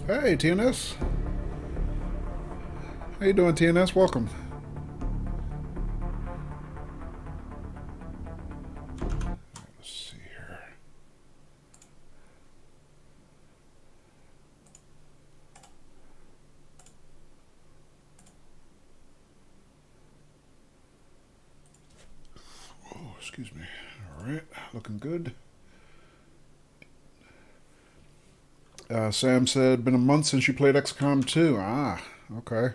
Hey, TNS. How you doing, TNS? Welcome. Let's see here. Oh, excuse me. All right, looking good. Sam said, been a month since you played XCOM 2. Ah, okay.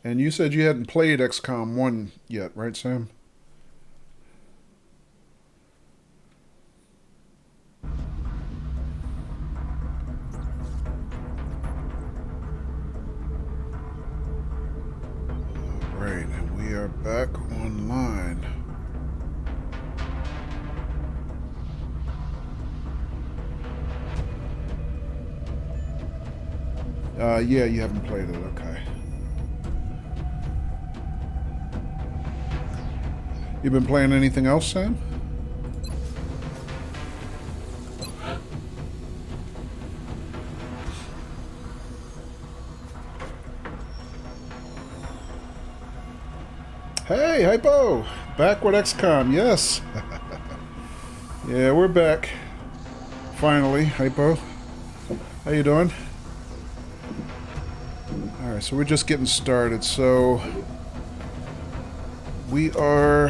And you said you hadn't played XCOM 1 yet, right, Sam? Right, and we are back online. Yeah, you haven't played it, okay. You been playing anything else, Sam? Hey, Hypo! Back with XCOM, yes! Yeah, we're back. Finally, Hypo. How you doing? Alright, so we're just getting started. So, we are...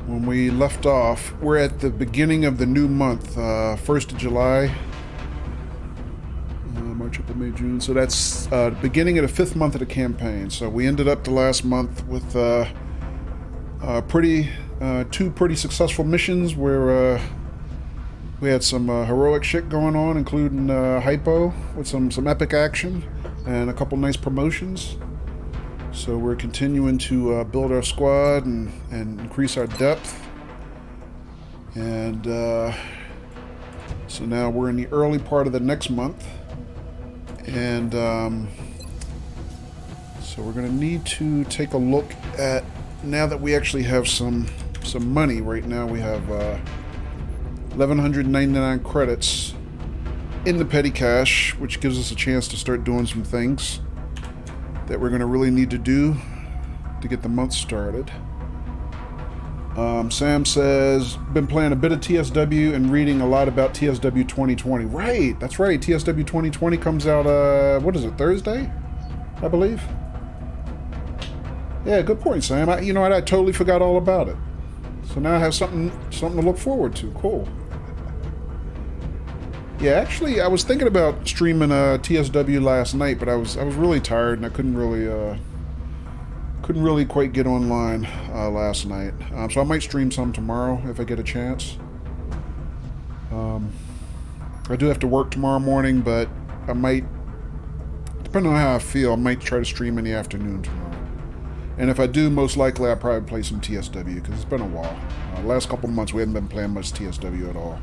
When we left off, we're at the beginning of the new month, 1st of July. March, April, May, June. So that's the beginning of the 5th month of the campaign. So we ended up the last month with two pretty successful missions where we had some heroic shit going on, including Hypo with some epic action and a couple nice promotions. So we're continuing to build our squad and increase our depth. And so now we're in the early part of the next month. And so we're going to need to take a look at, now that we actually have some money. Right now we have 1,199 credits in the petty cash, which gives us a chance to start doing some things that we're going to really need to do to get the month started. Sam says, been playing a bit of TSW and reading a lot about TSW 2020. Right, that's right. TSW 2020 comes out, what is it, Thursday? I believe. Yeah, good point, Sam. You know what? I totally forgot all about it. So now I have something to look forward to. Cool. Yeah, actually, I was thinking about streaming TSW last night, but I was really tired and I couldn't really quite get online last night. So I might stream some tomorrow if I get a chance. I do have to work tomorrow morning, but I might, depending on how I feel, I might try to stream in the afternoon tomorrow. And if I do, most likely I'll probably play some TSW, because it's been a while. The last couple months we haven't been playing much TSW at all.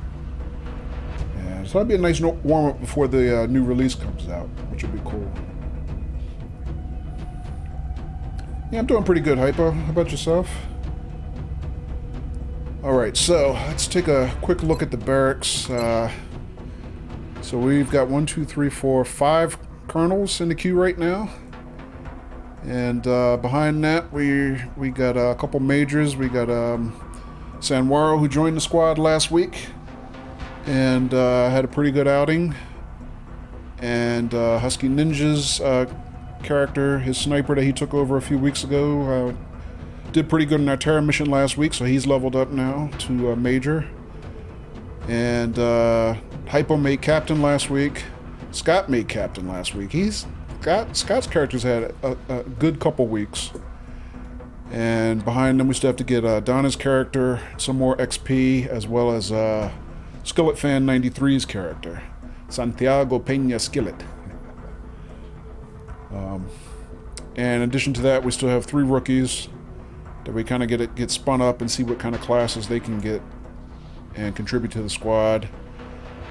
Yeah, so that'd be a nice warm-up before the new release comes out, which would be cool. Yeah, I'm doing pretty good, Hypo. How about yourself? Alright, so let's take a quick look at the barracks. So we've got 5 colonels in the queue right now. And behind that, we got a couple majors. We got Sanwaro, who joined the squad last week and had a pretty good outing. And Husky Ninja's character, his sniper that he took over a few weeks ago, did pretty good in our Terra mission last week, so he's leveled up now to Major. And Hypo made Captain last week. Scott made Captain last week. Scott's character's had a good couple weeks. And behind them we still have to get Donna's character, some more XP, as well as Skillet Fan 93's character, Santiago Peña Skillet. And in addition to that, we still have 3 rookies that we kind of get spun up and see what kind of classes they can get and contribute to the squad.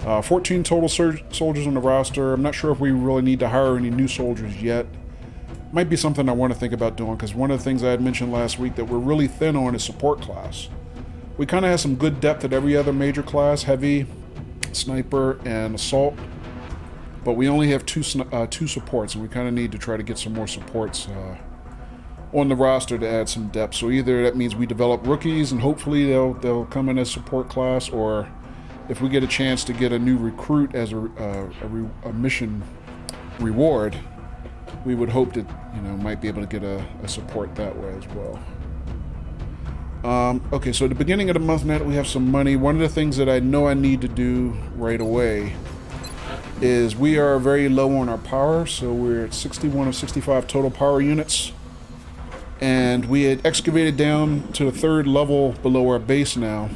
14 total soldiers on the roster. I'm not sure if we really need to hire any new soldiers yet. Might be something I want to think about doing, because one of the things I had mentioned last week that we're really thin on is support class. We kind of have some good depth at every other major class, heavy, sniper, and assault. But we only have two supports, and we kind of need to try to get some more supports on the roster to add some depth. So either that means we develop rookies, and hopefully they'll come in as support class, or if we get a chance to get a new recruit as a mission reward, we would hope that, might be able to get a support that way as well. Okay, so at the beginning of the month now that we have some money, one of the things that I know I need to do right away is we are very low on our power, so we're at 61 of 65 total power units. And we had excavated down to the 3rd level below our base now.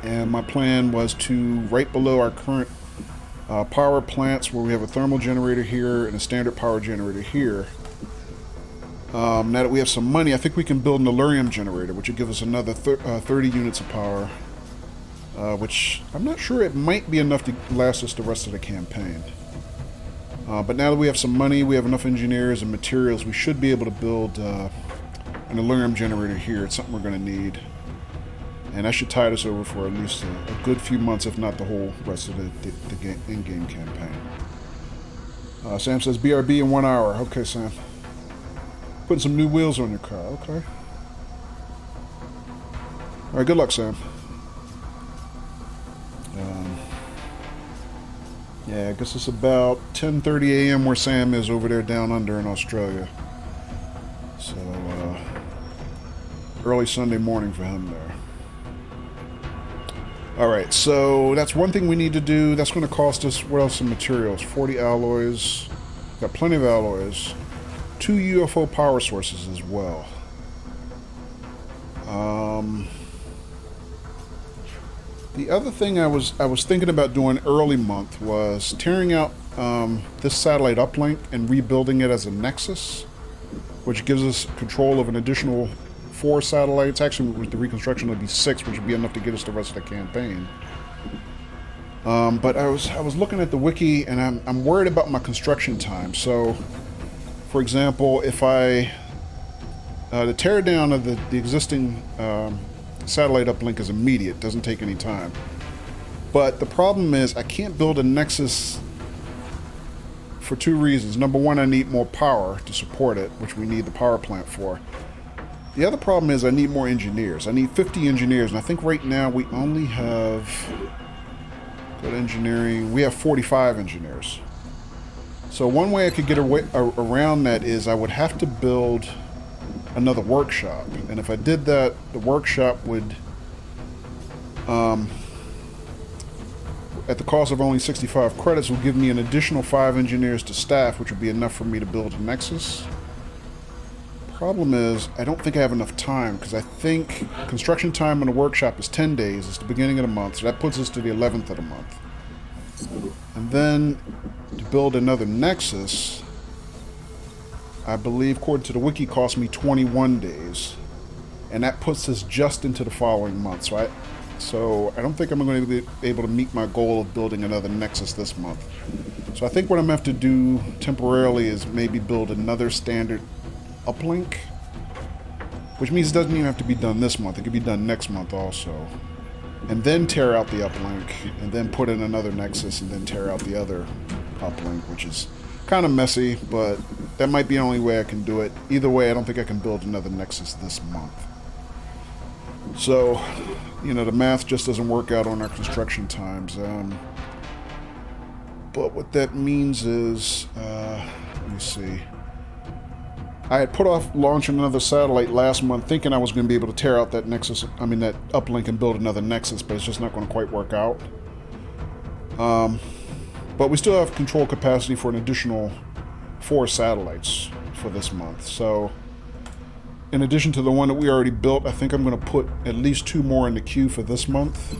And my plan was to, right below our current power plants, where we have a thermal generator here and a standard power generator here. Now that we have some money, I think we can build an Allurium generator, which would give us another 30 units of power. Which I'm not sure, it might be enough to last us the rest of the campaign. But now that we have some money, we have enough engineers and materials, we should be able to build an Allurium generator here. It's something we're going to need. And that should tide us over for at least a good few months, if not the whole rest of the in-game campaign. Sam says BRB in 1 hour. Okay, Sam. Putting some new wheels on your car. Okay. All right, good luck, Sam. Yeah, I guess it's about 10:30 a.m. where Sam is over there down under in Australia. So, early Sunday morning for him there. Alright, so that's one thing we need to do. That's going to cost us, what else? Some materials. 40 alloys. Got plenty of alloys. 2 UFO power sources as well. The other thing I was thinking about doing early month was tearing out this satellite uplink and rebuilding it as a nexus, which gives us control of an additional 4 satellites. Actually, with the reconstruction, it would be 6, which would be enough to get us the rest of the campaign. But I was looking at the wiki, and I'm worried about my construction time. So, for example, if I the tear down of the existing satellite uplink is immediate, doesn't take any time. But the problem is I can't build a nexus for 2 reasons. Number one, I need more power to support it, which we need the power plant for. The other problem is I need more engineers. I need 50 engineers, and I think right now we only have, go to engineering, we have 45 engineers. So one way I could get around that is I would have to build another workshop, and if I did that, the workshop would, at the cost of only 65 credits, will give me an additional 5 engineers to staff, which would be enough for me to build a nexus. Problem is, I don't think I have enough time, because I think construction time on the workshop is 10 days. It's the beginning of the month, so that puts us to the 11th of the month. And then to build another nexus, I believe, according to the wiki, cost me 21 days. And that puts us just into the following month. So I don't think I'm going to be able to meet my goal of building another nexus this month. So I think what I'm going to have to do temporarily is maybe build another standard uplink. Which means it doesn't even have to be done this month. It could be done next month also. And then tear out the uplink. And then put in another nexus. And then tear out the other uplink, which is kind of messy, but that might be the only way I can do it. Either way, I don't think I can build another nexus this month. So, the math just doesn't work out on our construction times. But what that means is, let me see. I had put off launching another satellite last month, thinking I was going to be able to tear out that nexus, that uplink, and build another nexus, but it's just not going to quite work out. But we still have control capacity for an additional 4 satellites for this month. So, in addition to the one that we already built, I think I'm going to put at least 2 more in the queue for this month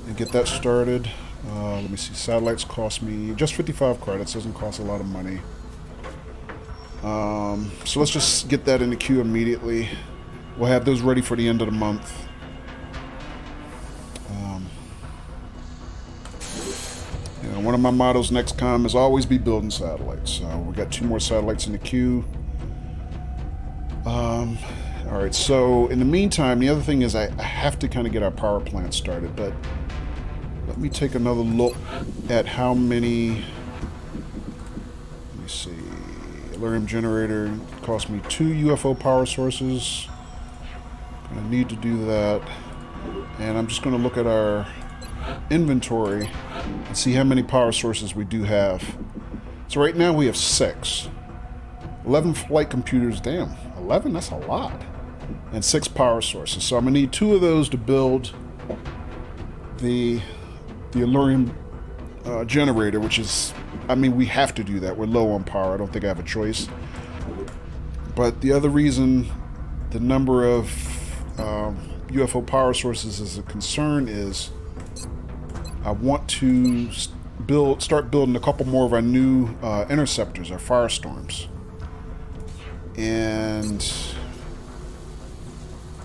and get that started. Let me see. Satellites cost me just 55 credits. Doesn't cost a lot of money. So let's just get that in the queue immediately. We'll have those ready for the end of the month. One of my mottos in XCOM is always be building satellites. So we got 2 more satellites in the queue. Alright, so in the meantime, the other thing is I have to kind of get our power plant started, but let me take another look at how many... Let me see... Aluminum generator cost me 2 UFO power sources. I need to do that. And I'm just going to look at our inventory and see how many power sources we do have. So right now we have 6. 11 flight computers, damn, 11? That's a lot. And 6 power sources. So I'm going to need 2 of those to build the Aluminum generator, which is, I mean, we have to do that. We're low on power. I don't think I have a choice. But the other reason the number of UFO power sources is a concern is I want to start building a couple more of our new interceptors, our firestorms. And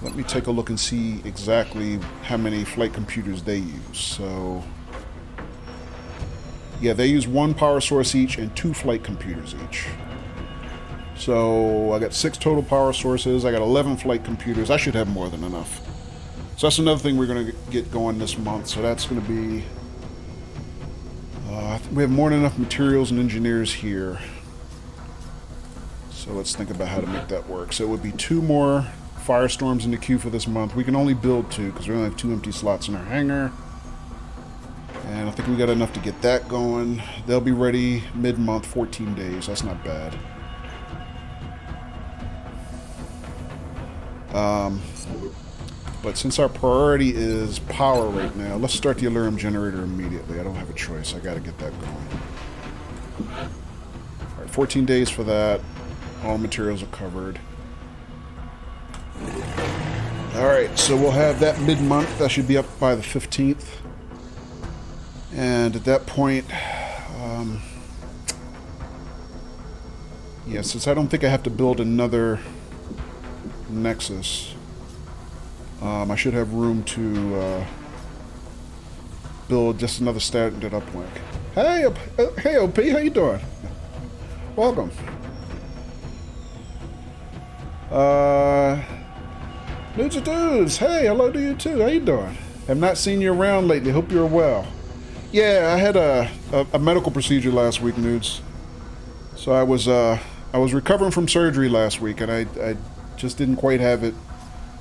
let me take a look and see exactly how many flight computers they use. So, yeah, they use 1 power source each and 2 flight computers each. So I got 6 total power sources. I got 11 flight computers. I should have more than enough. So that's another thing we're going to get going this month. So that's going to be... we have more than enough materials and engineers here. So let's think about how to make that work. So it would be 2 more firestorms in the queue for this month. We can only build 2 because we only have 2 empty slots in our hangar. And I think we got enough to get that going. They'll be ready mid-month, 14 days. That's not bad. But since our priority is power right now, let's start the aluminum generator immediately. I don't have a choice. I got to get that going. All right, 14 days for that. All materials are covered. All right, so we'll have that mid-month. That should be up by the 15th. And at that point, yeah, since I don't think I have to build another Nexus, I should have room to build just another standard uplink. Hey, hey, OP, how you doing? Welcome. Dudes and dudes, hey, hello to you too. How you doing? Have not seen you around lately. Hope you're well. Yeah, I had a medical procedure last week, nudes. So I was recovering from surgery last week, and I just didn't quite have it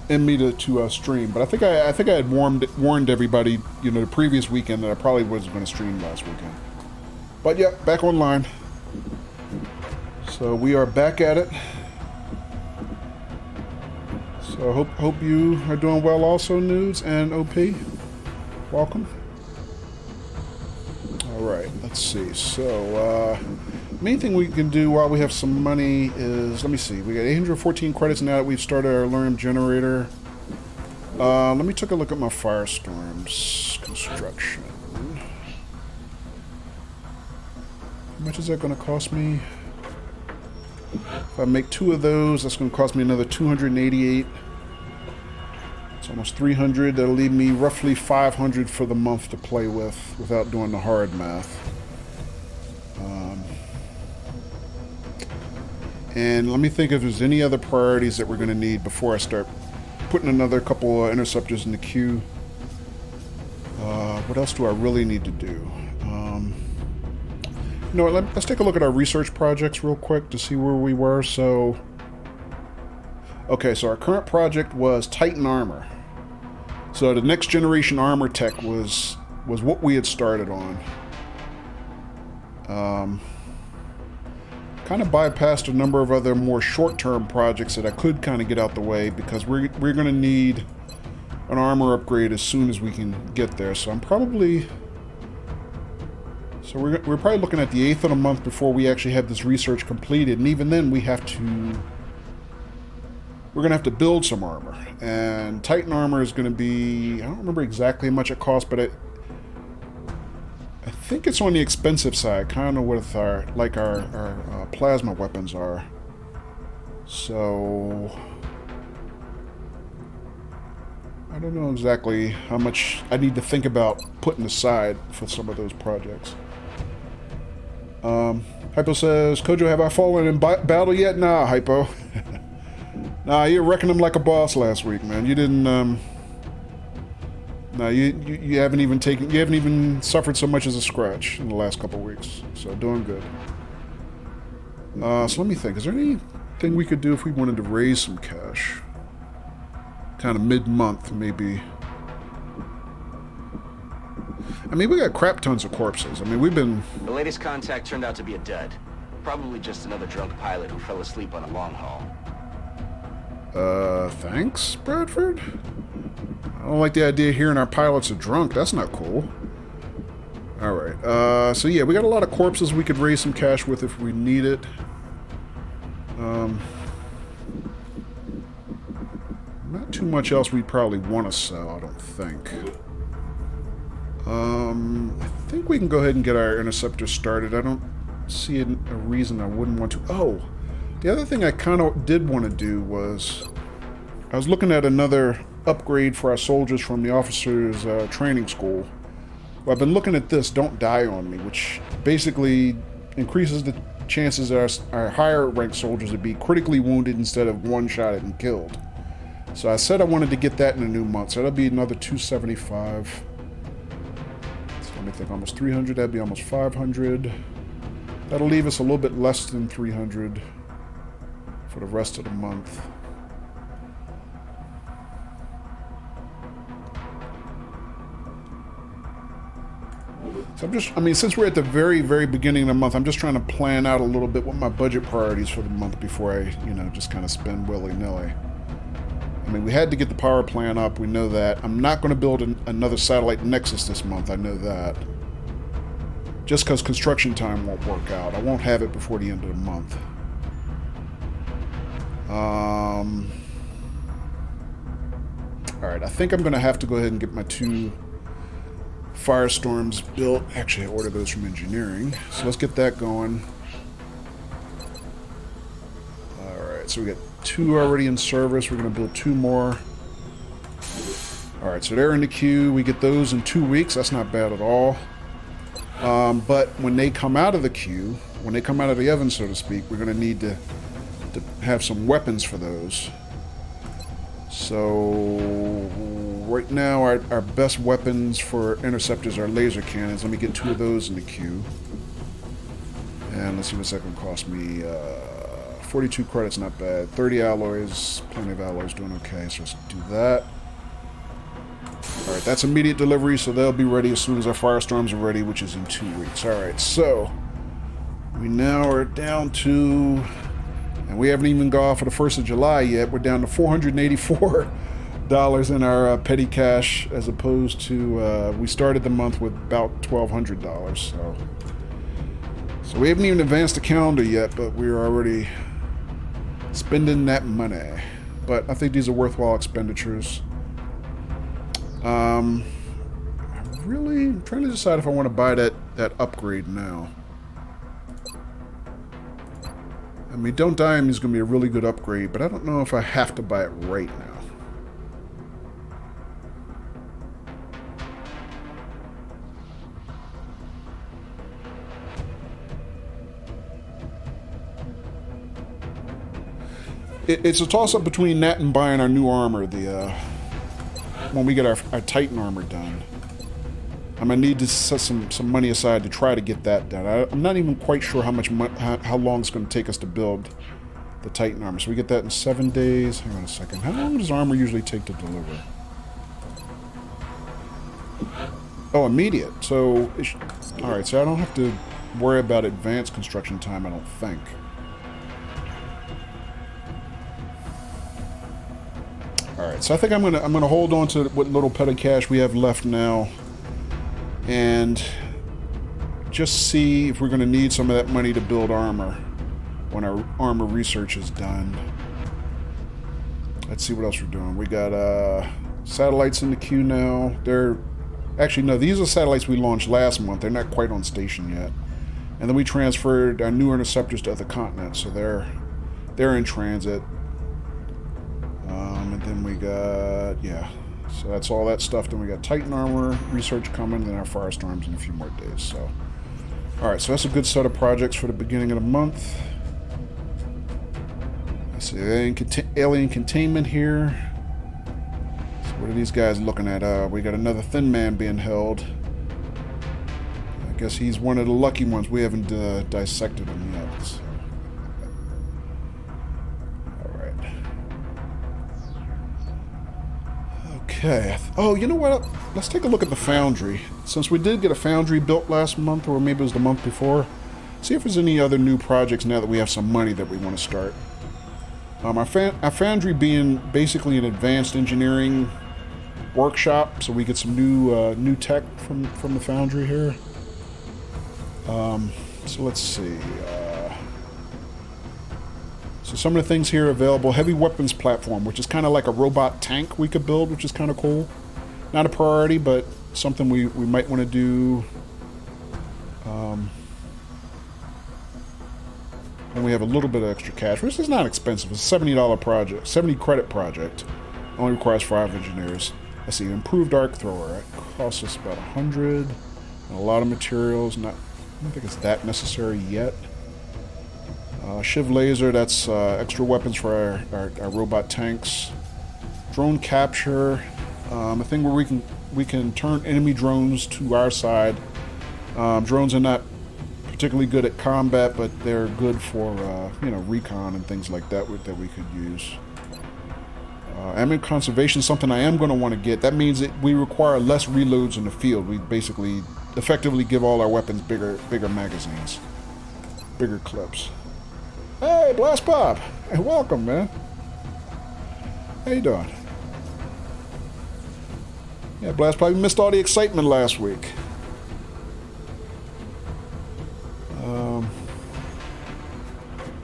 in me to stream. But I think I had warned everybody, you know, the previous weekend that I probably wasn't going to stream last weekend. But yeah, back online. So we are back at it. So hope you are doing well also, nudes and OP. Welcome. Alright, let's see. So, main thing we can do while we have some money is, let me see, we got 814 credits now that we've started our aluminum generator. Let me take a look at my firestorms construction. How much is that going to cost me? If I make 2 of those, that's going to cost me another 288. It's almost 300. That'll leave me roughly 500 for the month to play with without doing the hard math. And let me think if there's any other priorities that we're going to need before I start putting another couple of interceptors in the queue. What else do I really need to do? You know what, let's take a look at our research projects real quick to see where we were. So, okay, so our current project was Titan Armor. So the next generation armor tech was what we had started on. Kind of bypassed a number of other more short-term projects that I could kind of get out the way because we're going to need an armor upgrade as soon as we can get there. So I'm probably... So we're probably looking at the 8th of the month before we actually have this research completed, and even then we're going to have to build some armor. And Titan armor is going to be, I don't remember exactly how much it costs, but I think it's on the expensive side, kind of with our plasma weapons are. So I don't know exactly how much I need to think about putting aside for some of those projects. Hypo says, Kojo, have I fallen in battle yet? Nah, Hypo. Nah, you're wrecking them like a boss last week, man. You didn't, no, you haven't even suffered so much as a scratch in the last couple weeks. So, doing good. So let me think. Is there anything we could do if we wanted to raise some cash? Kind of mid-month, maybe. I mean, we got crap tons of corpses. I mean, we've been... The latest contact turned out to be a dud. Probably just another drunk pilot who fell asleep on a long haul. Thanks, Bradford? I don't like the idea of hearing our pilots are drunk. That's not cool. Alright, so yeah, we got a lot of corpses we could raise some cash with if we need it. Not too much else we'd probably want to sell, I don't think. I think we can go ahead and get our interceptor started. I don't see a reason I wouldn't want to. Oh, the other thing I kind of did want to do was... I was looking at another upgrade for our soldiers from the officers' training school. Well, I've been looking at this, Don't Die on Me, which basically increases the chances that our higher ranked soldiers would be critically wounded instead of one-shotted and killed. So I said I wanted to get that in a new month, so that'll be another 275. So let me think, almost 300, that'd be almost 500. That'll leave us a little bit less than 300 for the rest of the month. So since we're at the very, very beginning of the month, I'm just trying to plan out a little bit what my budget priorities for the month before I, just kind of spend willy-nilly. I mean, we had to get the power plant up, we know that. I'm not going to build another satellite nexus this month, I know that. Just because construction time won't work out. I won't have it before the end of the month. Alright, I think I'm going to have to go ahead and get my 2 Firestorms built. Actually, I ordered those from engineering. So let's get that going. Alright, so we got 2 already in service. We're going to build 2 more. Alright, so they're in the queue. We get those in 2 weeks. That's not bad at all. But when they come out of the queue, when they come out of the oven, so to speak, we're going to need to have some weapons for those. So right now our best weapons for interceptors are laser cannons. Let me get 2 of those in the queue. And let's see what's that going to cost me. 42 credits, not bad. 30 alloys, plenty of alloys, doing okay. So let's do that. Alright, that's immediate delivery, so they'll be ready as soon as our Firestorms are ready, which is in 2 weeks. Alright, so we now are down to... And we haven't even gone for the 1st of July yet. We're down to $484 in our petty cash, as opposed to we started the month with about $1,200. So we haven't even advanced the calendar yet, but we're already spending that money. But I think these are worthwhile expenditures. I'm really trying to decide if I want to buy that upgrade now. I mean, Don't Die on Me is going to be a really good upgrade, but I don't know if I have to buy it right now. It's a toss-up between that and buying our new armor, when we get our Titan armor done. I'm going to need to set some money aside to try to get that done. I'm not even quite sure how long it's going to take us to build the Titan armor. So we get that in 7 days. Hang on a second. How long does armor usually take to deliver? Oh, immediate. So, alright, so I don't have to worry about advanced construction time, I don't think. Alright, so I think I'm gonna hold on to what little petty cash we have left now and just see if we're going to need some of that money to build armor when our armor research is done. Let's see what else we're doing. We got satellites in the queue now. Actually, no, these are satellites we launched last month. They're not quite on station yet. And then we transferred our new interceptors to other continents, so they're in transit. And then we got, yeah. So that's all that stuff. Then we got Titan armor research coming, and then our Firestorms in a few more days. So, Alright, so that's a good set of projects for the beginning of the month. Let's see, alien containment here. So what are these guys looking at? We got another thin man being held. I guess he's one of the lucky ones. We haven't dissected him yet. So. Alright. Okay. Oh, you know what? Let's take a look at the foundry. Since we did get a foundry built last month, or maybe it was the month before, see if there's any other new projects now that we have some money that we want to start. Our foundry being basically an advanced engineering workshop, so we get some new tech from the foundry here. So let's see. So some of the things here available: heavy weapons platform, which is kind of like a robot tank we could build, which is kind of cool. Not a priority, but something we might want to do. When we have a little bit of extra cash, which is not expensive. It's a $70 project, 70 credit project. Only requires 5 engineers. Let's see, improved arc thrower. It costs us about 100. And a lot of materials. I don't think it's that necessary yet. Shiv laser. That's extra weapons for our robot tanks. Drone capture. A thing where we can turn enemy drones to our side. Drones are not particularly good at combat, but they're good for recon and things like that that we could use. Ammo conservation is something I am going to want to get. That means that we require less reloads in the field. We basically effectively give all our weapons bigger magazines, bigger clips. Hey, Blast Pop! Hey, welcome, man. How you doing? Yeah, Blast Pop, you missed all the excitement last week.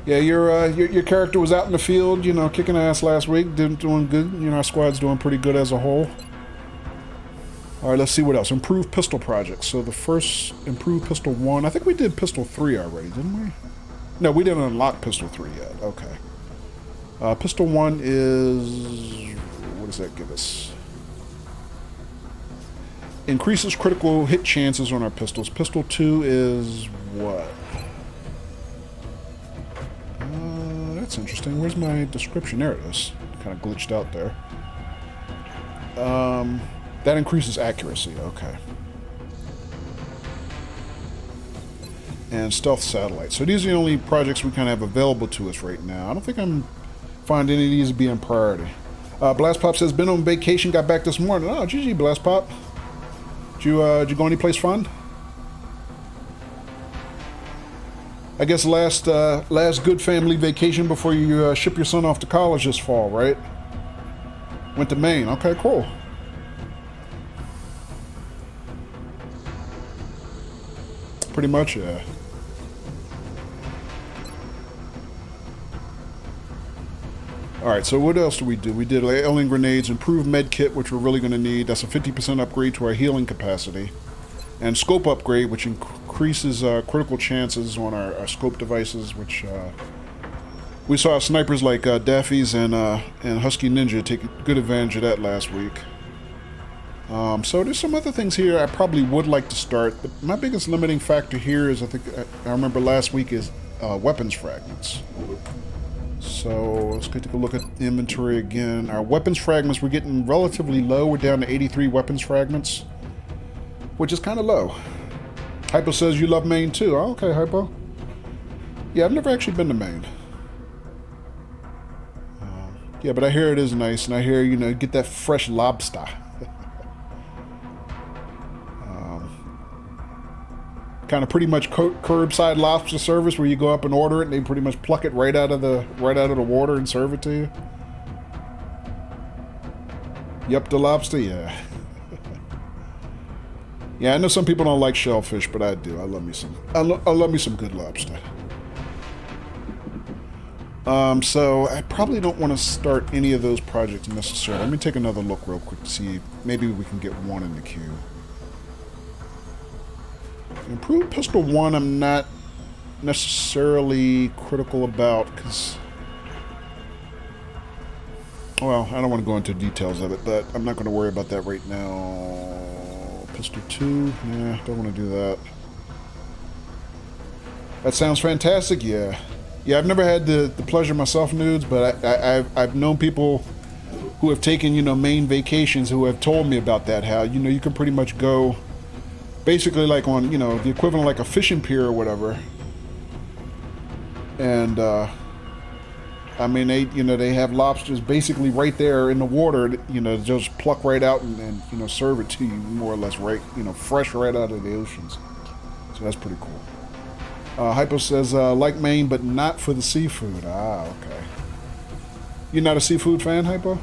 Yeah, your character was out in the field, kicking ass last week, doing good. Our squad's doing pretty good as a whole. All right, let's see what else. Improved pistol projects. So the first improved pistol 1. I think we did pistol 3 already, didn't we? No, we didn't unlock pistol 3 yet. Okay. Pistol 1 is... What does that give us? Increases critical hit chances on our pistols. Pistol 2 is what? That's interesting. Where's my description? There it is. Kind of glitched out there. That increases accuracy. Okay. And stealth satellite. So these are the only projects we kind of have available to us right now. I don't think I'm finding any of these to be in priority. Blast Pop says, been on vacation, got back this morning. Oh, GG, Blast Pop. Did you go anyplace fun? I guess last good family vacation before you ship your son off to college this fall, right? Went to Maine. Okay, cool. Pretty much, yeah. Alright, so what else do? We did alien grenades, improved med kit, which we're really going to need. That's a 50% upgrade to our healing capacity. And scope upgrade, which increases critical chances on our scope devices, which we saw snipers like Daffy's and Husky Ninja take good advantage of that last week. So there's some other things here I probably would like to start, but my biggest limiting factor here is, I remember last week, is weapons fragments. So let's take a look at the inventory again. Our weapons fragments, we're getting relatively low. We're down to 83 weapons fragments, which is kind of low. Hypo says you love Maine too. Oh, okay, Hypo. Yeah, I've never actually been to Maine. Yeah, but I hear it is nice, and I hear, get that fresh lobster. Kind of pretty much curbside lobster service where you go up and order it, and they pretty much pluck it right out of the water and serve it to you. Yep, the lobster, yeah. Yeah, I know some people don't like shellfish, but I do. I love me some. I love me some good lobster. So I probably don't want to start any of those projects necessarily. Let me take another look real quick to see maybe we can get one in the queue. Improved pistol 1, I'm not necessarily critical about because, well, I don't want to go into details of it, but I'm not going to worry about that right now. Pistol 2, yeah, don't want to do that. That sounds fantastic. Yeah, yeah. I've never had the pleasure myself, nudes, but I've known people who have taken, you know, main vacations who have told me about that. How, you know, you can pretty much go basically like on, you know, the equivalent of like a fishing pier or whatever. And I mean, they have lobsters basically right there in the water, you know, just pluck right out and you know, serve it to you more or less right, you know, fresh right out of the oceans. So that's pretty cool. Hypo says, like Maine, but not for the seafood. Ah, okay. You're not a seafood fan, Hypo?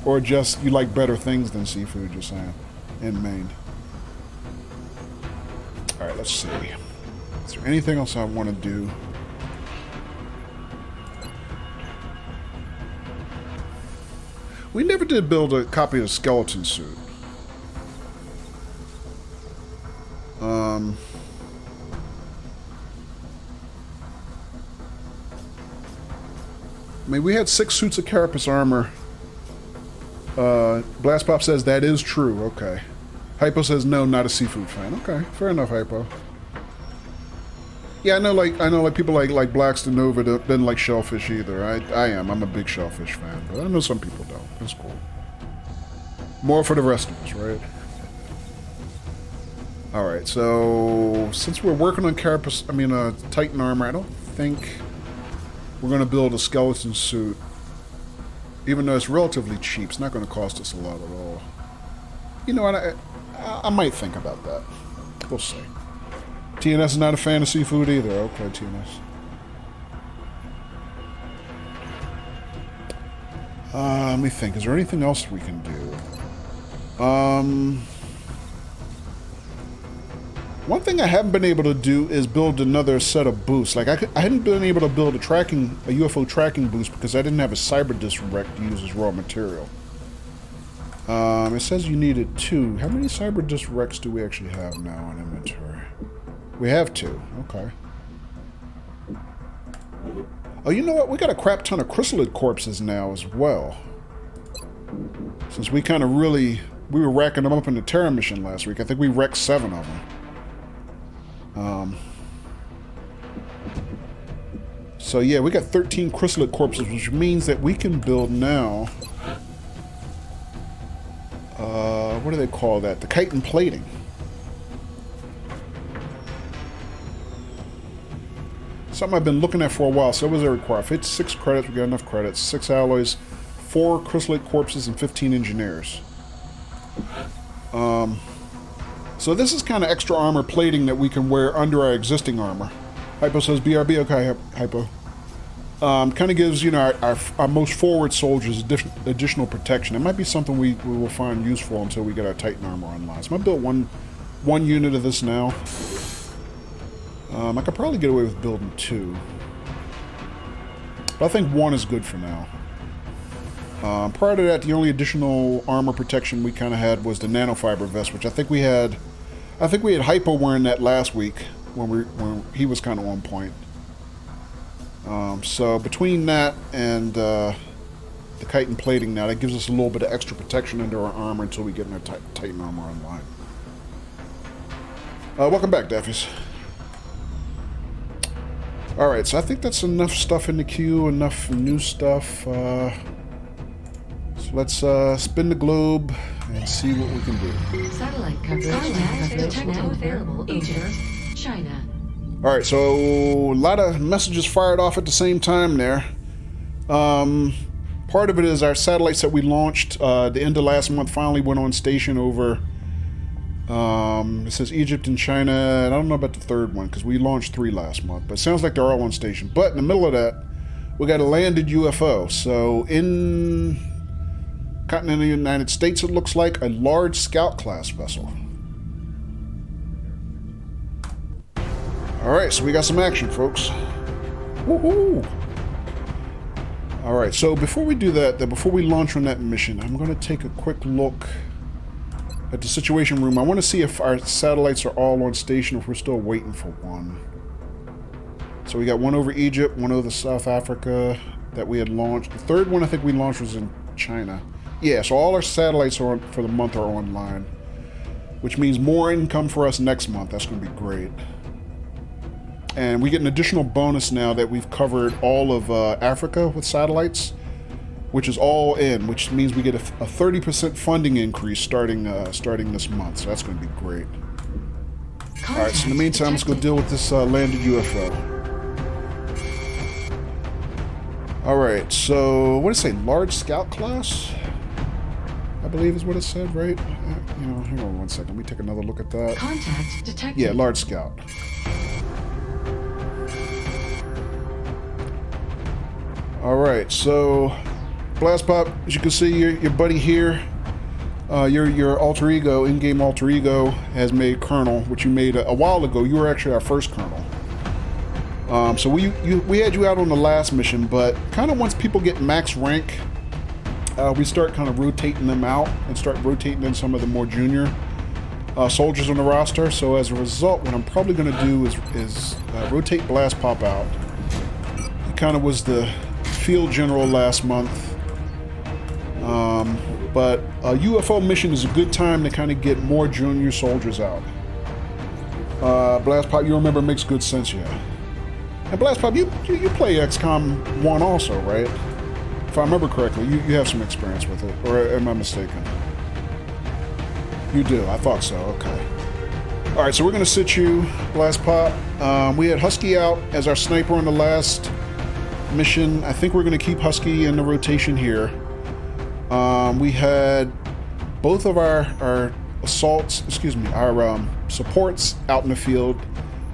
Or just you like better things than seafood, you're saying, in Maine? Alright, let's see. Is there anything else I want to do? We never did build a copy of the skeleton suit. I mean, we had 6 suits of carapace armor. Blast Pop says that is true. Okay. Hypo says no, not a seafood fan. Okay, fair enough, Hypo. Yeah, I know like people like Blackston Nova doesn't like shellfish either. I am. I'm a big shellfish fan, but I know some people don't. That's cool. More for the rest of us, right? All right. So since we're working on carapace, Titan armor, I don't think we're going to build a skeleton suit. Even though it's relatively cheap, it's not going to cost us a lot at all. You know what? I might think about that. We'll see. TNS is not a fan of seafood either. Okay, TNS. Let me think. Is there anything else we can do? One thing I haven't been able to do is build another set of boosts. Like, I hadn't been able to build a UFO tracking boost because I didn't have a cyber disc wreck to use as raw material. It says you needed 2. How many cyber disc wrecks do we actually have now in inventory? We have 2. Okay. Oh, you know what? We got a crap ton of chrysalid corpses now as well. Since we kind of we were racking them up in the Terra mission last week. I think we wrecked 7 of them. So yeah, we got 13 chrysalid corpses, which means that we can build now. What do they call that? The chitin plating. Something I've been looking at for a while. So what does that require? 6 credits. We got enough credits. 6 alloys, 4 chrysalid corpses, and 15 engineers. So this is kind of extra armor plating that we can wear under our existing armor. Hypo says BRB. Okay, Hypo. Kind of gives, you know, our most forward soldiers additional protection. It might be something we will find useful until we get our Titan armor online. So I built one unit of this now. I could probably get away with building 2. But I think 1 is good for now. Prior to that, the only additional armor protection we kind of had was the nanofiber vest, which I think we had Hypo wearing that last week when he was kind of on point. So between that and the chitin plating now, that gives us a little bit of extra protection under our armor until we get our Titan armor online. Welcome back, Daffies. Alright, so I think that's enough stuff in the queue, enough new stuff. So let's spin the globe and see what we can do. Satellite coverage now available over China. Alright, so a lot of messages fired off at the same time there. Part of it is our satellites that we launched the end of last month finally went on station over, it says Egypt and China, and I don't know about the third one because we launched 3 last month, but it sounds like they're all on station. But in the middle of that, we got a landed UFO. So in continental United States, it looks like a large scout class vessel. Alright, so we got some action, folks. Woohoo! Alright, so before we do that, before we launch on that mission, I'm going to take a quick look at the situation room. I want to see if our satellites are all on station or if we're still waiting for one. So we got one over Egypt, one over South Africa that we had launched. The third one I think we launched was in China. Yeah, so all our satellites for the month are online, which means more income for us next month. That's going to be great. And we get an additional bonus now that we've covered all of Africa with satellites, which is all in, which means we get a 30% funding increase starting this month. So that's going to be great. All right, so in the meantime, let's go deal with this landed UFO. All right, so what did it say? Large scout class, I believe is what it said, right? You know, hang on one second. Let me take another look at that. Contact detected. Yeah, large scout. All right, so Blast Pop, as you can see, your buddy here, your alter ego, in-game alter ego, has made Colonel, which you made a while ago. You were actually our first Colonel. So we had you out on the last mission, but kind of once people get max rank, we start kind of rotating them out and start rotating in some of the more junior soldiers on the roster. So as a result, what I'm probably going to do is rotate Blast Pop out. He kind of was the field general last month. But a UFO mission is a good time to kind of get more junior soldiers out. Blast Pop, you remember, makes good sense, yeah. And Blast Pop, you play XCOM 1 also, right? If I remember correctly, you have some experience with it, or am I mistaken? You do, I thought so, okay. Alright, so we're going to sit you, Blast Pop. We had Husky out as our sniper on the last mission. I think we're going to keep Husky in the rotation here. We had both of our assaults, our supports out in the field.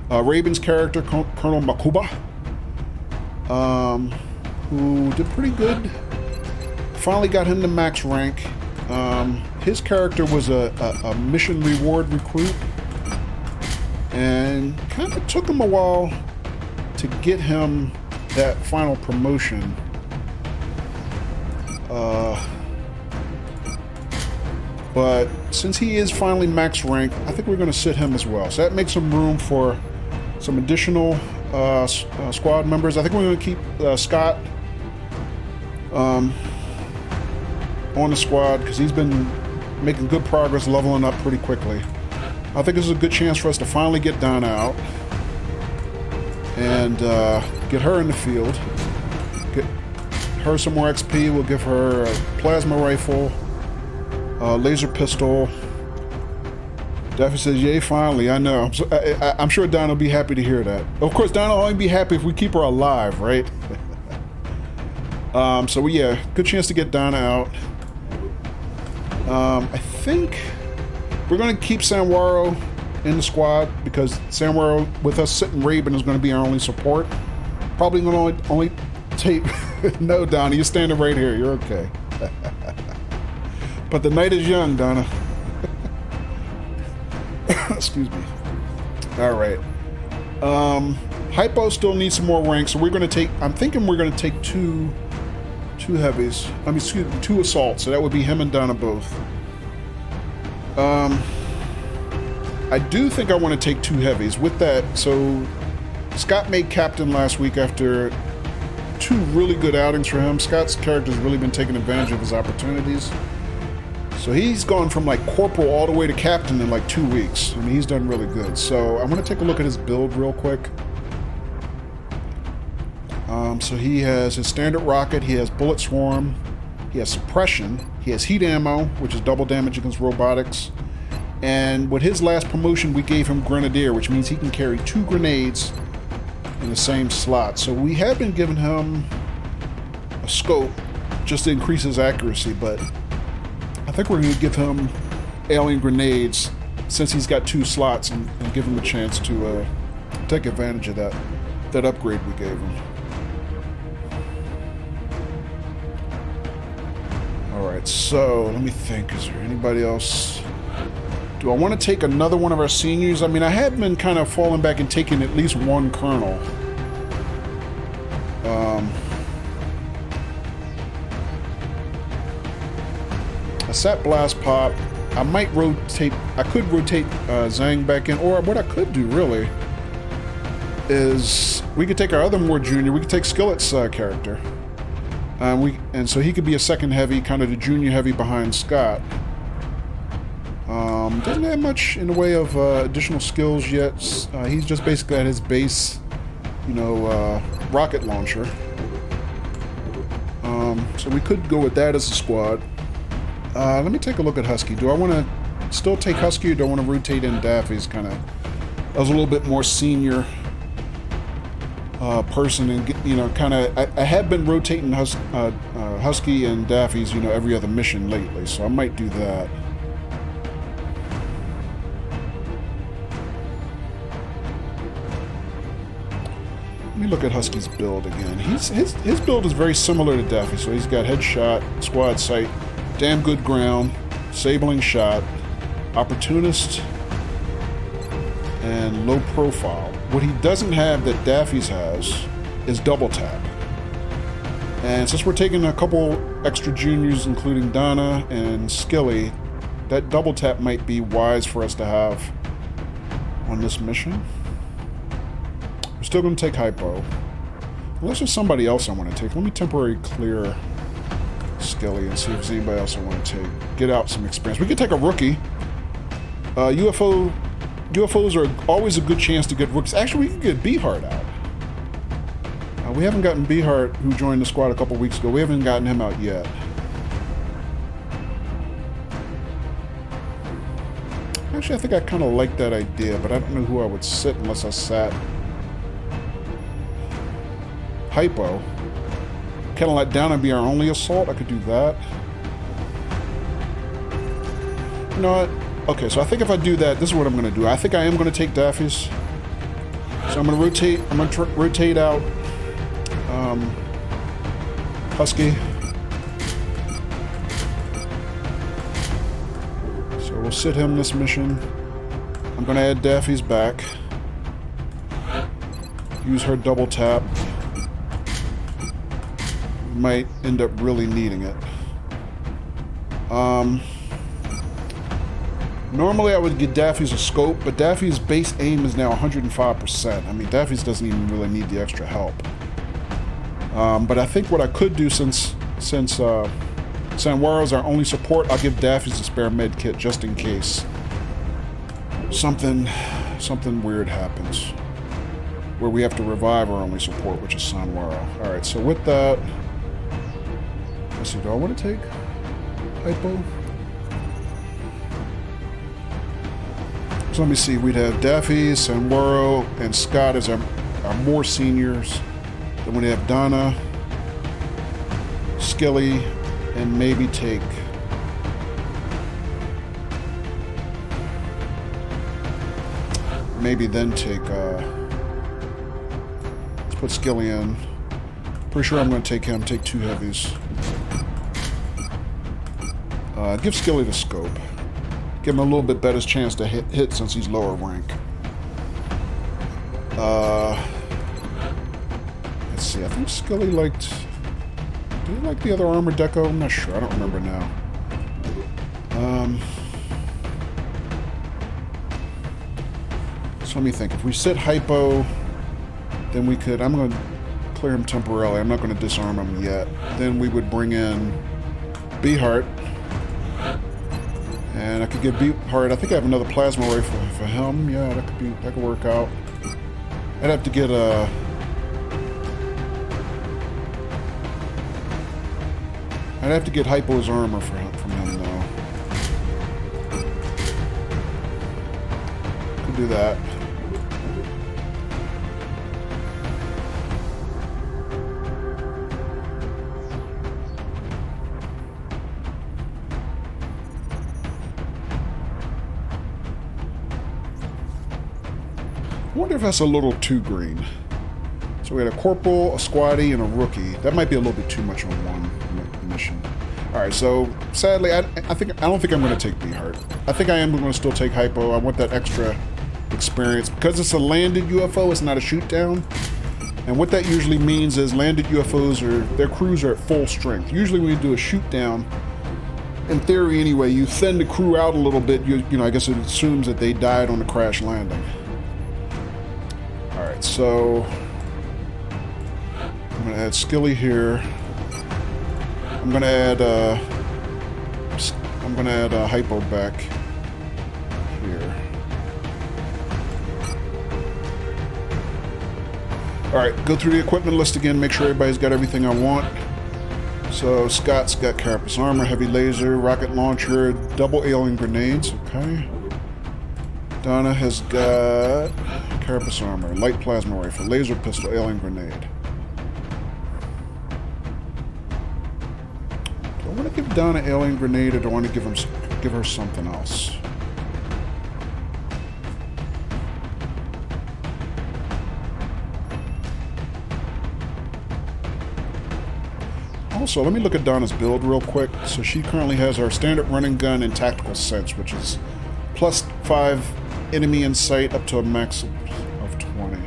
Raven's character, Colonel Makuba, who did pretty good. Finally got him to max rank. His character was a mission reward recruit, and kind of took him a while to get him that final promotion. But since he is finally max rank, I think we're going to sit him as well. So that makes some room for some additional squad members. I think we're going to keep Scott on the squad because he's been making good progress, leveling up pretty quickly. I think this is a good chance for us to finally get Donna out and get her in the field. Get her some more XP. We'll give her a plasma rifle, laser pistol. Daffy says, yay, finally. I know. I'm sure Donna will be happy to hear that. Of course, Donna will only be happy if we keep her alive, right? So, yeah, good chance to get Donna out. I think we're going to keep Sanwaro in the squad because Sanwaro, with us sitting Raven, is going to be our only support. Probably going to only take... No, Donna, you're standing right here. You're okay. But the night is young, Donna. Excuse me. All right. Hypo still needs some more ranks, so we're going to take... I'm thinking we're going to take two heavies. I mean, excuse me, 2 assaults. So that would be him and Donna both. I do think I want to take 2 heavies. With that, so Scott made captain last week after 2 really good outings for him. Scott's character's really been taking advantage of his opportunities. So he's gone from like corporal all the way to captain in like 2 weeks. I mean, he's done really good. So I'm going to take a look at his build real quick. So he has his standard rocket, he has bullet swarm, he has suppression, he has heat ammo, which is double damage against robotics. And with his last promotion, we gave him grenadier, which means he can carry 2 grenades in the same slot. So we have been giving him a scope just to increase his accuracy, but I think we're going to give him alien grenades since he's got 2 slots and give him a chance to take advantage of that upgrade we gave him. Alright, so let me think. Is there anybody else? Do I want to take another one of our seniors? I mean, I had been kind of falling back and taking at least 1 colonel. I sat Blast Pop. I might rotate. I could rotate Zhang back in, or what I could do really is we could take our other more junior. We could take Skillet's character, and so he could be a second heavy, kind of the junior heavy behind Scott. Doesn't have much in the way of additional skills yet. He's just basically at his base you know, rocket launcher. So we could go with that as a squad. Let me take a look at Husky. Do I want to still take Husky, or do I want to rotate in Daffy's kind of... I was a little bit more senior person, and, you know, kind of... I have been rotating Husky and Daffy's, you know, every other mission lately, so I might do that. Let me look at Husky's build again. His build is very similar to Daffy. So he's got headshot, squad sight, damn good ground, sabling shot, opportunist, and low profile. What he doesn't have that Daffy's has is double tap. And since we're taking a couple extra juniors, including Donna and Skilly, that double tap might be wise for us to have on this mission. Still going to take Hypo. Unless there's somebody else I want to take. Let me temporarily clear Skilly and see if there's anybody else I want to take. Get out some experience. We could take a rookie. UFOs are always a good chance to get rookies. Actually, we can get Beehart out. We haven't gotten Beehart, who joined the squad a couple weeks ago. We haven't gotten him out yet. Actually, I think I kind of like that idea, but I don't know who I would sit unless I sat Hypo. Kind of let Donna be our only assault. I could do that. You know what? Okay, so I think if I do that, this is what I'm going to do. I think I am going to take Daffy's. So I'm going to rotate. I'm going to rotate out Husky. So we'll sit him this mission. I'm going to add Daffy's back. Use her double tap. Might end up really needing it. Normally I would get Daffy's a scope, but Daffy's base aim is now 105%. I mean, Daffy's doesn't even really need the extra help. But I think what I could do, since Sanwaro's our only support, I'll give Daffy's a spare med kit just in case something weird happens, where we have to revive our only support, which is Sanwaro. Alright, so with that, let's see, do I want to take Hypo? So let me see, we'd have Daffy, Sanwaro, and Scott as our more seniors. Then we'd have Donna, Skilly, and maybe take... let's put Skilly in. Pretty sure I'm going to take him, take two heavies. Give Skilly the scope. Give him a little bit better chance to hit since he's lower rank. Let's see, I think Skilly liked... Did he like the other armor deco? I'm not sure, I don't remember now. So let me think. If we sit Hypo, then we could... I'm going to clear him temporarily. I'm not going to disarm him yet. Then we would bring in Beehart. And I could get Beehart. I think I have another plasma rifle for him. Yeah, that could work out. I'd have to get a... I'd have to get Hypo's armor from him, though. Could do that. I wonder if that's a little too green. So we had a corporal, a squatty, and a rookie. That might be a little bit too much on one mission. All right, so sadly, I don't think I'm going to take Beehart. I think I am going to still take Hypo. I want that extra experience because it's a landed UFO. It's not a shoot down, and what that usually means is landed UFOs their crews are at full strength. Usually, when you do a shoot down, in theory anyway, you thin the crew out a little bit. You know, I guess it assumes that they died on the crash landing. All right, so I'm going to add Skilly here. I'm going to add Hypo back here. Alright, go through the equipment list again, make sure everybody's got everything I want. So, Scott's got carapace armor, heavy laser, rocket launcher, double alien grenades, okay. Donna has got carapace armor, light plasma rifle, laser pistol, alien grenade. Do I want to give Donna alien grenade or do I want to give her something else? Also, let me look at Donna's build real quick. So she currently has our standard running gun and tactical sense, which is plus 5 enemy in sight up to a max of 20.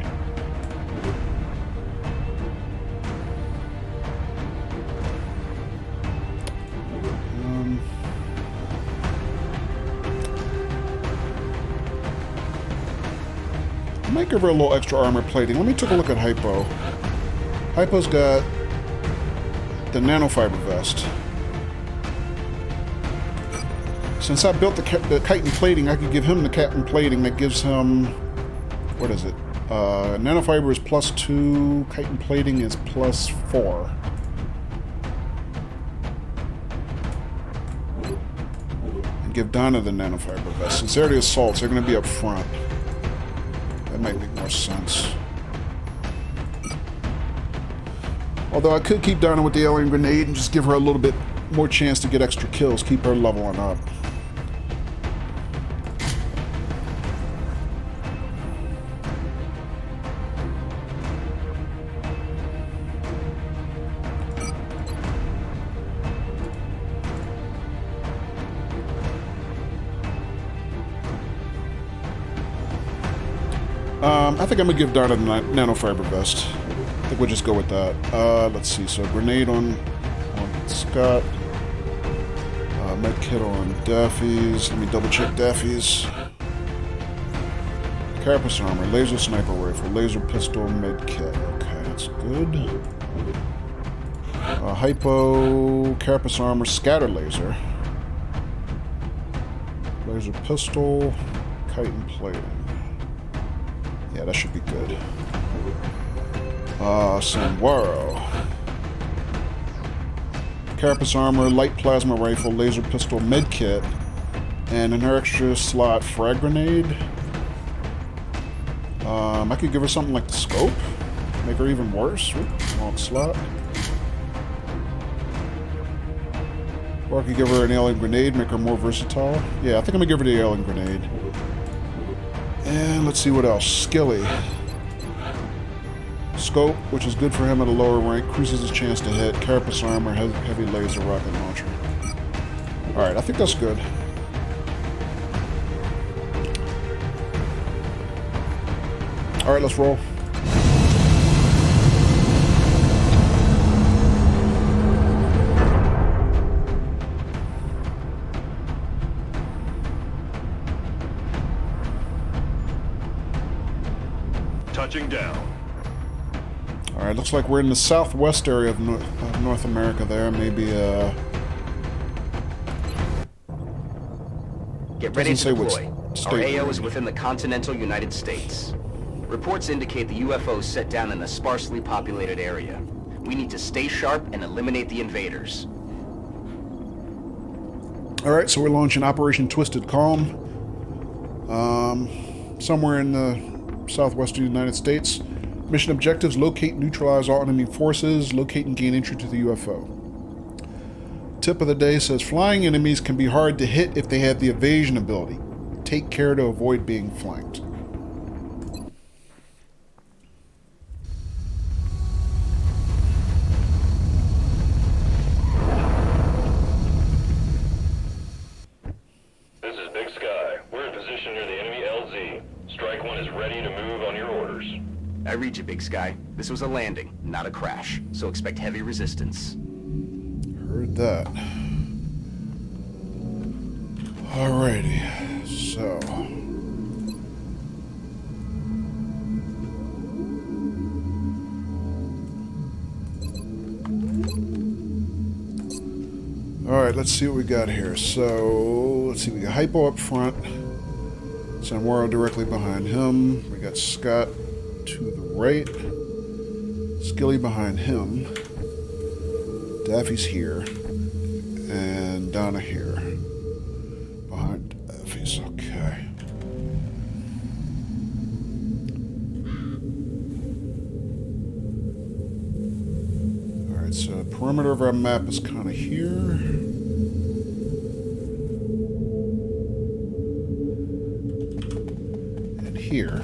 I might give her a little extra armor plating. Let me take a look at Hypo. Hypo's got the nanofiber vest. Since I built the chitin plating, I could give him the chitin plating that gives him... What is it? Nanofiber is plus 2, chitin plating is plus 4. And give Donna the nanofiber vest. Since they're the assaults, they're going to be up front. That might make more sense. Although I could keep Donna with the alien grenade and just give her a little bit more chance to get extra kills, keep her leveling up. I think I'm going to give Donna the nanofiber vest. I think we'll just go with that. Let's see. So grenade on Scott. Medkit on Daffy's. Let me double check Daffy's. Carapace armor, laser sniper rifle, laser pistol, medkit. Okay, that's good. Hypo, carapace armor, scatter laser. Laser pistol, chitin plating. Yeah, that should be good. Sanwaro. Carapace armor, light plasma rifle, laser pistol, medkit, and an extra slot frag grenade. I could give her something like the scope, make her even worse. Wrong slot. Or I could give her an alien grenade, make her more versatile. Yeah, I think I'm gonna give her the alien grenade. And let's see what else. Skilly. Scope, which is good for him at a lower rank, increases his chance to hit. Carapace armor, heavy laser, rocket launcher. Alright, I think that's good. Alright, let's roll. Touching down. Alright, looks like we're in the southwest area of North America there. Maybe, Get ready to deploy. Our AO we're is in. within the continental United States. Reports indicate the UFO set down in a sparsely populated area. We need to stay sharp and eliminate the invaders. Alright, so we're launching Operation Twisted Calm. Somewhere in the southwestern United States. Mission objectives: locate and neutralize all enemy forces, locate and gain entry to the UFO. Tip of the day says flying enemies can be hard to hit if they have the evasion ability. Take care to avoid being flanked. This is Big Sky. We're in position near the enemy LZ. Strike One is ready to move on your orders. I read you, Big Sky. This was a landing, not a crash, so expect heavy resistance. Heard that. Alrighty, so... Alright, let's see what we got here. So, let's see, we got Hypo up front. Sanwaro directly behind him. We got Scott to the right. Skilly behind him. Daffy's here. And Donna here. Behind Daffy's. Okay. Alright, so the perimeter of our map is kind of here. And here.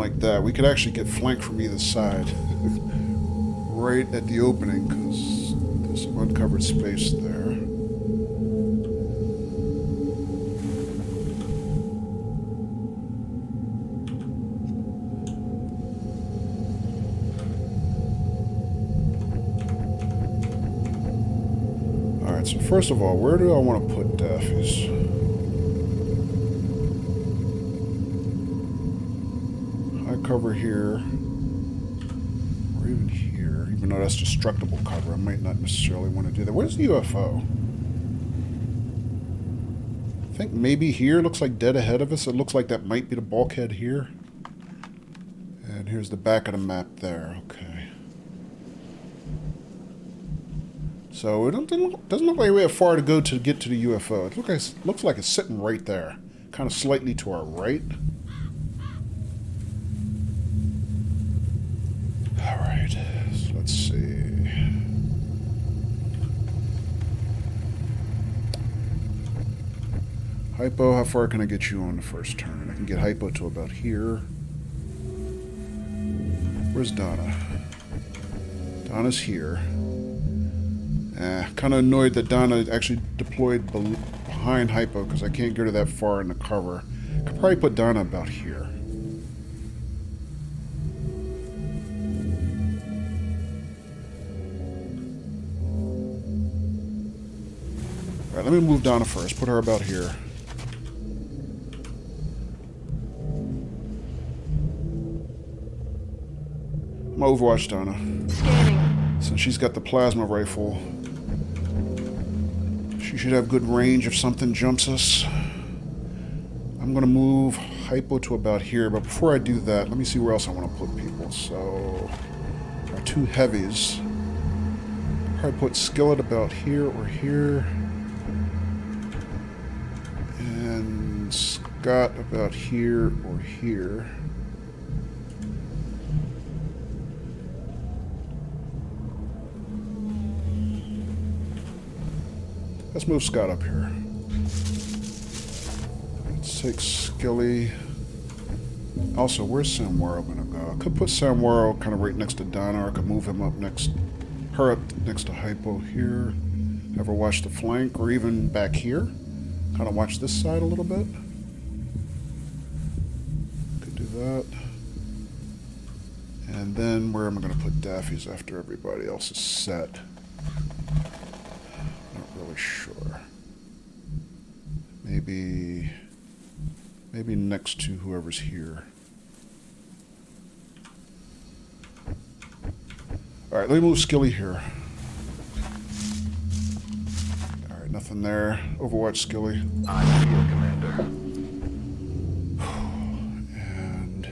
Like that. We could actually get flanked from either side. Right at the opening, because there's some uncovered space there. Alright, so first of all, where do I want to put Daffy's? Cover here, or even here, even though that's destructible cover. I might not necessarily want to do that. Where's the UFO? I think maybe here. Looks like dead ahead of us. It looks like that might be the bulkhead here. And here's the back of the map there. Okay. So it doesn't look like we have far to go to get to the UFO. It looks like it's sitting right there, kind of slightly to our right. Alright, so let's see. Hypo, how far can I get you on the first turn? I can get Hypo to about here. Where's Donna? Donna's here. Kind of annoyed that Donna actually deployed behind Hypo because I can't get her that far in the cover. Could probably put Donna about here. Alright, let me move Donna first. Put her about here. I'm gonna Overwatch Donna. Scanning. Since she's got the plasma rifle, she should have good range if something jumps us. I'm gonna move Hypo to about here, but before I do that, let me see where else I want to put people. So, our two heavies. Probably put Skillet about here or here. And Scott about here or here. Let's move Scott up here. Let's take Skilly. Also, where's Samwaro gonna go? I could put Samwaro kind of right next to Donna, or I could move him up next, her up next to Hypo here. Have her watch the flank, or even back here. Kind of watch this side a little bit. Could do that. And then where am I going to put Daffy's after everybody else is set? Not really sure. Maybe next to whoever's here. Alright, let me move Skilly here. Alright, nothing there. Overwatch Skilly. I'm field commander. And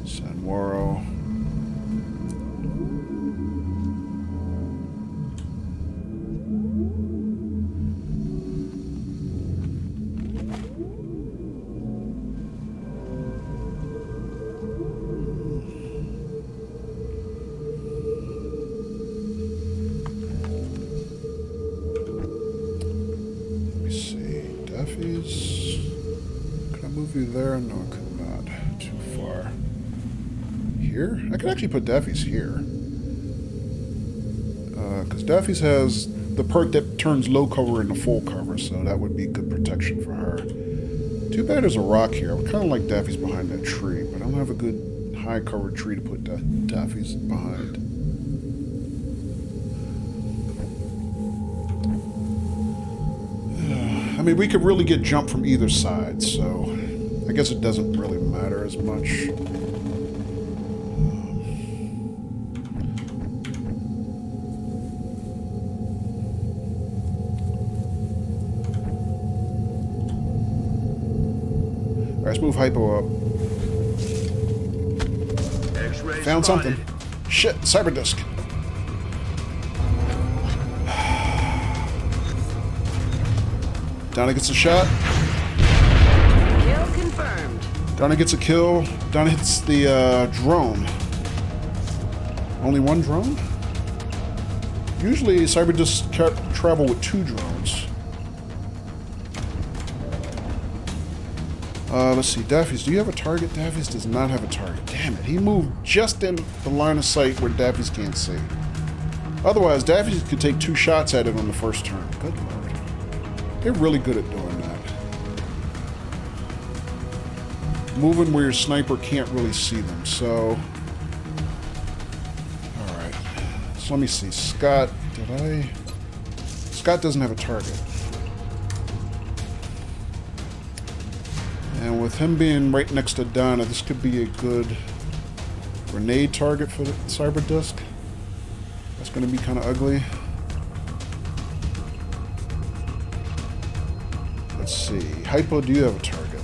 Sanwaro. Can I move you there? No, I could not. Too far. Here? I could actually put Daffy's here. Because Daffy's has the perk that turns low cover into full cover, so that would be good protection for her. Too bad there's a rock here. I would kind of like Daffy's behind that tree, but I don't have a good high cover tree to put Daffy's behind. I mean, we could really get jumped from either side, so I guess it doesn't really matter as much. let's move Hypo up. X-ray Found spotted. something. Shit, cyber disc. Donna gets a shot. Kill confirmed. Donna gets a kill. Donna hits the drone. Only one drone? Usually cyber discs travel with 2 drones. Let's see. Daffy's, do you have a target? Daffy's does not have a target. Damn it. He moved just in the line of sight where Daffy's can't see. Otherwise, Daffy's could take 2 shots at it on the first turn. Good lord. They're really good at doing that. Moving where your sniper can't really see them, so... Alright. So let me see. Scott, Scott doesn't have a target. And with him being right next to Donna, this could be a good grenade target for the cyber disc. That's going to be kind of ugly. Let's see. Hypo, do you have a target?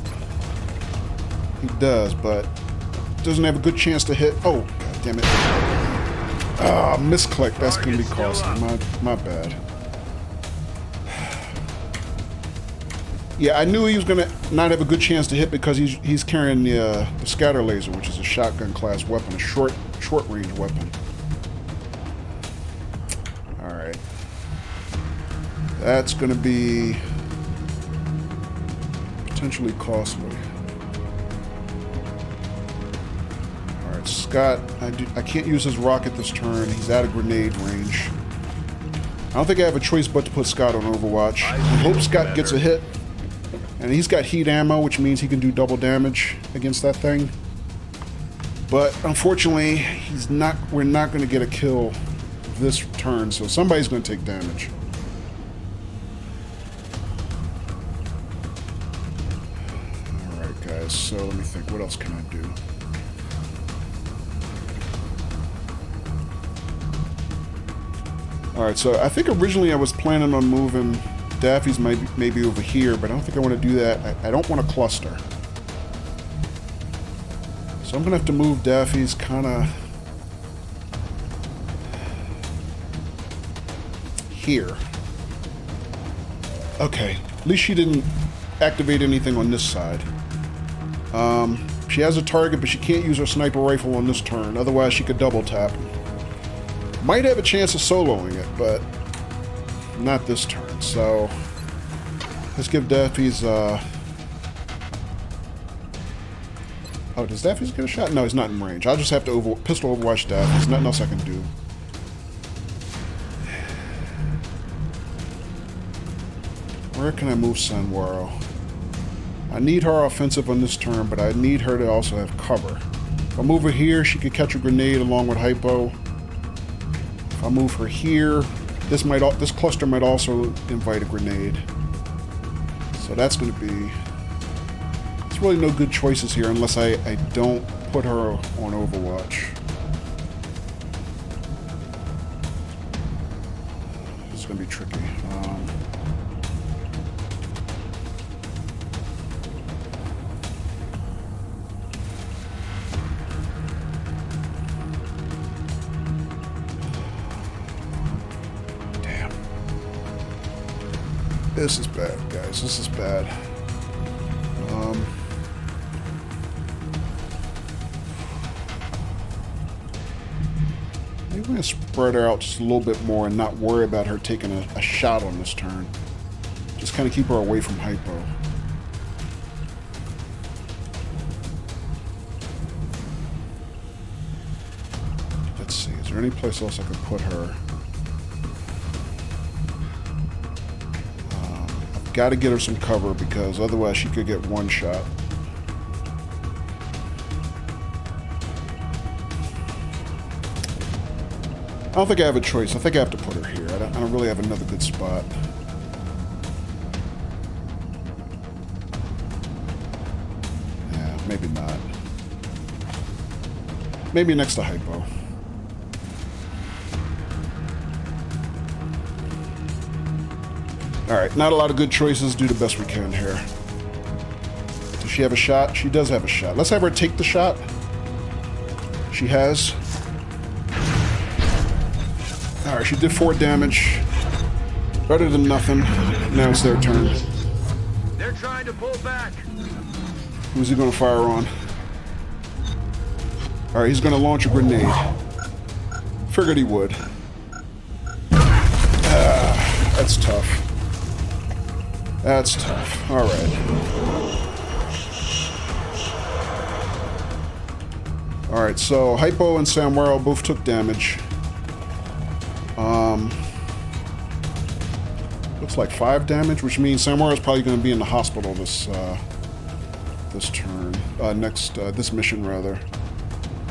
He does, but doesn't have a good chance to hit. Oh, god damn it. Ah, misclick. That's going to be costly. My bad. Yeah, I knew he was going to not have a good chance to hit because he's carrying the scatter laser, which is a shotgun class weapon, a short range weapon. All right. That's going to be potentially costly. All right, Scott, I can't use his rocket this turn. He's out of grenade range. I don't think I have a choice but to put Scott on Overwatch. I hope Scott gets a hit. And he's got heat ammo, which means he can do double damage against that thing. But unfortunately, we're not going to get a kill this turn, so somebody's going to take damage. Alright guys, so let me think, what else can I do? Alright, so I think originally I was planning on moving Daffy's maybe over here, but I don't think I want to do that. I don't want to cluster. So I'm going to have to move Daffy's kind of here. Okay, at least she didn't activate anything on this side. She has a target, but she can't use her sniper rifle on this turn. Otherwise, she could double tap. Might have a chance of soloing it, but not this turn. So let's give Daffy's oh, does Daffy's get a shot? No, he's not in range. I'll just have to pistol overwatch Daffy. There's nothing else I can do. Where can I move Sunwaro? I need her offensive on this turn, but I need her to also have cover. If I move her here, she could catch a grenade along with Hypo. If I move her here, this cluster might also invite a grenade. So that's going to be... There's really no good choices here unless I don't put her on Overwatch. This is going to be tricky. This is bad, guys. This is bad. Maybe I'm going to spread her out just a little bit more and not worry about her taking a shot on this turn. Just kind of keep her away from Hypo. Let's see. Is there any place else I could put her? Got to get her some cover because otherwise she could get one shot. I don't think I have a choice. I think I have to put her here. I don't really have another good spot. Yeah, maybe not. Maybe next to Hypo. Alright, not a lot of good choices. Do the best we can here. Does she have a shot? She does have a shot. Let's have her take the shot. She has. Alright, she did 4 damage. Better than nothing. Now it's their turn. They're trying to pull back. Who's he going to fire on? Alright, he's going to launch a grenade. Figured he would. That's tough. That's tough. Alright. Alright, so Hypo and Samuel both took damage. Looks like 5 damage, which means Samuel is probably going to be in the hospital this turn. This mission, rather.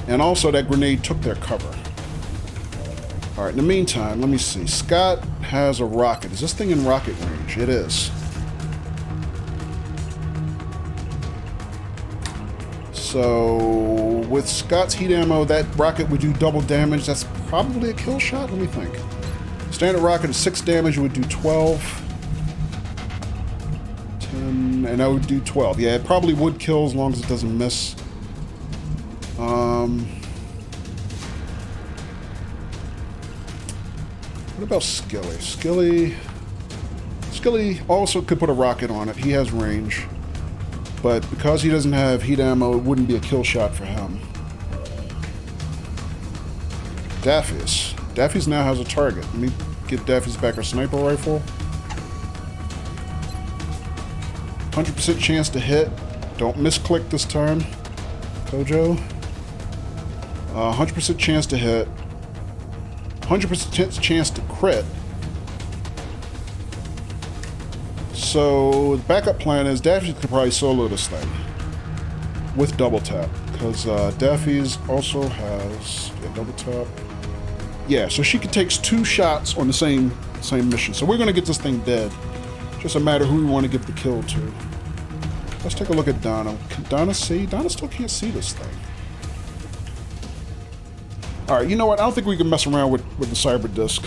And also, that grenade took their cover. Alright, in the meantime, let me see. Scott has a rocket. Is this thing in rocket range? It is. So, with Scott's heat ammo, that rocket would do double damage. That's probably a kill shot? Let me think. Standard rocket is 6 damage. It would do 12. 10, and that would do 12. Yeah, it probably would kill as long as it doesn't miss. What about Skilly? Skilly also could put a rocket on it. He has range. But because he doesn't have heat ammo, it wouldn't be a kill shot for him. Daffy's. Daffy's now has a target. Let me get Daffy's back a sniper rifle. 100% chance to hit. Don't misclick this time, Kojo. 100% chance to hit. 100% chance to crit. So the backup plan is Daffy could probably solo this thing with double tap, because Daffy's also has double tap. Yeah, so she could take 2 shots on the same mission. So we're gonna get this thing dead. Just a matter who we want to give the kill to. Let's take a look at Donna. Can Donna see? Donna still can't see this thing. Alright, you know what? I don't think we can mess around with the cyber disc.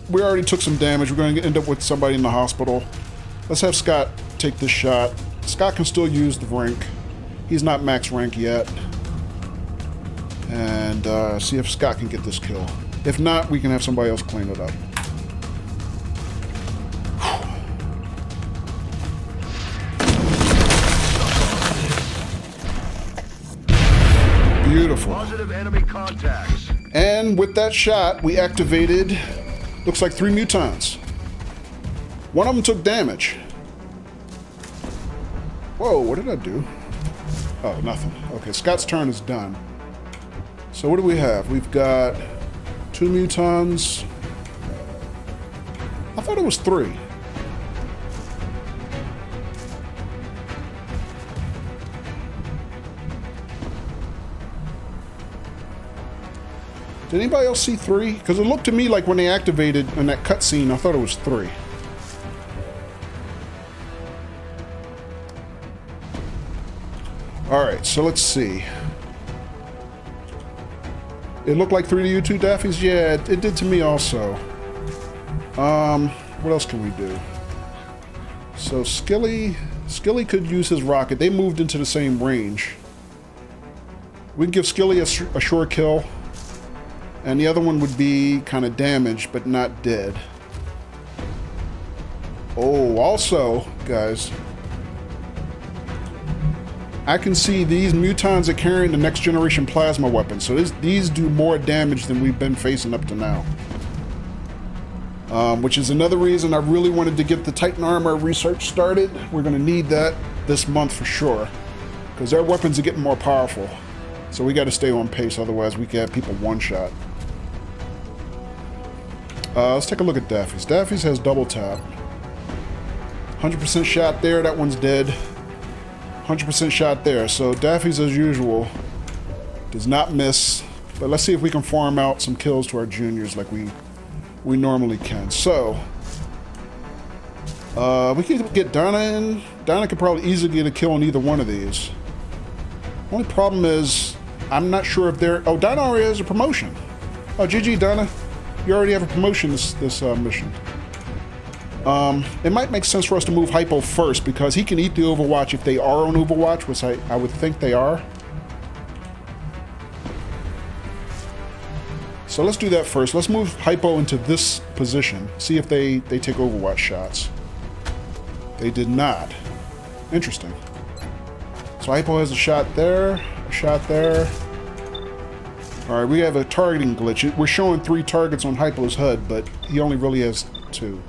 We already took some damage. We're going to end up with somebody in the hospital. Let's have Scott take this shot. Scott can still use the rank. He's not max rank yet. And see if Scott can get this kill. If not, we can have somebody else clean it up. Beautiful. Positive enemy contacts. And with that shot, we activated, looks like 3 mutons. One of them took damage. Whoa, what did I do? Oh, nothing. Okay, Scott's turn is done. So what do we have? We've got 2 mutons. I thought it was 3. Did anybody else see 3? Because it looked to me like when they activated in that cutscene, I thought it was 3. Alright, so let's see. It looked like 3 to you too, Daffy's? Yeah, it did to me also. What else can we do? So Skilly could use his rocket. They moved into the same range. We can give Skilly a sure kill. And the other one would be kind of damaged, but not dead. Oh, also, guys, I can see these mutons are carrying the next generation plasma weapon. So these do more damage than we've been facing up to now. Which is another reason I really wanted to get the Titan armor research started. We're going to need that this month for sure. Because their weapons are getting more powerful. So we got to stay on pace, otherwise we can have people one-shot. Let's take a look at Daffy's. Daffy's has double tap. 100% shot there, that one's dead. 100% shot there. So Daffy's, as usual, does not miss. But let's see if we can farm out some kills to our juniors like we normally can. So we can get Donna in. Donna could probably easily get a kill on either one of these. Only problem is I'm not sure if they're... Oh, Donna already has a promotion. Oh, GG, Donna. You already have a promotion this mission. It might make sense for us to move Hypo first because he can eat the Overwatch if they are on Overwatch, which I would think they are. So let's do that first. Let's move Hypo into this position. See if they take Overwatch shots. They did not. Interesting. So Hypo has a shot there, a shot there. Alright, we have a targeting glitch. We're showing 3 targets on Hypo's HUD, but he only really has 2.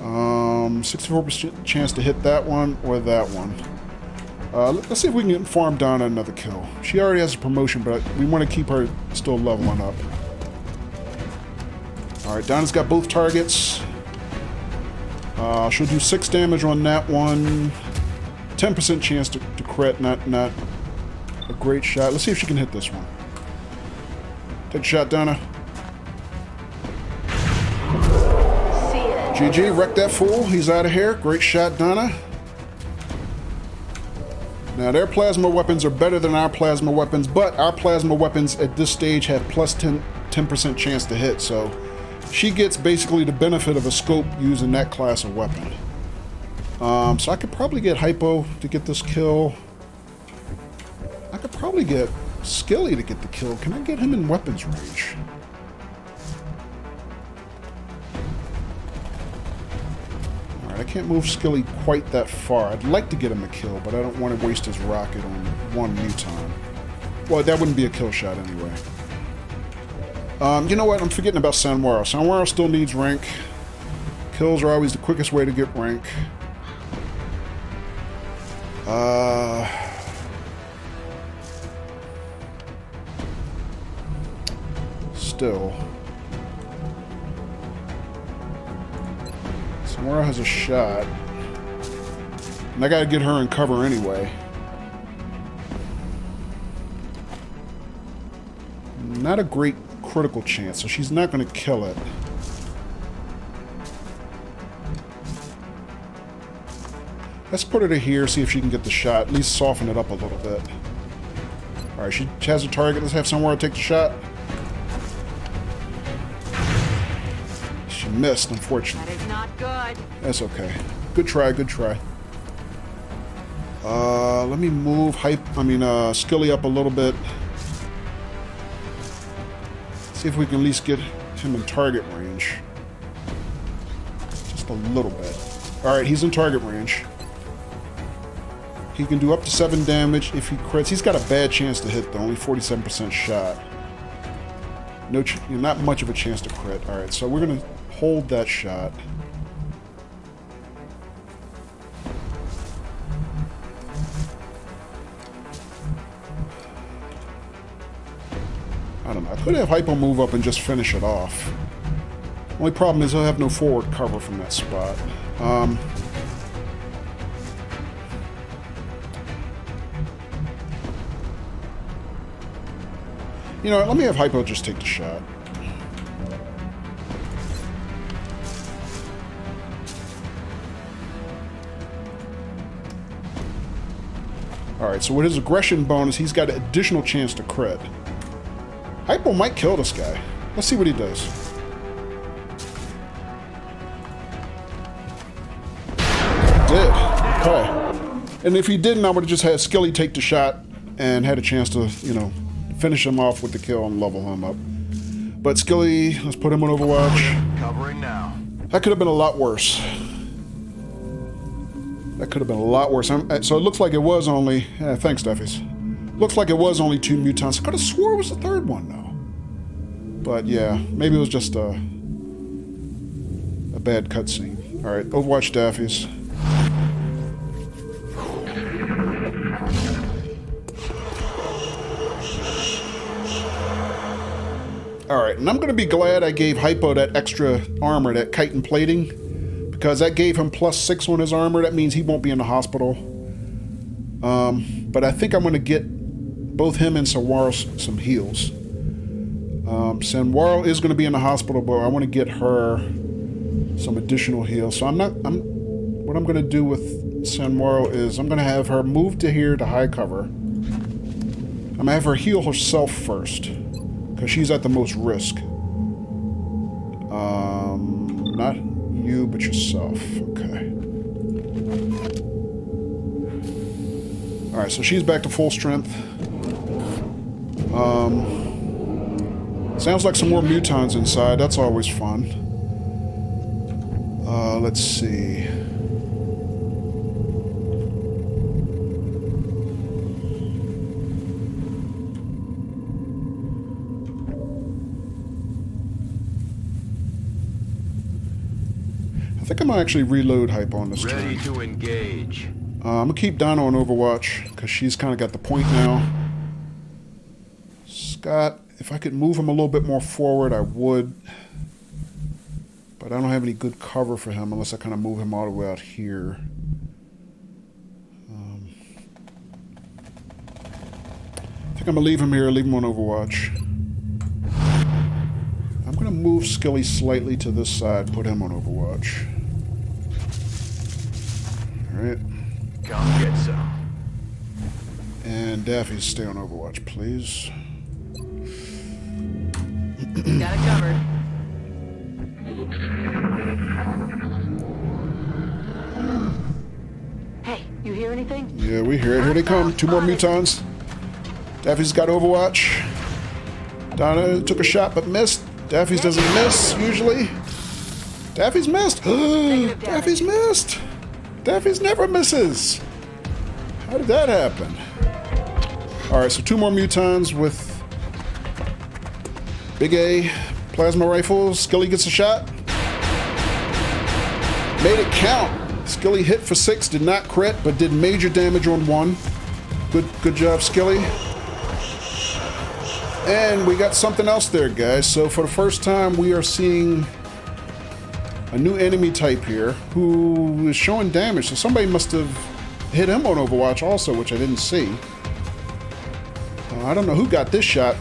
64% chance to hit that one or that one. Let's see if we can farm down another kill. She already has a promotion, but we want to keep her still leveling up. Alright, Donna's got both targets. She'll do 6 damage on that one. 10% chance to crit, not a great shot. Let's see if she can hit this one. Take a shot, Donna. GG, wreck that fool. He's out of here. Great shot, Donna. Now, their plasma weapons are better than our plasma weapons, but our plasma weapons at this stage have plus 10% chance to hit, so she gets basically the benefit of a scope using that class of weapon. So I could probably get Hypo to get this kill. I could probably get Skilly to get the kill. Can I get him in weapons range? I can't move Skilly quite that far. I'd like to get him a kill, but I don't want to waste his rocket on one muton. Well, that wouldn't be a kill shot anyway. You know what? I'm forgetting about Sanwaro. Sanwaro still needs rank. Kills are always the quickest way to get rank. Still. Samora has a shot. And I gotta get her in cover anyway. Not a great critical chance, so she's not gonna kill it. Let's put her to here, see if she can get the shot, at least soften it up a little bit. Alright, she has a target. Let's have Samora take the shot. She missed, unfortunately. That is not good. That's okay. Good try, good try. Let me move Skilly up a little bit. See if we can at least get him in target range. Just a little bit. Alright, he's in target range. He can do up to 7 damage if he crits. He's got a bad chance to hit though, only 47% shot. Not much of a chance to crit. Alright, so we're gonna hold that shot. I don't know. I could have Hypo move up and just finish it off. Only problem is he'll have no forward cover from that spot. You know what, let me have Hypo just take the shot. Alright, so with his aggression bonus, he's got an additional chance to crit. Hypo might kill this guy. Let's see what he does. Did. Okay. And if he didn't, I would have just had Skilly take the shot and had a chance to, you know, finish him off with the kill and level him up. But Skilly, let's put him on Overwatch. Covering now. That could have been a lot worse. That could have been a lot worse. So it looks like it was only... Yeah, thanks, Steffies. Looks like it was only 2 mutants. I could have swore it was the 3rd one, though. But yeah, maybe it was just a bad cutscene. Alright, Overwatch Staffies. Alright, and I'm going to be glad I gave Hypo that extra armor, that chitin plating, because that gave him +6 on his armor. That means he won't be in the hospital. But I think I'm going to get both him and Sanwaro some heals. Sanwaro is going to be in the hospital, but I want to get her some additional heals. So what I'm going to do with Sanwaro is I'm going to have her move to here to high cover. I'm going to have her heal herself first, because she's at the most risk. not you, but yourself. Okay. Alright, so she's back to full strength. Sounds like some more mutons inside. That's always fun. Let's see. I think I might actually reload hype on this Ready turn. to engage. I'm gonna keep Donna on Overwatch because she's kind of got the point now. Scott, if I could move him a little bit more forward, I would. But I don't have any good cover for him unless I kind of move him all the way out here. I think I'm gonna leave him here, leave him on Overwatch. I'm gonna move Skilly slightly to this side, put him on Overwatch. Alright. Come get some. And Daffy, stay on Overwatch, please. Got it covered. Hey, you hear anything? Yeah, we hear it. Here they come. 2 more mutons. Daffy's got Overwatch. Donna took a shot but missed. Daffy's doesn't miss, usually. Daffy's missed. Daffy's missed. Daffy's never misses. How did that happen? Alright, so 2 more mutons with Big A plasma rifles. Skilly gets a shot. Made it count. Skilly hit for 6, did not crit, but did major damage on 1. Good job, Skilly. And we got something else there, guys. So for the first time, we are seeing a new enemy type here who is showing damage. So somebody must have hit him on Overwatch also, which I didn't see. I don't know who got this shot.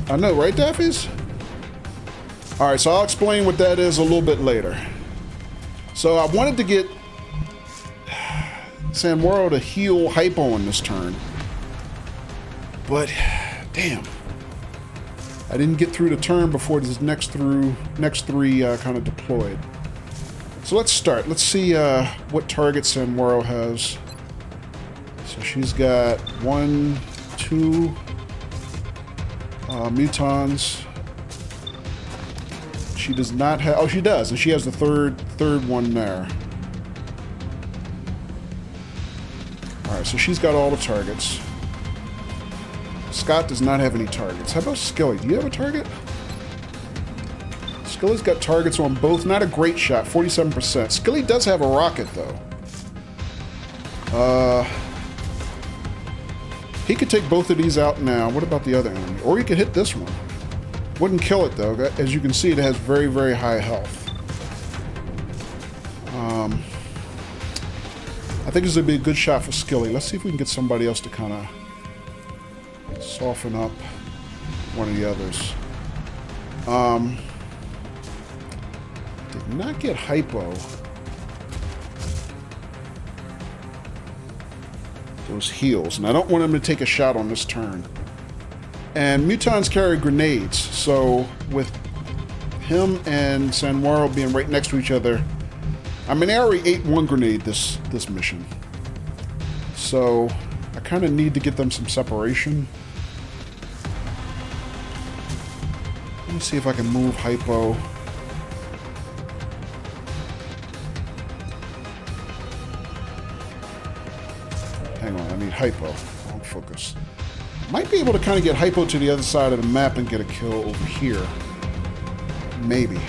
I know, right, Daffies? Alright, so I'll explain what that is a little bit later. So I wanted to get Sanwaro to heal Hypo on this turn. But, damn. I didn't get through the turn before this next 3 kind of deployed. So let's start. Let's see what target Sanwaro has. So she's got 1, 2 mutons. She does not have... Oh, she does. And she has the third one there. Alright, so she's got all the targets. Scott does not have any targets. How about Skilly? Do you have a target? Skilly's got targets on both. Not a great shot. 47%. Skilly does have a rocket, though. He could take both of these out now. What about the other enemy? Or he could hit this one. Wouldn't kill it, though. As you can see, it has very, very high health. I think this would be a good shot for Skilly. Let's see if we can get somebody else to kind of soften up one of the others. Did not get Hypo. Those heals. And I don't want him to take a shot on this turn. And mutons carry grenades, so with him and Sanwaro being right next to each other, I mean, I already ate 1 grenade this mission. So I kind of need to get them some separation. Let me see if I can move Hypo. Hang on, I need Hypo. Wrong focus. Might be able to kind of get Hypo to the other side of the map and get a kill over here. Maybe.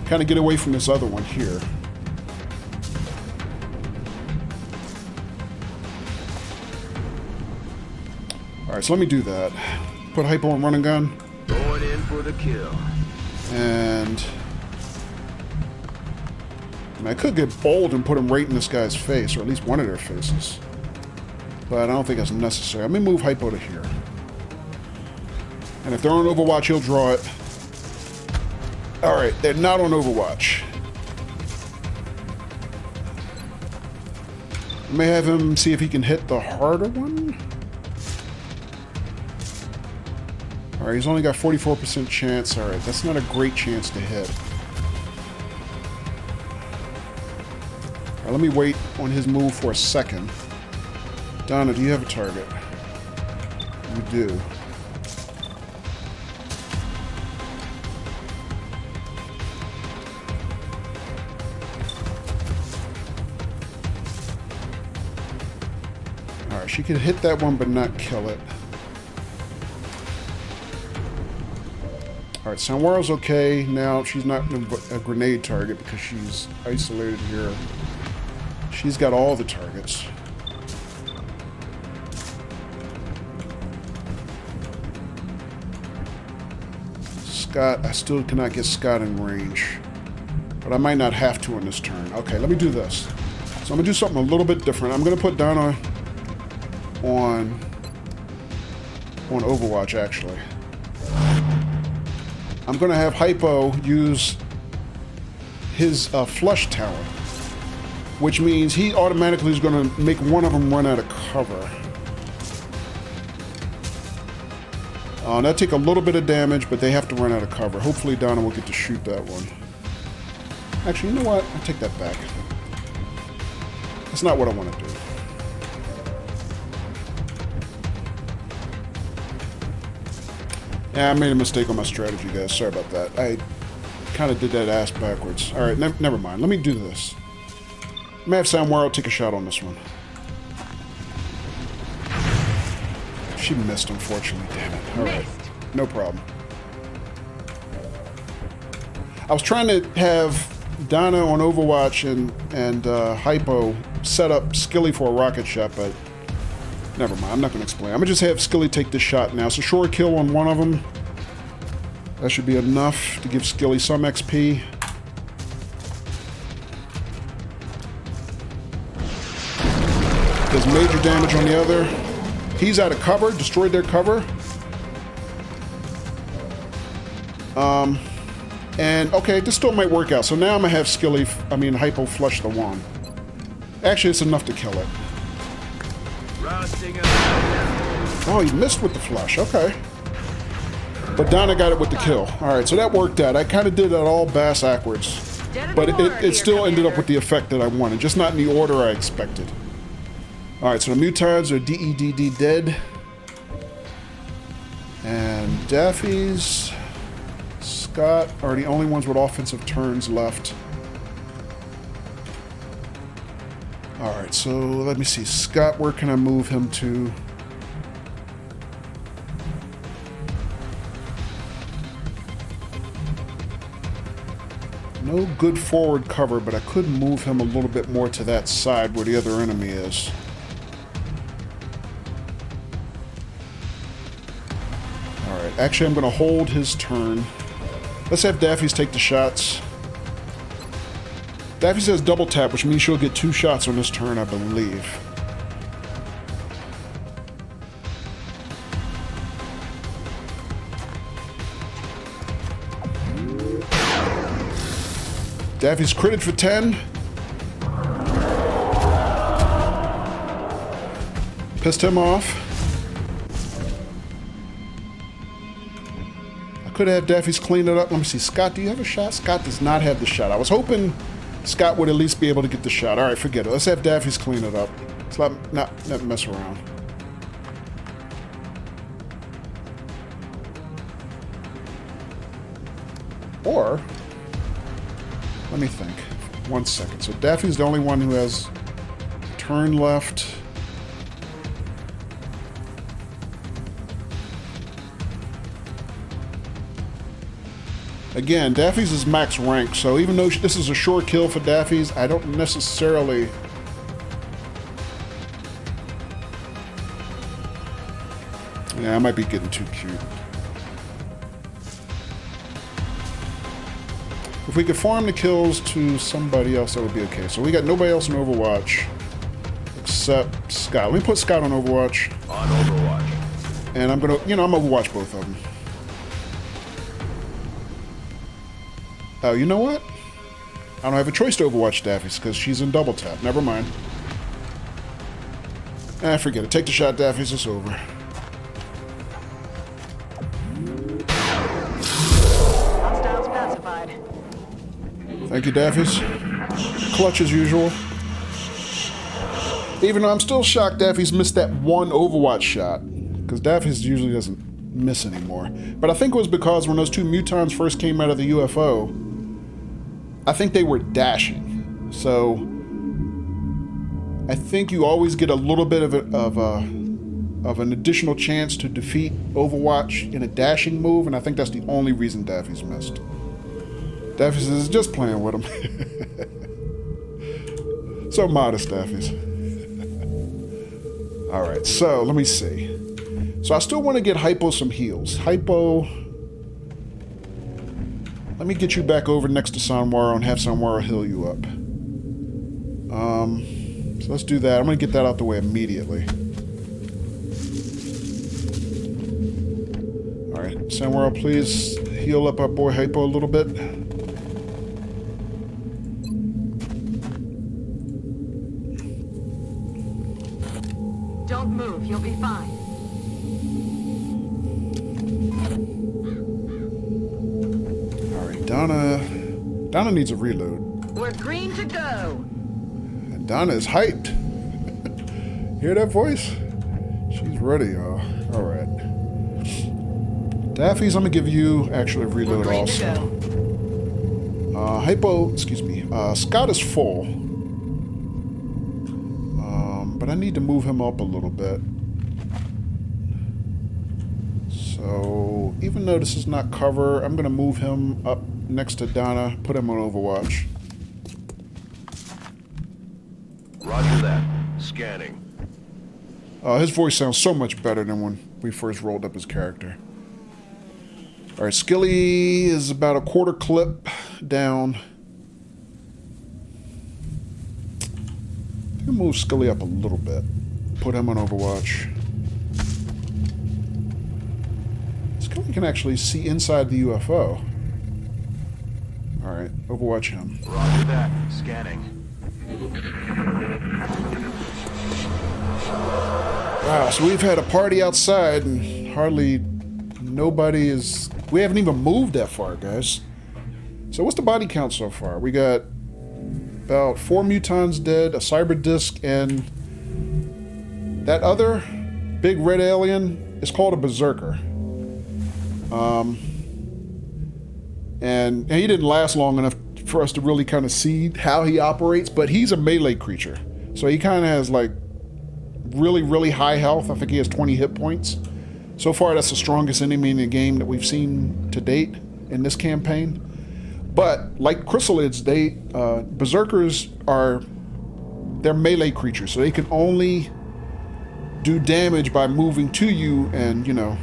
Kind of get away from this other one here. Alright, so let me do that. Put Hypo on run and gun. Going in for the kill. And I could get bold and put him right in this guy's face, or at least one of their faces. But I don't think that's necessary. I'm going to move Hypo to here. And if they're on Overwatch, he'll draw it. Alright, they're not on Overwatch. I may have him see if he can hit the harder one. Alright, he's only got 44% chance. Alright, that's not a great chance to hit. Alright, let me wait on his move for a second. Donna, do you have a target? You do. Alright, she can hit that one but not kill it. Alright, Sanwaro's okay. Now she's not a grenade target because she's isolated here. She's got all the targets. Scott, I still cannot get Scott in range. But I might not have to on this turn. Okay, let me do this. So I'm going to do something a little bit different. I'm going to put Donna on Overwatch, actually. I'm going to have Hypo use his flush tower, which means he automatically is going to make one of them run out of cover. That'll take a little bit of damage, but they have to run out of cover. Hopefully Donna will get to shoot that one. Actually, you know what? I'll take that back. That's not what I want to do. Yeah, I made a mistake on my strategy, guys. Sorry about that. I kind of did that ass backwards. Alright, never mind. Let me do this. I may have Sanwaro take a shot on this one. She missed, unfortunately. Damn it. Alright. No problem. I was trying to have Donna on Overwatch and Hypo set up Skilly for a rocket shot, but never mind. I'm not going to explain. I'm going to just have Skilly take this shot now. So sure kill on one of them. That should be enough to give Skilly some XP. Does major damage on the other. He's out of cover. Destroyed their cover. And okay, this still might work out. So now I'm going to have Hypo flush the wand. Actually, it's enough to kill it. Oh, he missed with the flush. Okay. But Donna got it with the kill. Alright, so that worked out. I kind of did that all bass backwards. But it still ended up with the effect that I wanted. Just not in the order I expected. Alright, so the Mutons are DEDD dead. And Daffy's, Scott are the only ones with offensive turns left. Alright, so let me see. Scott, where can I move him to? No good forward cover, but I could move him a little bit more to that side where the other enemy is. Alright, actually I'm going to hold his turn. Let's have Daffy's take the shots. Daffy says double tap, which means she'll get 2 shots on this turn, I believe. Daffy's critted for 10. Pissed him off. I could have Daffy's clean it up. Let me see. Scott, do you have a shot? Scott does not have the shot. I was hoping Scott would at least be able to get the shot. Alright, forget it. Let's have Daffy's clean it up. Let's not mess around. Or, let me think. 1 second. So Daffy's the only one who has turn left. Again, Daffy's is max rank, so even though this is a short kill for Daffy's, I don't necessarily... Yeah, I might be getting too cute. If we could farm the kills to somebody else, that would be okay. So we got nobody else in Overwatch except Scott. Let me put Scott on Overwatch. On Overwatch. And I'm gonna, I'm Overwatch both of them. Oh, you know what? I don't have a choice to Overwatch Daffy's because she's in double tap. Never mind. Forget it. Take the shot, Daffy's. It's over. Thank you, Daffy's. Clutch as usual. Even though I'm still shocked Daffy's missed that one Overwatch shot. Because Daffy's usually doesn't miss anymore. But I think it was because when those two mutons first came out of the UFO, I think they were dashing. So I think you always get a little bit of an additional chance to defeat Overwatch in a dashing move, and I think that's the only reason Daffy's missed. Daffy's is just playing with him. So modest, Daffy's. Alright, so let me see. So I still want to get Hypo some heals. Hypo, let me get you back over next to Sanwara and have Sanwara heal you up. So let's do that. I'm going to get that out the way immediately. Alright, Sanwara, please heal up our boy Hypo a little bit. Don't move, you'll be fine. Alright, Donna needs a reload. We're green to go. And Donna is hyped. Hear that voice? She's ready, y'all. Alright. Daffy's, I'm gonna give you actually a reload also. Hypo, excuse me. Scott is full. But I need to move him up a little bit. So, even though this is not cover, I'm gonna move him up next to Donna, put him on Overwatch. Roger that. Scanning. His voice sounds so much better than when we first rolled up his character. Alright, Skilly is about a quarter clip down. I'm gonna move Skilly up a little bit. Put him on Overwatch. Skilly can actually see inside the UFO. Alright, Overwatch him. Roger that. Scanning. Wow, so we've had a party outside and hardly nobody is... We haven't even moved that far, guys. So what's the body count so far? We got about 4 mutons dead, a cyber disc, and that other big red alien is called a berserker. And he didn't last long enough for us to really kind of see how he operates, but he's a melee creature. So he kind of has like really, really high health. I think he has 20 hit points. So far, that's the strongest enemy in the game that we've seen to date in this campaign. But like chrysalids, berserkers they're melee creatures, so they can only do damage by moving to you and, you know,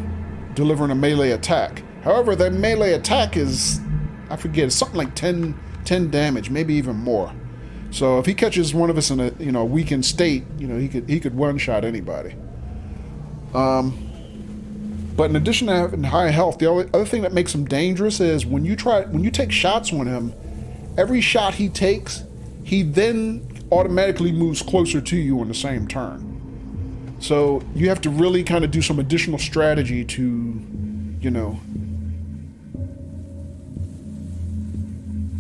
delivering a melee attack. However, their melee attack is, I forget, it's something like 10 damage, maybe even more. So if he catches one of us in a, you know, weakened state, you know, he could one-shot anybody. But in addition to having high health, the other thing that makes him dangerous is when you take shots on him, every shot he takes, he then automatically moves closer to you on the same turn. So you have to really kind of do some additional strategy to, you know,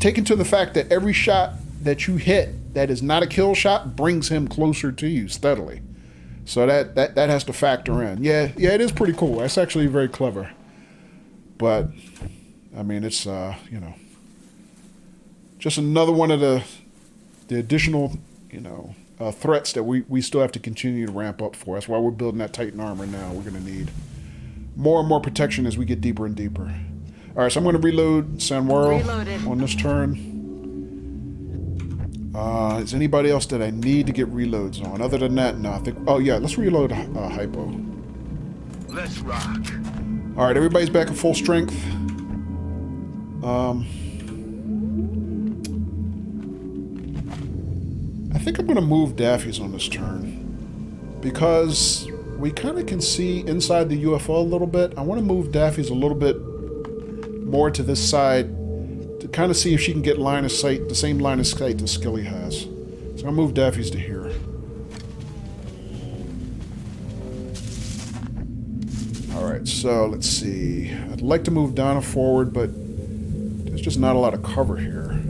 take into the fact that every shot that you hit that is not a kill shot brings him closer to you steadily. So that has to factor in. Yeah, it is pretty cool. That's actually very clever. But, I mean, it's, you know, just another one of the additional, you know, threats that we still have to continue to ramp up for. That's why we're building that Titan armor now. We're going to need more and more protection as we get deeper and deeper. All right, so I'm going to reload Sanwaro on this turn. Is anybody else that I need to get reloads on? Other than that, no. I think. Oh yeah, let's reload Hypo. Let's rock. All right, everybody's back at full strength. I think I'm going to move Daffy's on this turn because we kind of can see inside the UFO a little bit. I want to move Daffy's a little bit more to this side to kind of see if she can get line of sight, the same line of sight that Skilly has. So I'll move Daffy's to here. Alright, so let's see. I'd like to move Donna forward, but there's just not a lot of cover here.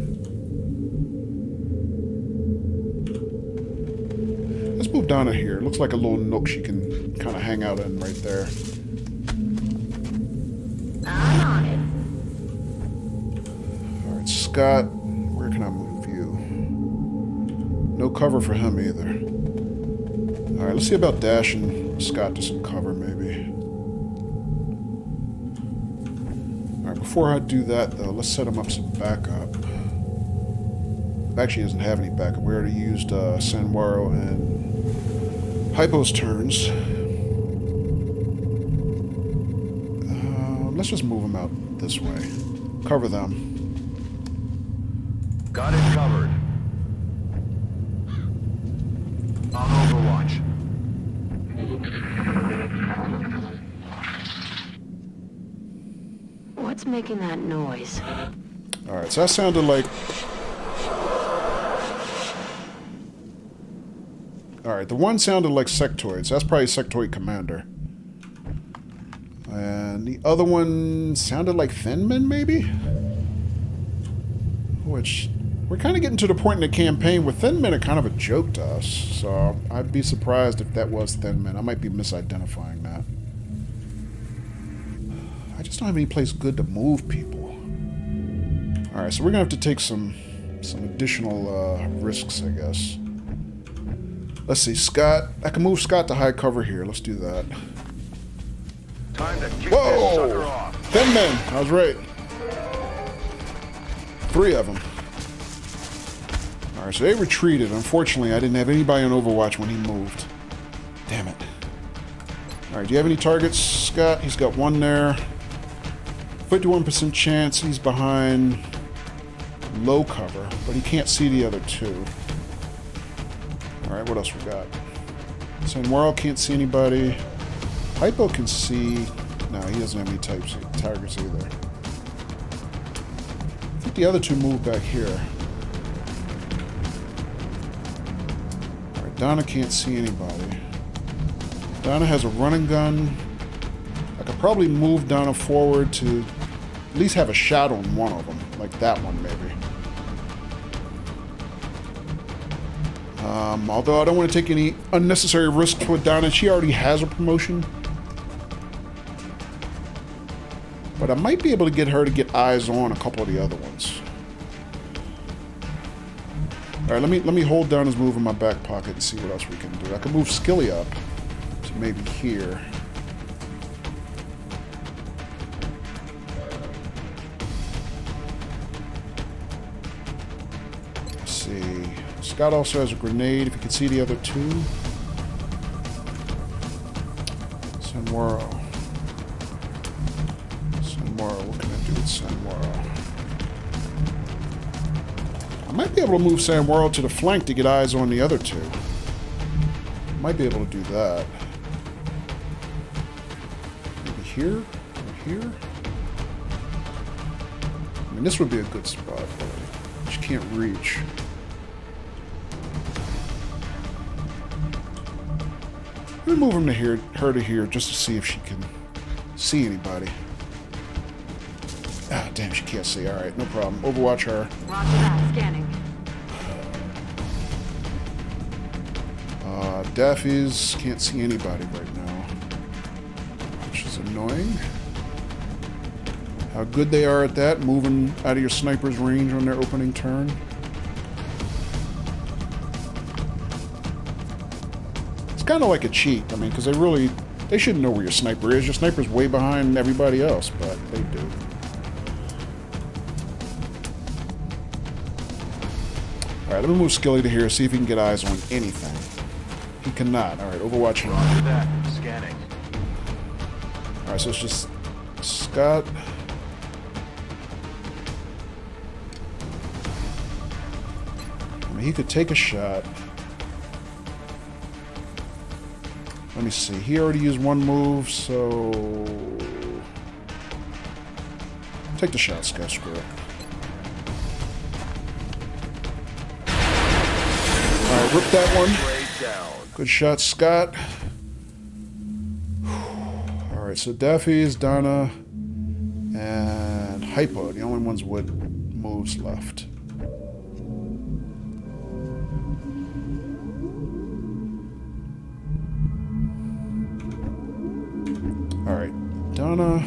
move Donna here. Looks like a little nook she can kind of hang out in right there. I'm on it. Alright, Scott. Where can I move you? No cover for him either. Alright, let's see about dashing Scott to some cover, maybe. Alright, before I do that, though, let's set him up some backup. Actually, he doesn't have any backup. We already used Sanwaro and Hypo's turns. Let's just move him out this way. Cover them. Got it covered. On Overwatch. What's making that noise? Alright, so that sounded like... Alright, the one sounded like sectoids. That's probably sectoid commander. And the other one sounded like Thinmen, maybe? Which... We're kind of getting to the point in the campaign where Thinmen are kind of a joke to us. So I'd be surprised if that was Thinmen. I might be misidentifying that. I just don't have any place good to move people. Alright, so we're going to have to take some additional risks, I guess. Let's see, Scott. I can move Scott to high cover here. Let's do that. Time to kick this sucker off. Thinmen! I was right. 3 of them. Alright, so they retreated. Unfortunately, I didn't have anybody on Overwatch when he moved. Damn it. Alright, do you have any targets, Scott? He's got one there. 51% chance he's behind low cover, but he can't see the other 2. Alright, what else we got? Sanwaro can't see anybody. Hypo can see... No, he doesn't have any targets either. I think the other 2 moved back here. Alright, Donna can't see anybody. Donna has a running gun. I could probably move Donna forward to at least have a shot on one of them. Like that one, maybe. Although I don't want to take any unnecessary risks with Donna. She already has a promotion. But I might be able to get her to get eyes on a couple of the other ones. Alright, let me hold down his move in my back pocket and see what else we can do. I can move Skilly up to maybe here. Let's see. Scott also has a grenade, if you can see the other 2. Sanwaro. What can I do with Sanwaro? I might be able to move Sanwaro to the flank to get eyes on the other 2. Might be able to do that. Maybe here? Or here? I mean, this would be a good spot, but she can't reach. Let me move him to here, her to here, just to see if she can see anybody. Ah, damn, she can't see. Alright, no problem. Overwatch her. Roger that. Scanning. Daffy's can't see anybody right now, which is annoying. How good they are at that, moving out of your sniper's range on their opening turn. It's kind of like a cheat. I mean, because they shouldn't know where your sniper is. Your sniper's way behind everybody else, but they do. Alright, let me move Skilly to here, see if he can get eyes on anything. He cannot. Alright, Overwatch him. Roger that. Scanning. Alright, so it's just Scott. I mean, he could take a shot. Let me see. He already used one move, so... Take the shot, Scott. Screw it. Alright, rip that one. Good shot, Scott. Alright, so Daffy's, Donna, and Hypo. The only ones with moves left. Donna.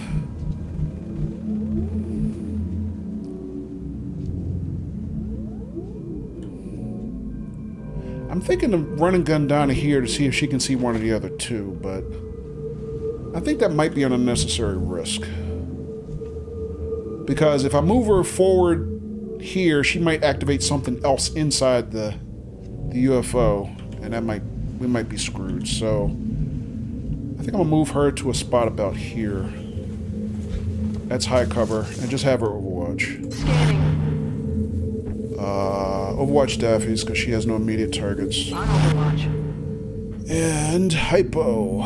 I'm thinking of running gun Donna here to see if she can see one of the other two, but I think that might be an unnecessary risk. Because if I move her forward here, she might activate something else inside the UFO, and we might be screwed. So I think I'm gonna move her to a spot about here. That's high cover, and just have her overwatch. Scanning. Overwatch Daffy's because she has no immediate targets. On Overwatch. And hypo.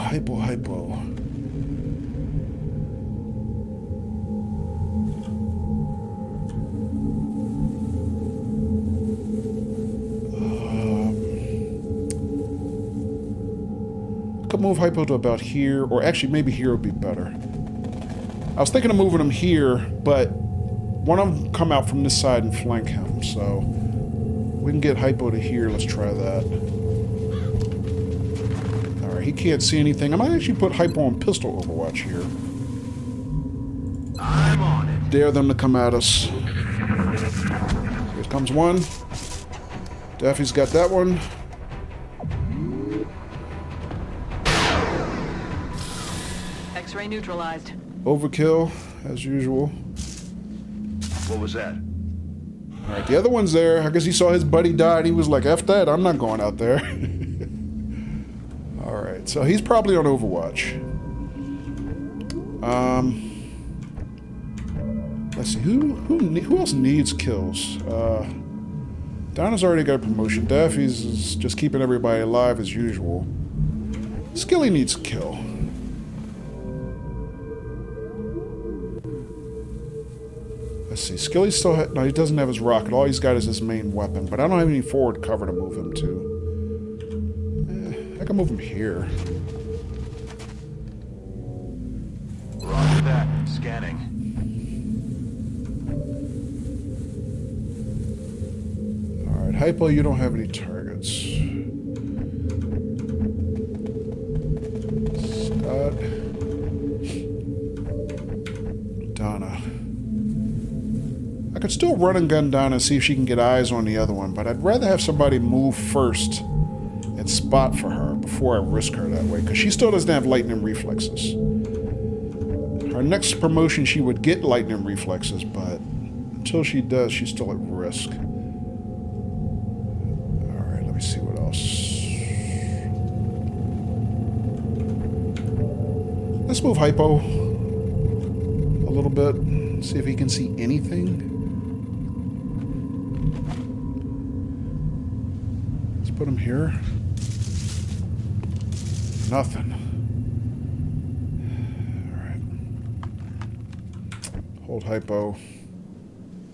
Could move hypo to about here, or actually maybe here would be better. I was thinking of moving him here, but one of them come out from this side and flank him, so we can get hypo to here. Let's try that. Alright, he can't see anything. I might actually put hypo on pistol overwatch here. I'm on it. Dare them to come at us. Here comes one. Daffy's got that one. X-ray neutralized. Overkill, as usual. What was that? Alright, the other one's there. I guess he saw his buddy die and he was like, F that, I'm not going out there. Alright, so he's probably on Overwatch. Let's see, who else needs kills? Donna's already got a promotion. Daffy's is just keeping everybody alive as usual. Skilly needs a kill. Let's see, Skilly still no, he doesn't have his rocket. All he's got is his main weapon, but I don't have any forward cover to move him to. I can move him here. Roger that. Scanning. Alright, Hypo, you don't have any targets. Scott. Donna. I could still run and gun Donna and see if she can get eyes on the other one, but I'd rather have somebody move first and spot for her before I risk her that way, because she still doesn't have lightning reflexes. Her next promotion, she would get lightning reflexes, but until she does, she's still at risk. Alright, let me see what else. Let's move Hypo a little bit, see if he can see anything. Let's put him here. Nothing. Hold Hypo.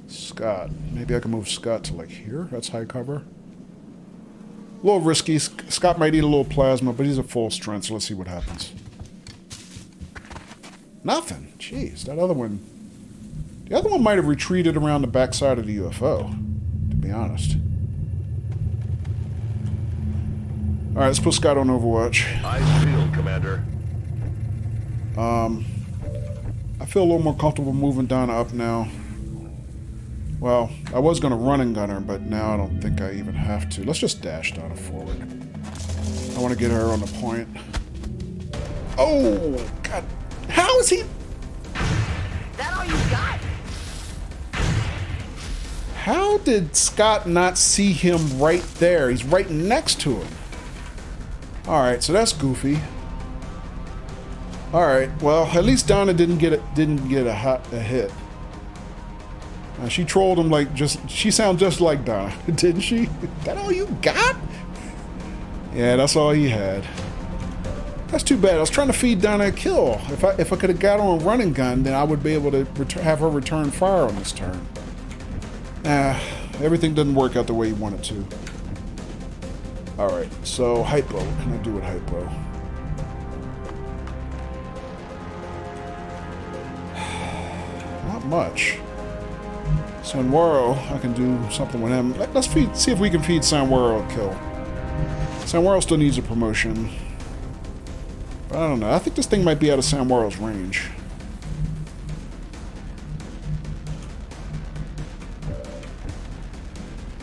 Scott. Maybe I can move Scott to like here. That's high cover. A little risky. Scott might eat a little plasma, but he's at full strength, so let's see what happens. Nothing. Jeez, that other one... The other one might have retreated around the backside of the UFO, to be honest. Alright, let's put Scott on Overwatch. Eyes peeled, Commander. I feel a little more comfortable moving Donna up now. Well, I was going to run and gun her, but now I don't think I even have to. Let's just dash Donna forward. I want to get her on the point. Oh, God. How is he... That all you got? How did Scott not see him right there? He's right next to him. Alright, so that's goofy. Alright, well, at least Donna didn't get a hit. She trolled him like she sounds just like Donna, didn't she? That all you got? Yeah, that's all he had. That's too bad. I was trying to feed Donna a kill. If I could have got on a running gun, then I would be able to have her return fire on this turn. Everything didn't work out the way you wanted to. Alright, so Hypo. What can I do with Hypo? Not much. Sanwaro, I can do something with him. Let's see if we can feed Sanwaro a kill. Sanwaro still needs a promotion. But I don't know. I think this thing might be out of Sanwaro's range.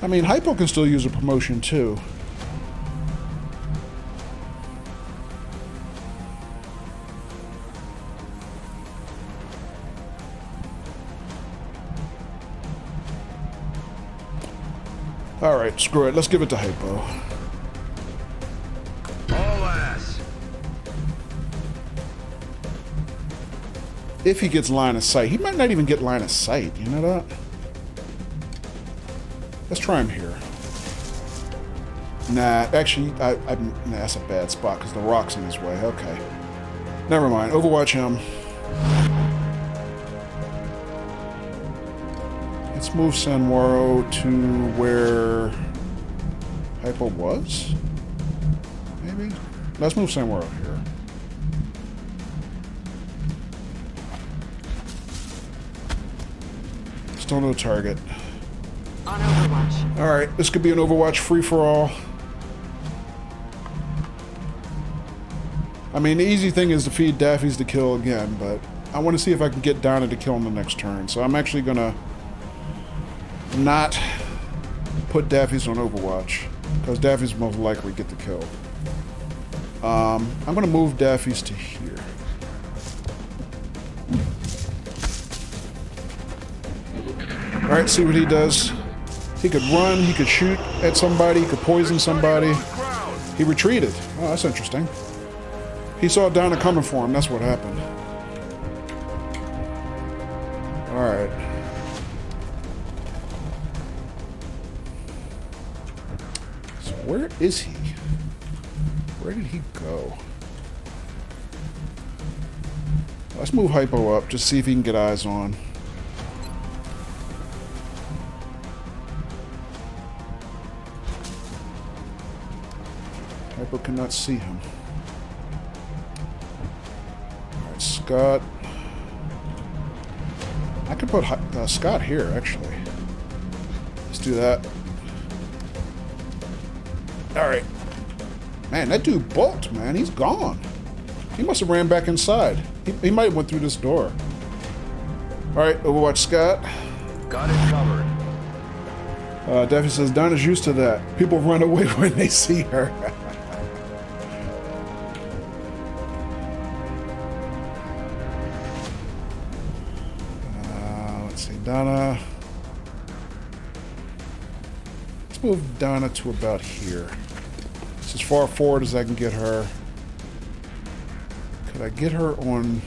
I mean, Hypo can still use a promotion too. Alright, screw it. Let's give it to Hypo. All ass. If he gets line of sight. He might not even get line of sight. You know that? Let's try him here. Nah, actually, nah, that's a bad spot because the rock's in his way. Okay. Never mind. Overwatch him. Let's move Sanwaro to where Hypo was? Maybe? Let's move Sanwaro here. Still no target. On Overwatch. Alright, this could be an Overwatch free-for-all. I mean, the easy thing is to feed Daffy's to kill again, but I want to see if I can get Donna to kill him the next turn. So I'm actually going to not put Daffy's on Overwatch, because Daffy's most likely get the kill. I'm going to move Daffy's to here. Alright, see what he does. He could run, he could shoot at somebody, he could poison somebody. He retreated. Oh, that's interesting. He saw Donna coming for him, that's what happened. Alright. So where is he? Where did he go? Let's move Hypo up, just see if he can get eyes on. Hypo cannot see him. Alright, Scott. I could put Scott here, actually. Let's do that. Alright. Man, that dude bolted, man. He's gone. He must have ran back inside. He might have went through this door. Alright, Overwatch Scott. Got it covered. Daffy says, Donna's used to that. People run away when they see her. Let's see, Donna. Let's move Donna to about here. It's as far forward as I can get her. Could I get her on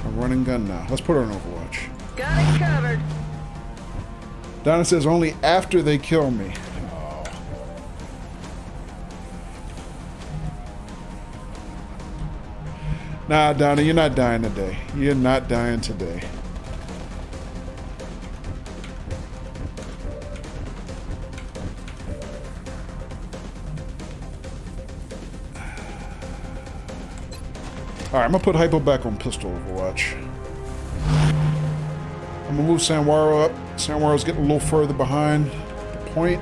a running gun now? Let's put her on Overwatch. Got it covered. Donna says only after they kill me. Oh. Nah, Donna, you're not dying today. You're not dying today. Alright, I'm gonna put Hypo back on pistol Overwatch. I'm gonna move Sanwaro up. Sanwaro's getting a little further behind the point.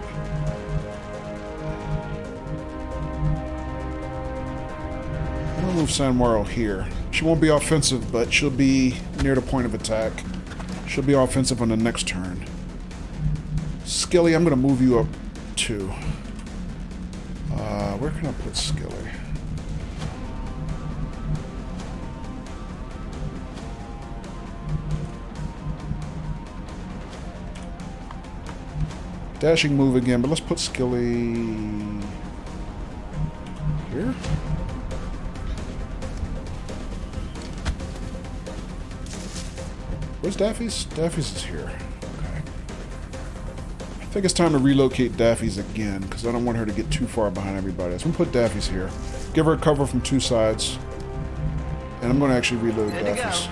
I'm gonna move Sanwaro here. She won't be offensive, but she'll be near the point of attack. She'll be offensive on the next turn. Skilly, I'm gonna move you up too. Where can I put Skilly? Dashing move again, but let's put Skilly here. Where's Daffy's? Daffy's is here. Okay. I think it's time to relocate Daffy's again, because I don't want her to get too far behind everybody else. I'm going to put Daffy's here. Give her cover from two sides. And I'm going to actually reload Daffy's.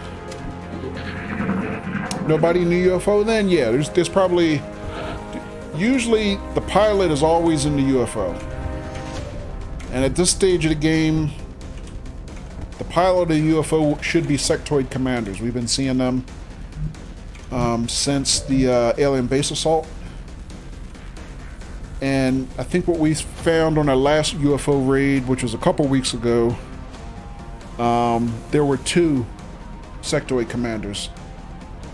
Nobody in the UFO then? Yeah, there's probably... Usually, the pilot is always in the UFO. And at this stage of the game, the pilot of the UFO should be sectoid commanders. We've been seeing them since the alien base assault. And I think what we found on our last UFO raid, which was a couple weeks ago, there were 2 sectoid commanders.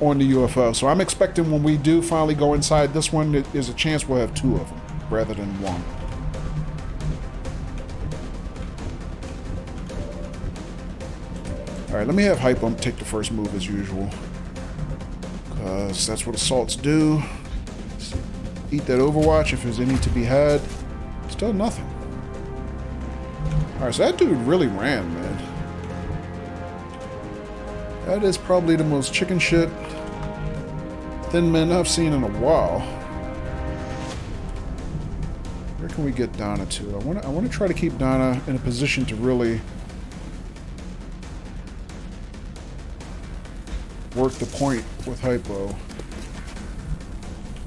on the UFO. So I'm expecting when we do finally go inside this one, there's a chance we'll have 2 of them rather than 1. Alright, let me have Hype take the first move as usual. Because that's what assaults do. Eat that Overwatch if there's any to be had. Still nothing. Alright, so that dude really ran, man. That is probably the most chicken shit thin men I've seen in a while. Where can we get Donna to? I want to try to keep Donna in a position to really work the point with Hypo.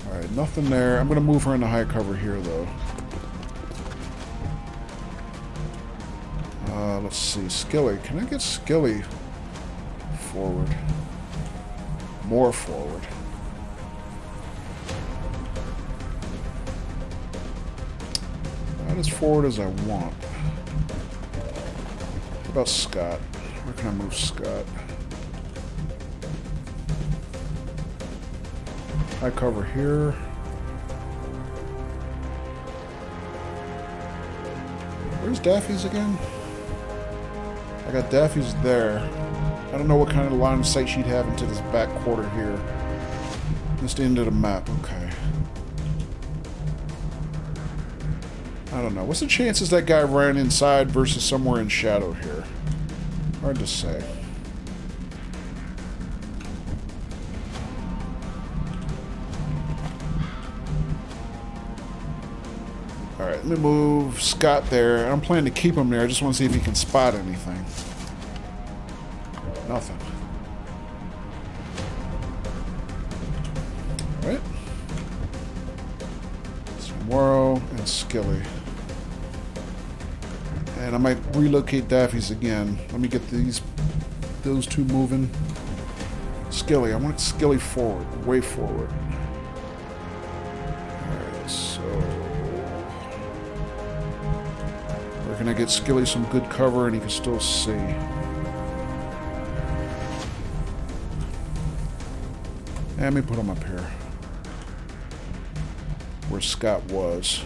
Alright, nothing there. I'm going to move her into high cover here, though. Let's see. Skilly. Can I get Skilly forward? More forward. Not as forward as I want. What about Scott? Where can I move Scott? I cover here. Where's Daffy's again? I got Daffy's there. I don't know what kind of line of sight she'd have into this back quarter here. Just the end of the map. Okay. I don't know. What's the chances that guy ran inside versus somewhere in shadow here? Hard to say. Alright, let me move Scott there. I'm planning to keep him there. I just want to see if he can spot anything. Nothing. Alright. Morrow and Skilly. And I might relocate Daffy's again. Let me get those 2 moving. Skilly. I want Skilly forward. Way forward. Alright, so... where can I get Skilly some good cover and he can still see? And let me put him up here. Where Scott was.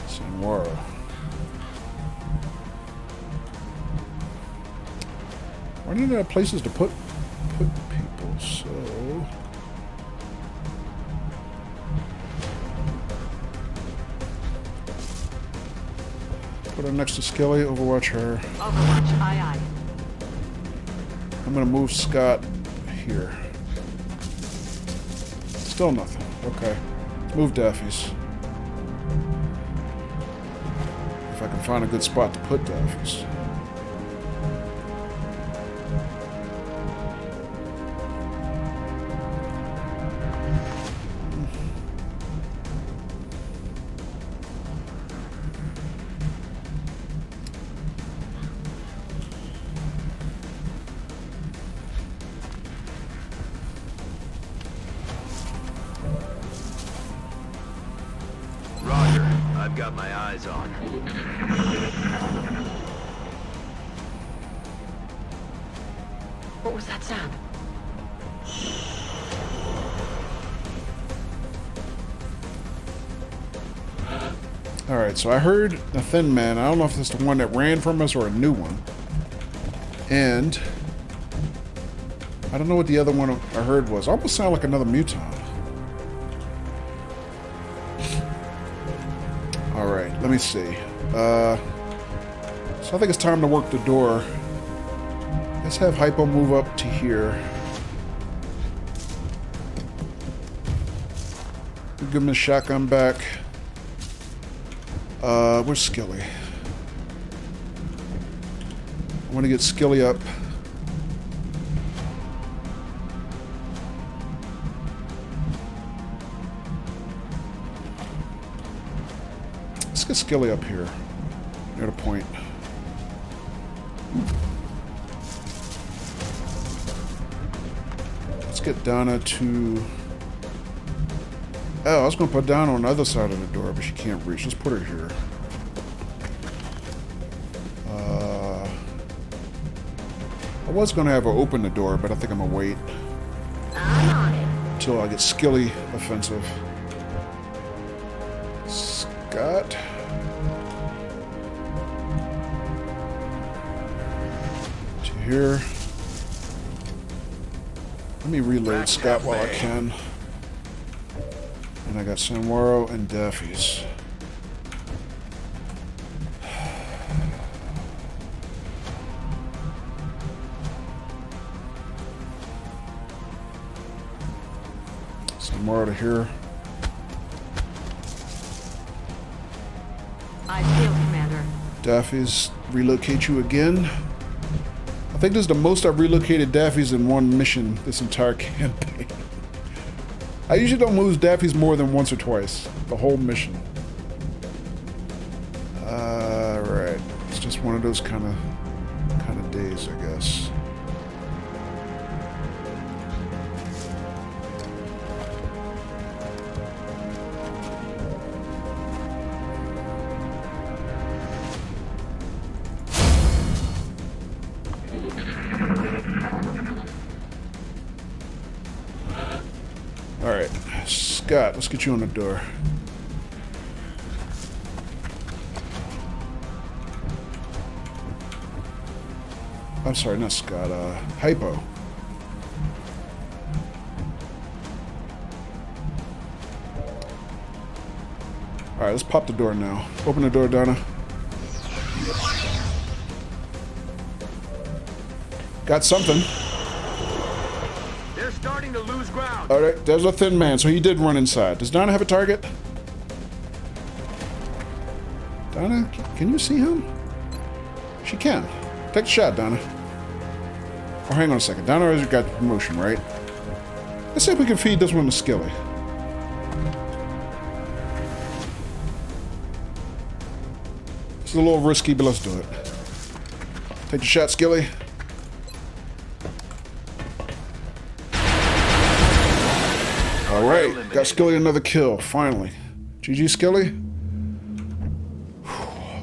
Sonora. Running out of places to put people, so put her next to Skilly, overwatch her. Overwatch, aye aye. I'm gonna move Scott here. Still nothing. Okay. Let's move Daffy's. If I can find a good spot to put Daffy's. I've got my eyes on. What was that sound? Alright, so I heard a thin man. I don't know if it's the one that ran from us or a new one. And I don't know what the other one I heard was. It almost sounded like another muton. Alright, let me see. So I think it's time to work the door. Let's have Hypo move up to here. Give him his shotgun back. Where's Skilly? I want to get Skilly up. Let's get Skilly up here. Near the point. Let's get Donna to... Oh, I was going to put Donna on the other side of the door, but she can't reach. Let's put her here. I was going to have her open the door, but I think I'm going to wait I'm on it. until I get skilly offensive. Scott. To here. Let me reload Scott while I can. And I got Sanwaro and Daffy's. Sanwaro to here. I feel, Commander. Daffy's relocate you again. I think this is the most I've relocated Daffy's in one mission this entire campaign. I usually don't move Daffy's more than once or twice. The whole mission. Right. It's just one of those kind of days, I guess. Alright, Scott, let's get you on the door. I'm sorry, not Scott, Hypo. Alright, let's pop the door now. Open the door, Donna. Got something. They're starting to lose ground. Alright, there's a thin man, so he did run inside. Does Donna have a target? Donna, can you see him? She can. Take the shot, Donna. Oh, hang on a second. Donna already got the promotion, right? Let's see if we can feed this one to Skilly. It's a little risky, but let's do it. Take the shot, Skilly. Alright, got Skilly another kill, finally. GG, Skilly.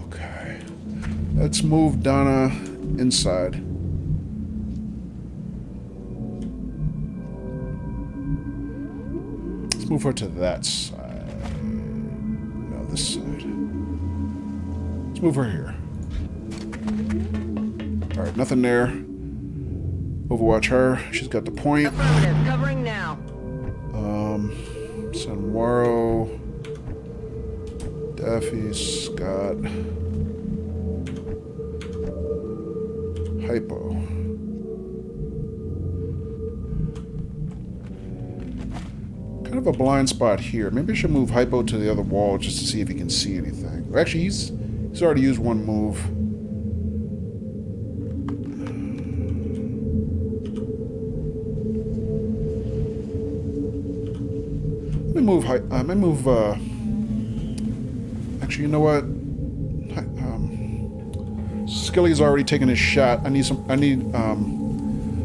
Okay. Let's move Donna inside. Let's move her to that side. No, this side. Let's move her here. Alright, nothing there. Overwatch her. She's got the point. Affirmative. Covering now. Sanwaro, Daffy, Scott, Hypo. Kind of a blind spot here. Maybe I should move Hypo to the other wall just to see if he can see anything. Actually, he's already used one move. Actually, you know what? Skilly's already taken his shot. I need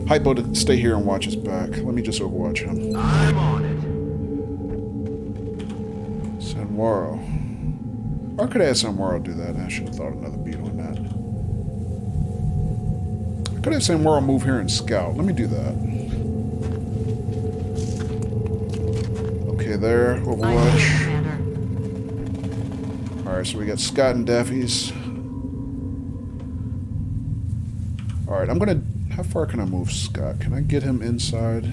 Hypo to stay here and watch his back. Let me just overwatch him. I'm on it. Sanwaro. Or could I have Sanwaro do that? I should have thought another beat on that. I could have Sanwaro move here and scout. Let me do that. Okay, there. Overwatch. Alright, so we got Scott and Daffy's. Alright, I'm gonna... How far can I move Scott? Can I get him inside?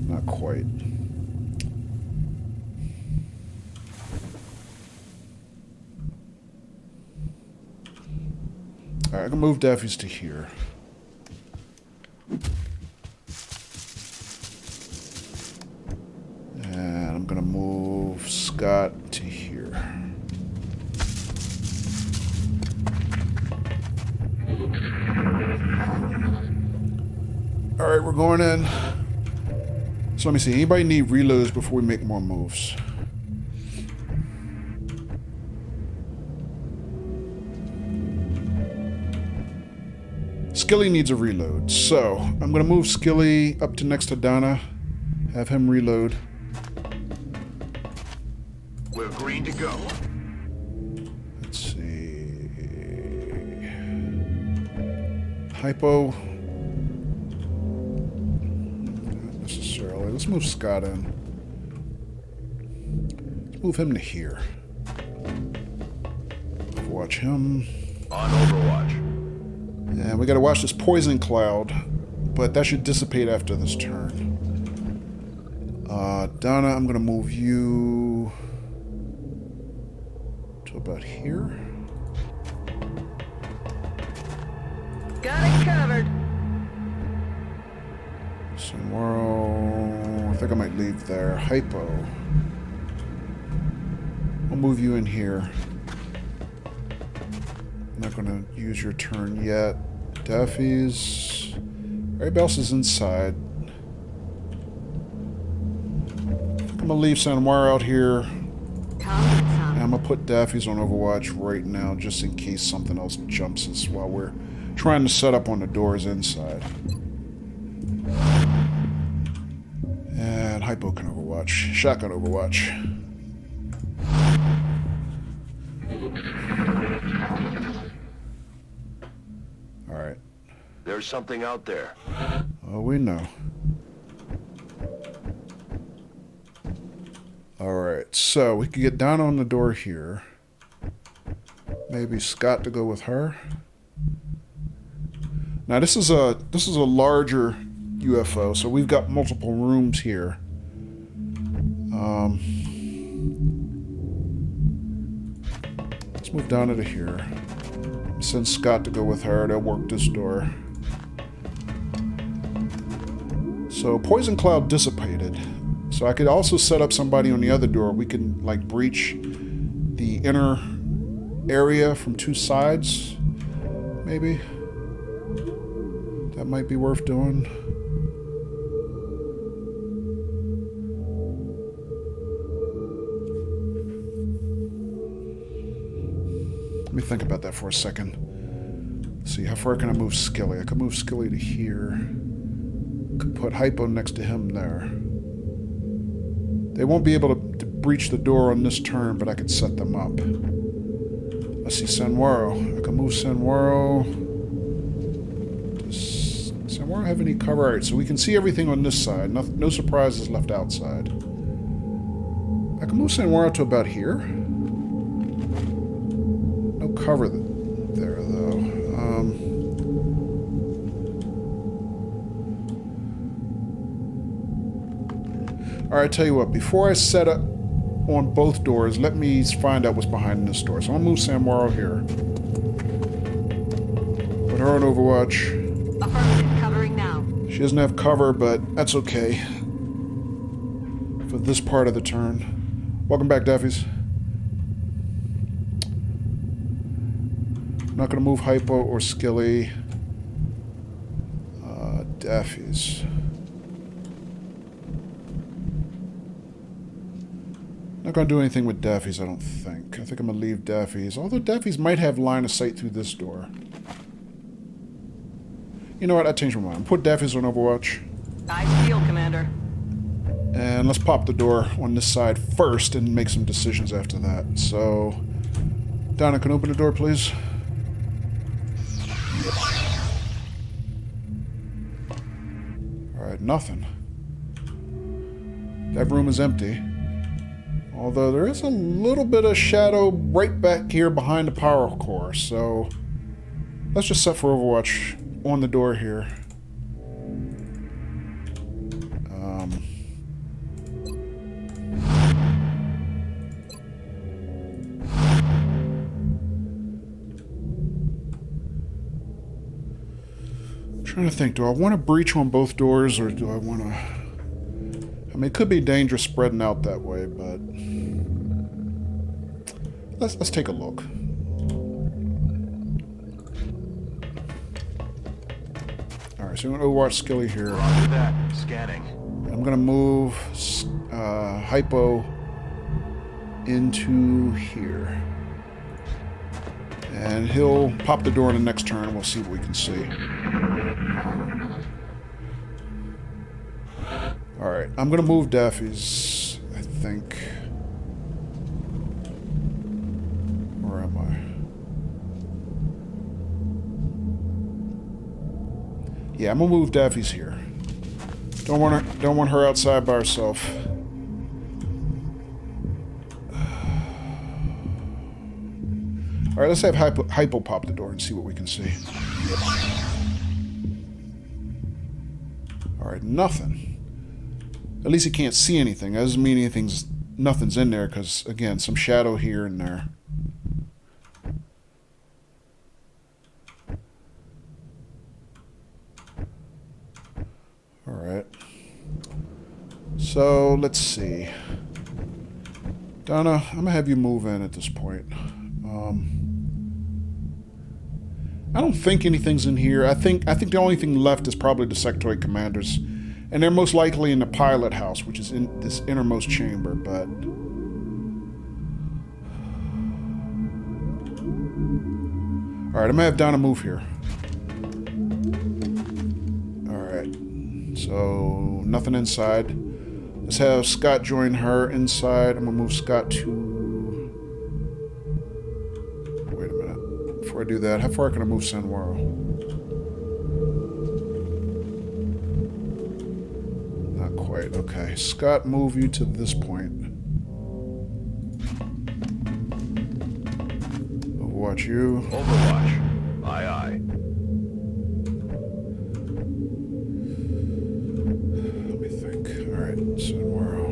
Not quite. Alright, I can move Daffy's to here. And I'm gonna move Scott to here. Alright, we're going in. So let me see. Anybody need reloads before we make more moves? Skilly needs a reload. So I'm going to move Skilly up to next to Donna. Have him reload. We're green to go. Let's see. Hypo. necessarily. Let's move Scott in. Let's move him to here. Watch him. On Overwatch. And we gotta watch this poison cloud, but that should dissipate after this turn. Donna, I'm gonna move you to about here. Got it covered. Samuro, I think I might leave there. Hypo. I'll move you in here. I'm not gonna use your turn yet. Daffy's. Everybody else is inside. I'm gonna leave Sanwar out here. And I'm gonna put Daffy's on Overwatch right now just in case something else jumps us while we're trying to set up on the doors inside. And Hypo can Overwatch. Shotgun Overwatch. Alright. There's something out there. Oh, we know. Alright, so we could get down on the door here. Maybe Scott to go with her. Now this is a larger UFO, so we've got multiple rooms here. Let's move down to here. Send Scott to go with her to work this door. So poison cloud dissipated. So I could also set up somebody on the other door. We can like breach the inner area from two sides, maybe. That might be worth doing. Let me think about that for a second. Let's see, how far can I move Skilly? I could move Skilly to here. Could put Hypo next to him there. They won't be able to breach the door on this turn, but I could set them up. Let's see, Sanwaro. I can move Sanwaro. Does Sanwaro have any cover? Alright, so we can see everything on this side. No surprises left outside. I can move Sanwaro to about here. No cover there, though. Alright, tell you what, before I set up on both doors, let me find out what's behind this door. So I'm gonna move Samwaro here. Put her on Overwatch. Affirmative, covering now. She doesn't have cover, but that's okay. For this part of the turn. Welcome back, Daffys. I'm not gonna move Hypo or Skilly. Daffys. Not going to do anything with Daffy's, I don't think. I think I'm going to leave Daffy's. Although Daffy's might have line of sight through this door. You know what? I changed my mind. Put Daffy's on Overwatch. Eyes peeled, Commander. And let's pop the door on this side first and make some decisions after that. So, Donna, can you open the door, please? Alright, nothing. That room is empty. Although there is a little bit of shadow right back here behind the power core, so let's just set for Overwatch on the door here. I'm trying to think, do I want to breach on both doors, or do I want to... I mean, it could be dangerous spreading out that way, but let's take a look. All right, so I'm going to Overwatch Skilly here. Roger that. Scanning. I'm going to move Hypo into here, and he'll pop the door in the next turn, and we'll see what we can see. Alright, I'm going to move Daffy's, I think. Where am I? Yeah, I'm going to move Daffy's here. Don't want her outside by herself. All right, let's have Hypo pop the door and see what we can see. All right, nothing. At least he can't see anything. That doesn't mean nothing's in there, because again, some shadow here and there. All right. So let's see. Donna, I'm gonna have you move in at this point. I don't think anything's in here. I think the only thing left is probably the sectoid commanders, and they're most likely in the pilot house, which is in this innermost chamber. But all right, I'm gonna have Donna move here. All right, so nothing inside. Let's have Scott join her inside. I'm gonna move Scott to. Before I do that, how far can I move Sanwaro? Not quite. Okay. Scott, move you to this point. Overwatch you. Overwatch. Aye, aye. Let me think. Alright, Sanwaro.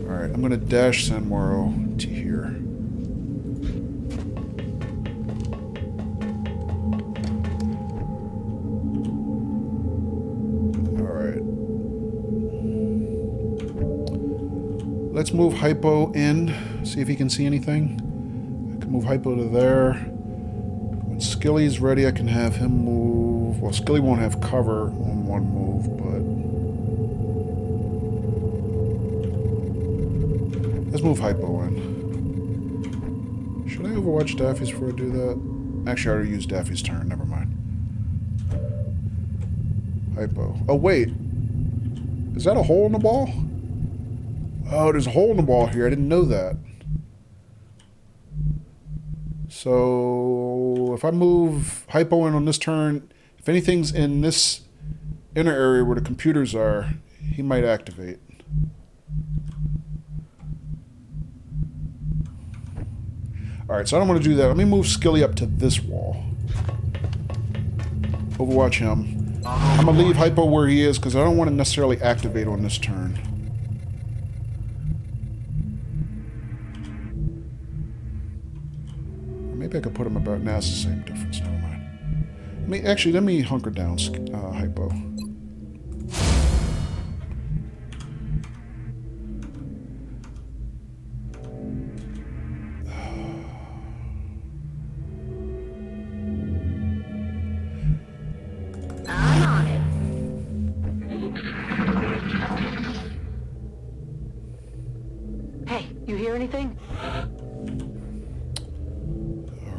Alright, I'm gonna dash Sanwaro to here. Let's move Hypo in, see if he can see anything. I can move Hypo to there. When Skilly's ready, I can have him move. Well, Skilly won't have cover on one move, but let's move Hypo in. Should I overwatch Daffy's before I do that? Actually, I already used Daffy's turn. Never mind. Hypo. Oh, wait. Is that a hole in the ball? Oh, there's a hole in the wall here. I didn't know that. So, if I move Hypo in on this turn, if anything's in this inner area where the computers are, he might activate. Alright, so I don't want to do that. Let me move Skilly up to this wall. Overwatch him. I'm going to leave Hypo where he is because I don't want to necessarily activate on this turn. Maybe I could put him about now. It's the same difference. Never mind. Let me hunker down, Hypo. I'm on it. Hey, you hear anything?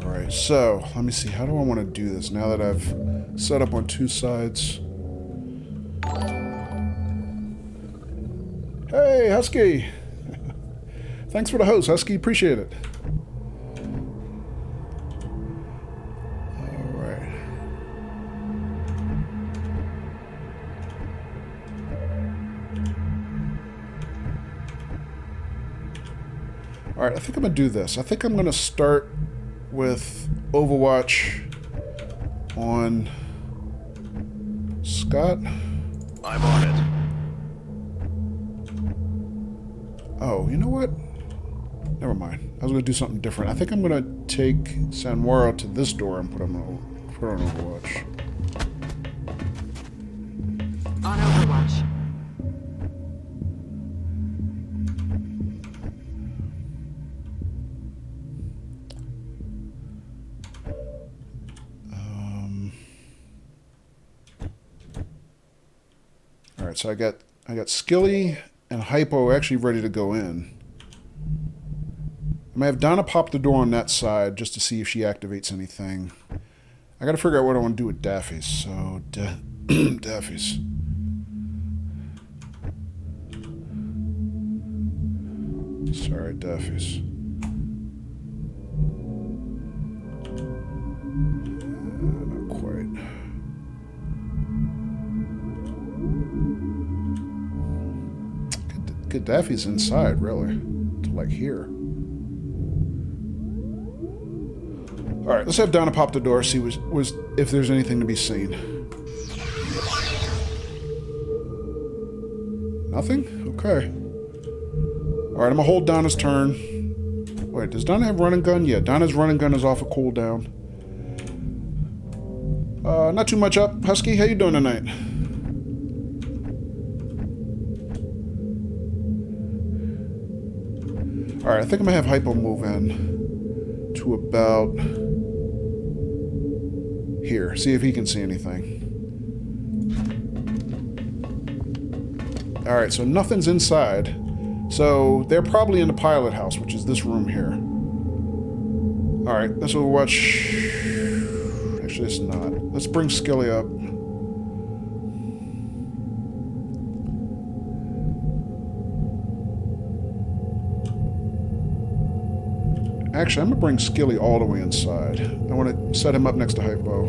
Alright, so, let me see. How do I want to do this now that I've set up on two sides? Hey, Husky! Thanks for the host, Husky. Appreciate it. Alright. Alright, I think I'm going to do this. I think I'm going to start with Overwatch on Scott. I'm on it. Oh, you know what? Never mind. I was going to do something different. I think I'm going to take Sanwaro to this door and put him on Overwatch. On Overwatch. Alright, so I got Skilly and Hypo actually ready to go in. I'm going to have Donna pop the door on that side just to see if she activates anything. I got to figure out what I want to do with Daffy's. So, Daffy's. Sorry, Daffy's. Not quite. think Daffy's inside, really. To, like, here. Alright, let's have Donna pop the door, see if there's anything to be seen. Nothing? Okay. Alright, I'm gonna hold Donna's turn. Wait, does Donna have running gun? Yeah, Donna's running gun is off a cooldown. Not too much up. Husky, how you doing tonight? Alright, I think I'm gonna have Hypo move in to about here. See if he can see anything. Alright, so nothing's inside. So they're probably in the pilot house, which is this room here. Alright, let's watch. Actually, it's not. Let's bring Skilly up. Actually, I'm going to bring Skilly all the way inside. I want to set him up next to Hypo.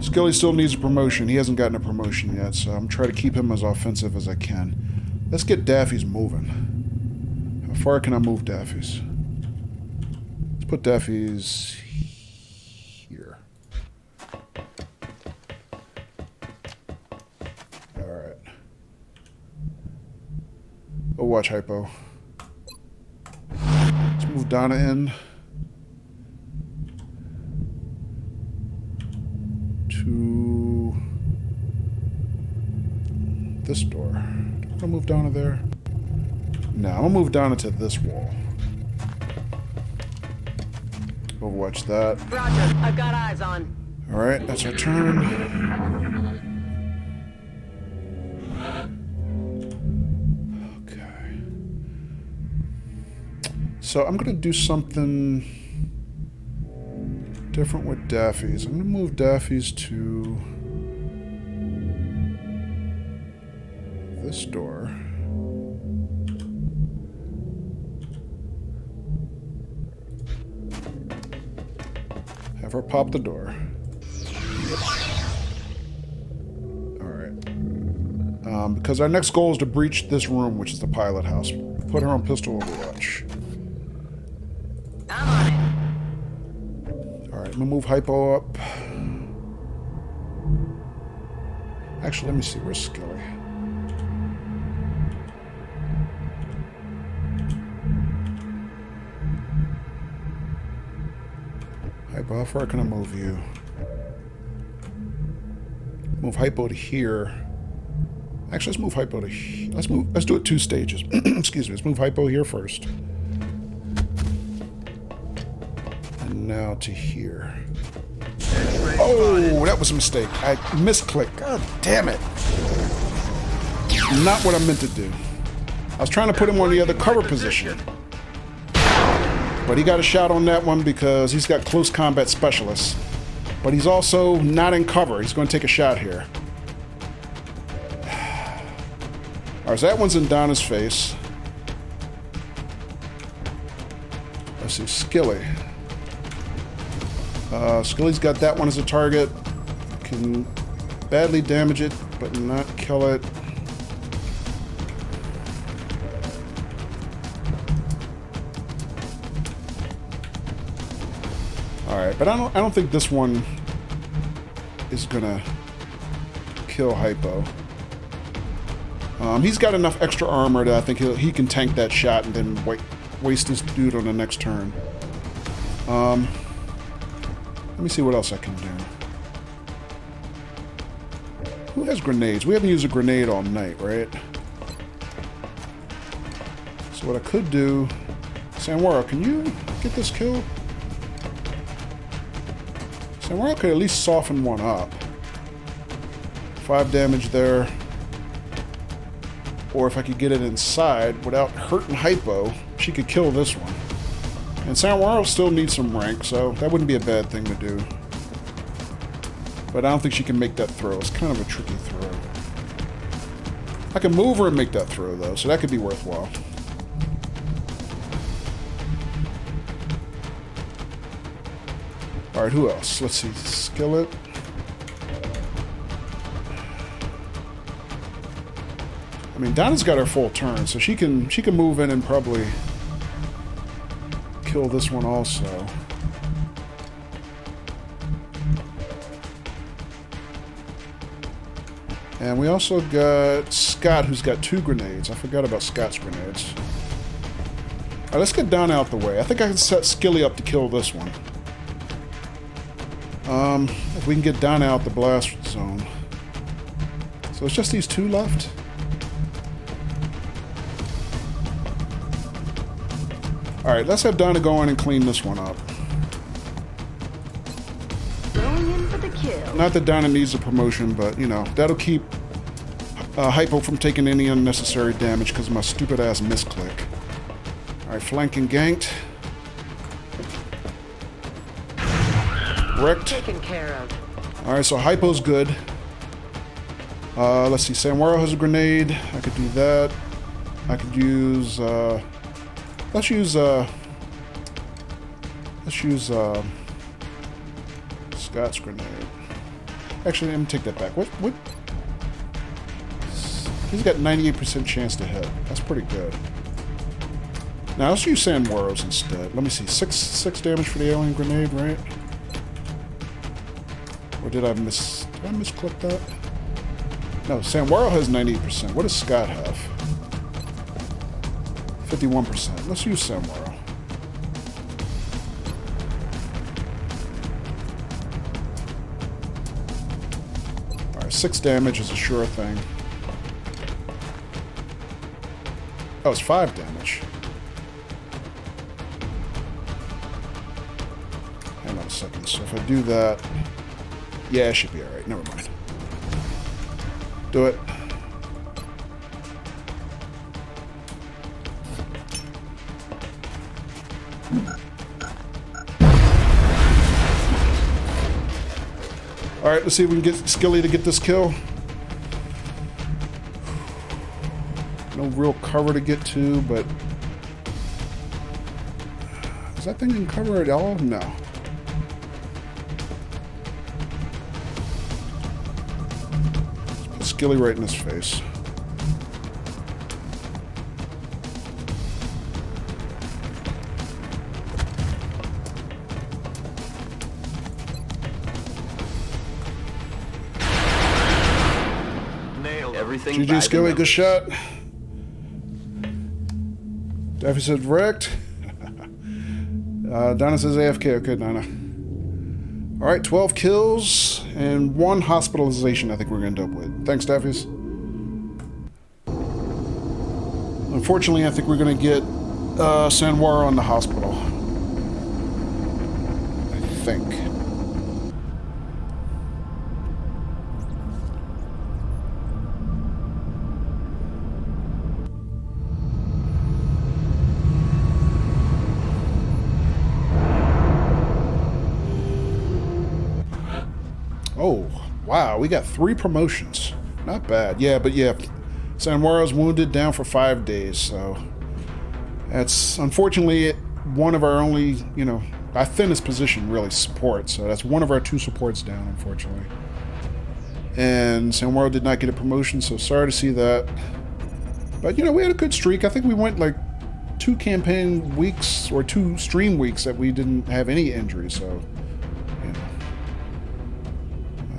Skilly still needs a promotion. He hasn't gotten a promotion yet, so I'm trying to keep him as offensive as I can. Let's get Daffy's moving. How far can I move Daffy's? Let's put Daffy's here. Alright. Oh, watch Hypo. Let's move Donna in. To this door. Do I want to move Donna there? No, I'm going to move Donna to this wall. Overwatch that. Roger, I've got eyes on. Alright, that's our turn. Okay. So I'm going to do something different with Daffy's. I'm going to move Daffy's to this door. Have her pop the door. Alright. Because our next goal is to breach this room, which is the pilot house. Put her on pistol overwatch. I'm on it. Alright, I'm gonna move Hypo up. Actually, let me see. Where's Skilly? Hypo, how far can I move you? Move Hypo to here. Actually, let's move Hypo to here. Let's do it 2 stages. Excuse me. Let's move Hypo here first. And now to here. Oh, that was a mistake. I misclicked. God damn it. Not what I meant to do. I was trying to put him on the other cover position. But he got a shot on that one because he's got close combat specialists. But he's also not in cover. He's going to take a shot here. Alright, so that one's in Donna's face. Let's see, Skilly. Skilly's got that one as a target. Can badly damage it, but not kill it. Alright, but I don't think this one is gonna kill Hypo. He's got enough extra armor that I think he can tank that shot and then waste this dude on the next turn. Let me see what else I can do. Who has grenades? We haven't used a grenade all night, right? So what I could do... Sanwara, can you get this kill? Sanwara could at least soften one up. 5 damage there. Or if I could get it inside without hurting Hypo, she could kill this one. And Sanwara still needs some rank, so that wouldn't be a bad thing to do. But I don't think she can make that throw. It's kind of a tricky throw. I can move her and make that throw, though, so that could be worthwhile. Alright, who else? Let's see. Skillet. I mean, Donna's got her full turn, so she can move in and probably kill this one also. And we also got Scott, who's got 2 grenades. I forgot about Scott's grenades. Alright, let's get Donna out the way. I think I can set Skilly up to kill this one. If we can get Donna out the blast zone. So it's just these 2 left? Alright, let's have Donna go in and clean this one up. Going in for the kill. Not that Donna needs a promotion, but, you know, that'll keep Hypo from taking any unnecessary damage because of my stupid-ass misclick. Alright, flanking ganked. Wrecked. Taken care of. Alright, so Hypo's good. Let's see, Samuel has a grenade. I could do that. I could use, let's use Scott's grenade. Actually, let me take that back. What? He's got 98% chance to hit. That's pretty good. Now, let's use Sanwaros instead. Let me see. 6 damage for the alien grenade, right? Or did I misclick that? No, Sanwaro has 98%. What does Scott have? 51%. Let's use Sanwaro. Alright, 6 damage is a sure thing. Oh, it's 5 damage. Hang on a second. So if I do that... Yeah, it should be alright. Never mind. Do it. Alright, let's see if we can get Skilly to get this kill. No real cover to get to, but... Is that thing in cover at all? No. Let's put Skilly right in his face. Nailed him. Everything GG by the Skilly, good numbers. shot. Daffy said wrecked. Donna says AFK. Okay, Donna. Alright, 12 kills and 1 hospitalization I think we're going to end up with. Thanks, Daffies. Unfortunately, I think we're going to get Sanwara on the hospital. I think. Oh, wow, we got 3 promotions. Not bad. Yeah, but yeah, Sanwara's wounded, down for 5 days, so that's unfortunately one of our only, you know, our thinnest position really, support, so that's one of our 2 supports down, unfortunately. And Sanwara did not get a promotion, so sorry to see that. But, you know, we had a good streak. I think we went like 2 campaign weeks or 2 stream weeks that we didn't have any injuries, so...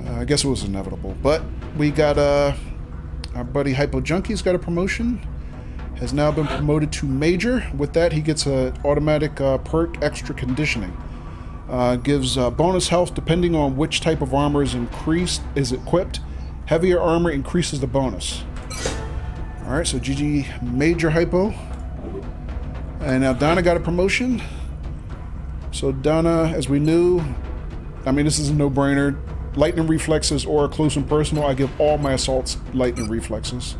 I guess it was inevitable, but we got our buddy Hypo Junkie's got a promotion, has now been promoted to Major. With that, he gets an automatic perk, Extra Conditioning. Gives bonus health depending on which type of armor is equipped. Heavier armor increases the bonus. Alright, so GG Major Hypo. And now Donna got a promotion. So Donna, as we knew, I mean, this is a no-brainer. Lightning reflexes or close and personal. I give all my assaults lightning reflexes.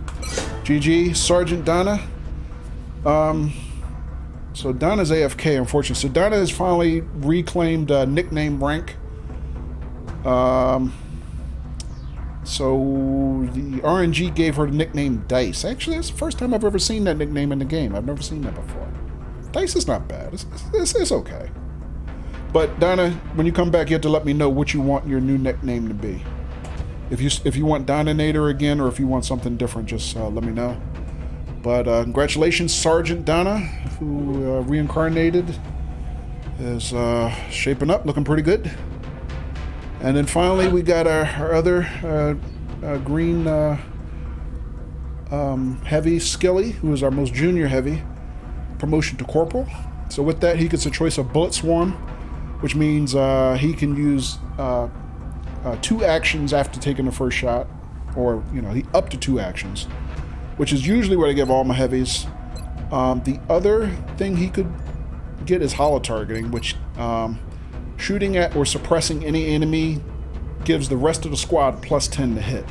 GG, Sergeant Donna. So Donna's AFK, unfortunately. So Donna has finally reclaimed nickname rank. So the RNG gave her the nickname Dice. Actually, that's the first time I've ever seen that nickname in the game. I've never seen that before. Dice is not bad. It's okay. But Donna, when you come back, you have to let me know what you want your new nickname to be. If you want Doninator again, or if you want something different, just let me know. But congratulations, Sergeant Donna, who reincarnated, is shaping up, looking pretty good. And then finally, we got our other green heavy Skilly, who is our most junior heavy, promotion to corporal. So with that, he gets a choice of bullet swarm, which means he can use 2 actions after taking the first shot, or up to 2 actions, which is usually what I give all my heavies. The other thing he could get is hollow targeting, which shooting at or suppressing any enemy gives the rest of the squad plus 10 to hit.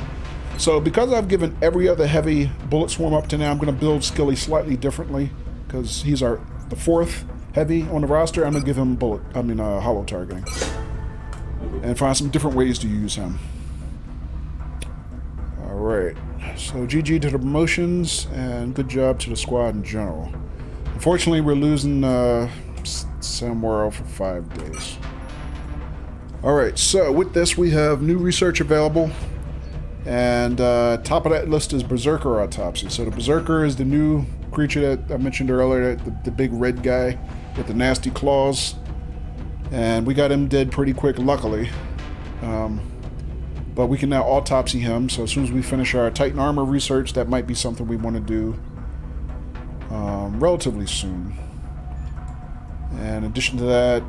So because I've given every other heavy bullet swarm up to now, I'm going to build Skilly slightly differently, because he's the 4th heavy on the roster. I'm going to give him hollow targeting, and find some different ways to use him. Alright, so GG to the promotions, and good job to the squad in general. Unfortunately, we're losing Samuel for 5 days. Alright, so with this, we have new research available, and top of that list is Berserker Autopsy. So the Berserker is the new creature that I mentioned earlier, the big red guy with the nasty claws. And we got him dead pretty quick, luckily. But we can now autopsy him, so as soon as we finish our Titan armor research, that might be something we want to do relatively soon. And in addition to that,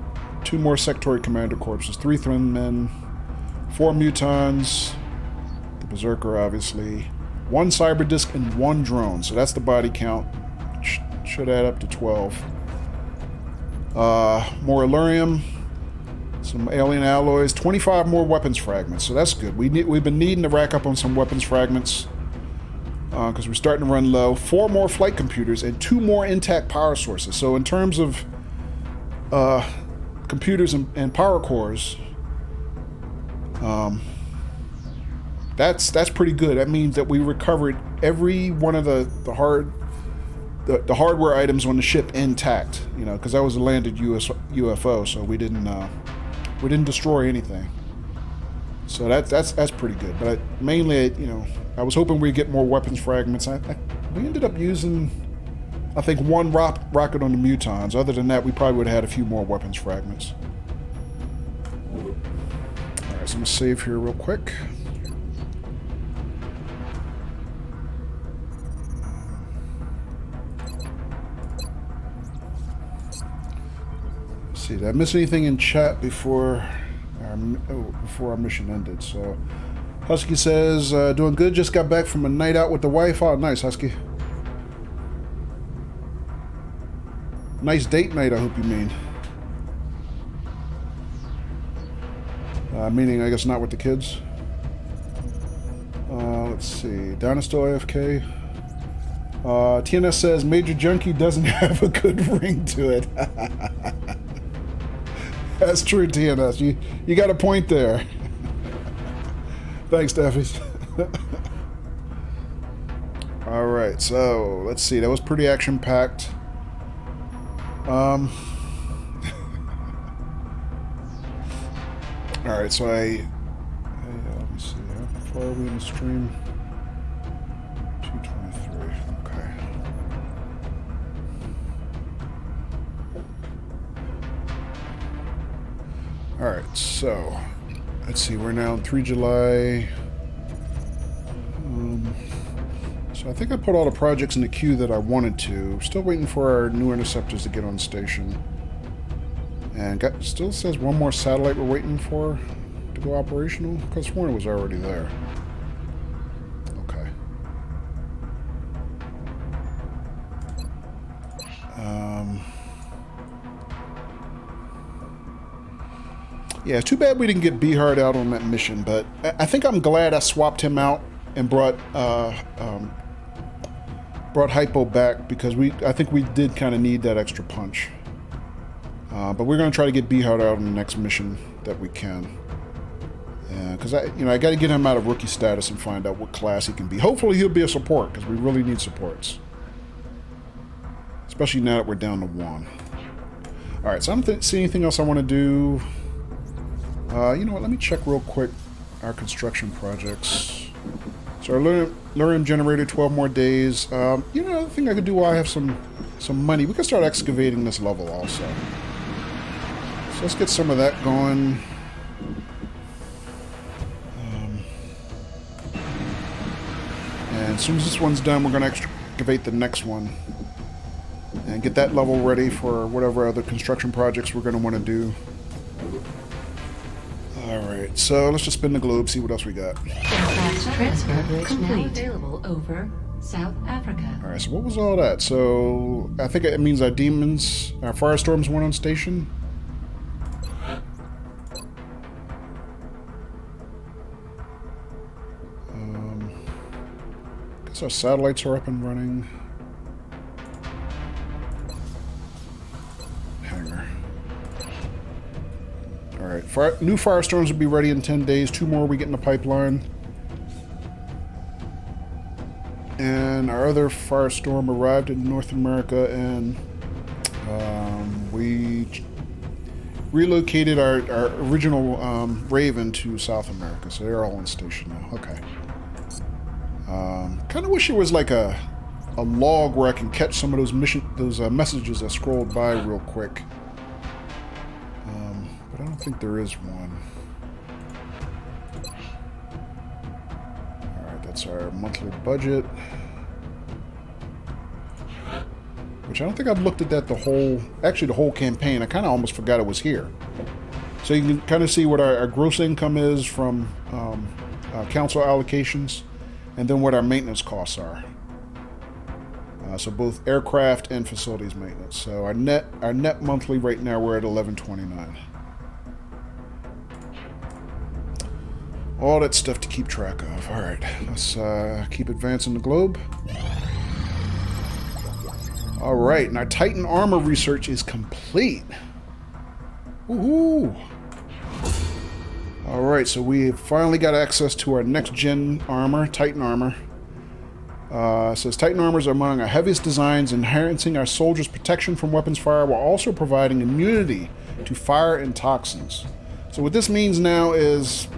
2 more Sectoid Commander corpses, 3 Threadmen, 4 Mutons, the Berserker obviously, 1 Cyber Disc, and 1 drone. So that's the body count. Should add up to 12. More Illurium, some alien alloys, 25 more weapons fragments, so that's good. We've been needing to rack up on some weapons fragments because we're starting to run low. 4 more flight computers and 2 more intact power sources. So in terms of computers and power cores, that's pretty good. That means that we recovered every one of the hardware items on the ship intact, because that was a landed UFO, so we didn't destroy anything. So that's pretty good. But mainly, I was hoping we'd get more weapons fragments. We ended up using, I think, 1 rocket on the Mutons. Other than that, we probably would have had a few more weapons fragments. Alright, so I'm going to save here real quick. See, did I miss anything in chat before our mission ended? So Husky says, doing good, just got back from a night out with the wife. Oh, nice, Husky. Nice date night, I hope you mean. Meaning, I guess, not with the kids. Let's see, Donna's still AFK. TNS says, Major Junkie doesn't have a good ring to it. That's true, TNS. You got a point there. Thanks, Steffi. Alright, so let's see. That was pretty action-packed. Alright, so let me see. How far are we in the stream? 223. Okay. Alright, so let's see, we're now on 3 July. So I think I put all the projects in the queue that I wanted to. Still waiting for our new interceptors to get on station. And still says 1 more satellite we're waiting for to go operational. Because one was already there. Okay. Yeah, too bad we didn't get Beehard out on that mission, but I think I'm glad I swapped him out and brought Hypo back, because I think we did kind of need that extra punch. But we're going to try to get Beehard out on the next mission that we can. Because I got to get him out of rookie status and find out what class he can be. Hopefully he'll be a support, because we really need supports. Especially now that we're down to 1. Alright, so I don't see anything else I want to do. You know what, let me check real quick our construction projects. So our lyrium generator, 12 more days. You know, the thing I could do while I have some money, we could start excavating this level also. So let's get some of that going. And as soon as this one's done, we're going to excavate the next one. And get that level ready for whatever other construction projects we're going to want to do. Alright, so let's just spin the globe, see what else we got. Transfer complete. Available over South Africa. Alright, so what was all that? So, I think it means our demons, our firestorms weren't on station. Guess our satellites are up and running. Hangar. Alright, new firestorms will be ready in 10 days. 2 more we get in the pipeline. And our other firestorm arrived in North America, and we relocated our original Raven to South America, so they're all on station now. Okay. Kind of wish there was like a log where I can catch some of those messages that scrolled by real quick. But I don't think there is one. Alright, that's our monthly budget. Which I don't think I've looked at that the whole campaign. I kind of almost forgot it was here. So you can kind of see what our gross income is from council allocations, and then what our maintenance costs are. So both aircraft and facilities maintenance. So our net monthly right now, we're at $11.29. All that stuff to keep track of. All right, let's keep advancing the globe. All right, and our Titan armor research is complete. Woohoo! All right, so we have finally got access to our next-gen armor, Titan armor. It says Titan armors are among our heaviest designs, enhancing our soldiers' protection from weapons fire while also providing immunity to fire and toxins. So what this means now is,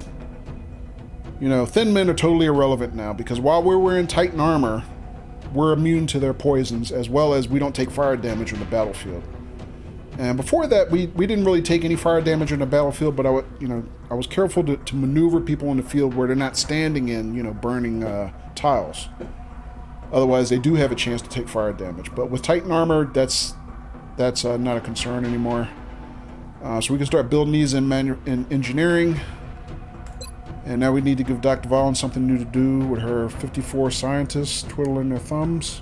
you know, thin men are totally irrelevant now, because while we're wearing Titan armor, we're immune to their poisons, as well as we don't take fire damage on the battlefield. And before that, we didn't really take any fire damage on the battlefield, but I was careful to maneuver people in the field where they're not standing in, burning tiles. Otherwise, they do have a chance to take fire damage. But with Titan armor, that's not a concern anymore. So we can start building these in engineering. And now we need to give Dr. Vaughn something new to do with her 54 scientists twiddling their thumbs.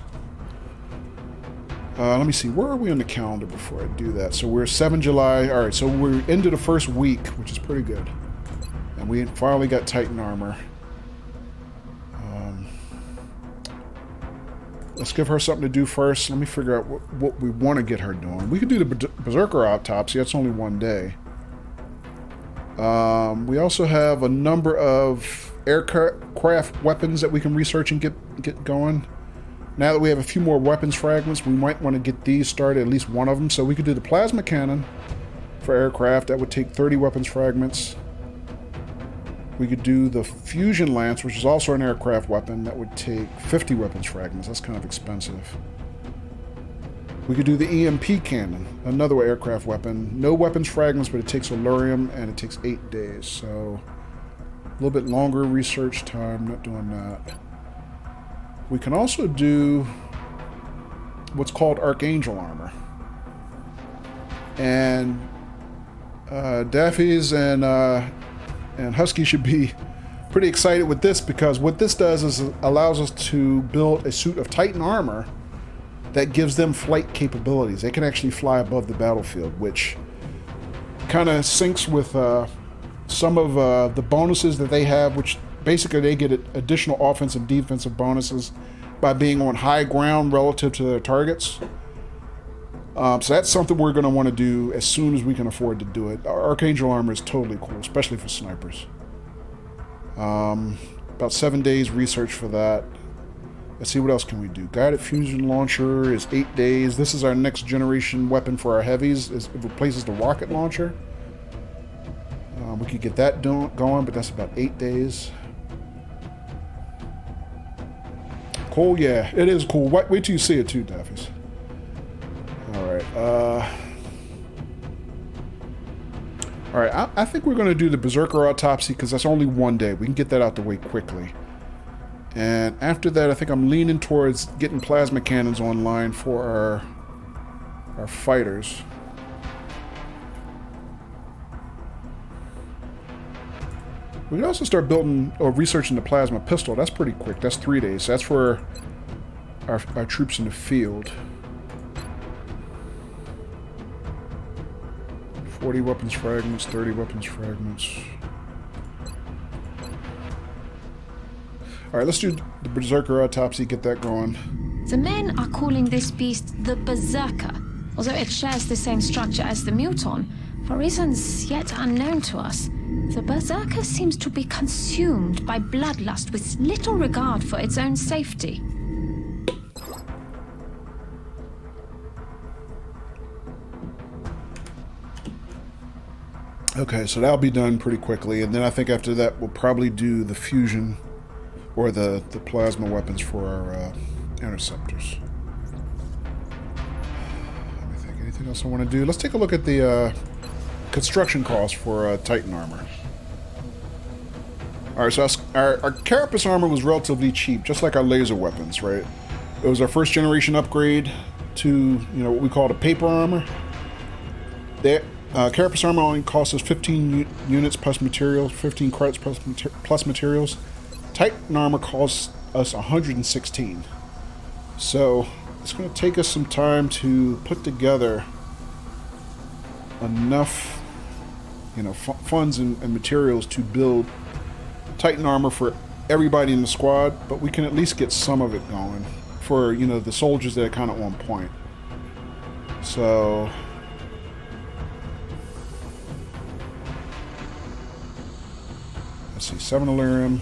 Let me see, where are we on the calendar before I do that? So we're 7 July. All right, so we're into the first week, which is pretty good. And we finally got Titan armor. Let's give her something to do first. Let me figure out what we want to get her doing. We could do the Berserker autopsy. That's only 1 day. We also have a number of aircraft weapons that we can research and get going. Now that we have a few more weapons fragments, we might want to get these started, at least one of them. So we could do the plasma cannon for aircraft. That would take 30 weapons fragments. We could do the fusion lance, which is also an aircraft weapon. That would take 50 weapons fragments. That's kind of expensive. We could do the EMP cannon, another aircraft weapon. No weapons fragments, but it takes Allurium, and it takes 8 days. So a little bit longer research time, not doing that. We can also do what's called Archangel armor. And Daffy's and Husky should be pretty excited with this, because what this does is it allows us to build a suit of Titan armor that gives them flight capabilities. They can actually fly above the battlefield, which kind of syncs with some of the bonuses that they have, which basically they get additional offensive and defensive bonuses by being on high ground relative to their targets. So that's something we're going to want to do as soon as we can afford to do it. Archangel armor is totally cool, especially for snipers. About 7 days research for that. Let's see, what else can we do? Guided fusion launcher is 8 days. This is our next generation weapon for our heavies. It replaces the rocket launcher. We could get that going, but that's about 8 days. Cool, yeah, it is cool. Wait till you see it too, Daffies. Alright, Alright, I think we're going to do the Berserker Autopsy because that's only 1 day. We can get that out the way quickly. And after that, I think I'm leaning towards getting plasma cannons online for our fighters. We can also start building or researching the plasma pistol. That's pretty quick. That's 3 days. That's for our troops in the field. 40 weapons fragments, 30 weapons fragments. Alright, let's do the Berserker Autopsy, get that going. The men are calling this beast the Berserker, although it shares the same structure as the Muton. For reasons yet unknown to us, the Berserker seems to be consumed by bloodlust with little regard for its own safety. Okay, so that'll be done pretty quickly, and then I think after that we'll probably do the fusion or the plasma weapons for our interceptors. Let me think, anything else I want to do? Let's take a look at the construction costs for Titan armor. Alright, so our Carapace armor was relatively cheap, just like our laser weapons, right? It was our first generation upgrade to, you know, what we call the paper armor. Carapace armor only costs us 15 units plus materials, 15 credits plus materials. Titan armor costs us 116. So it's going to take us some time to put together enough, you know, funds and materials to build Titan armor for everybody in the squad, but we can at least get some of it going for, you know, the soldiers that are kind of on point. So let's see, 7 Illyrium,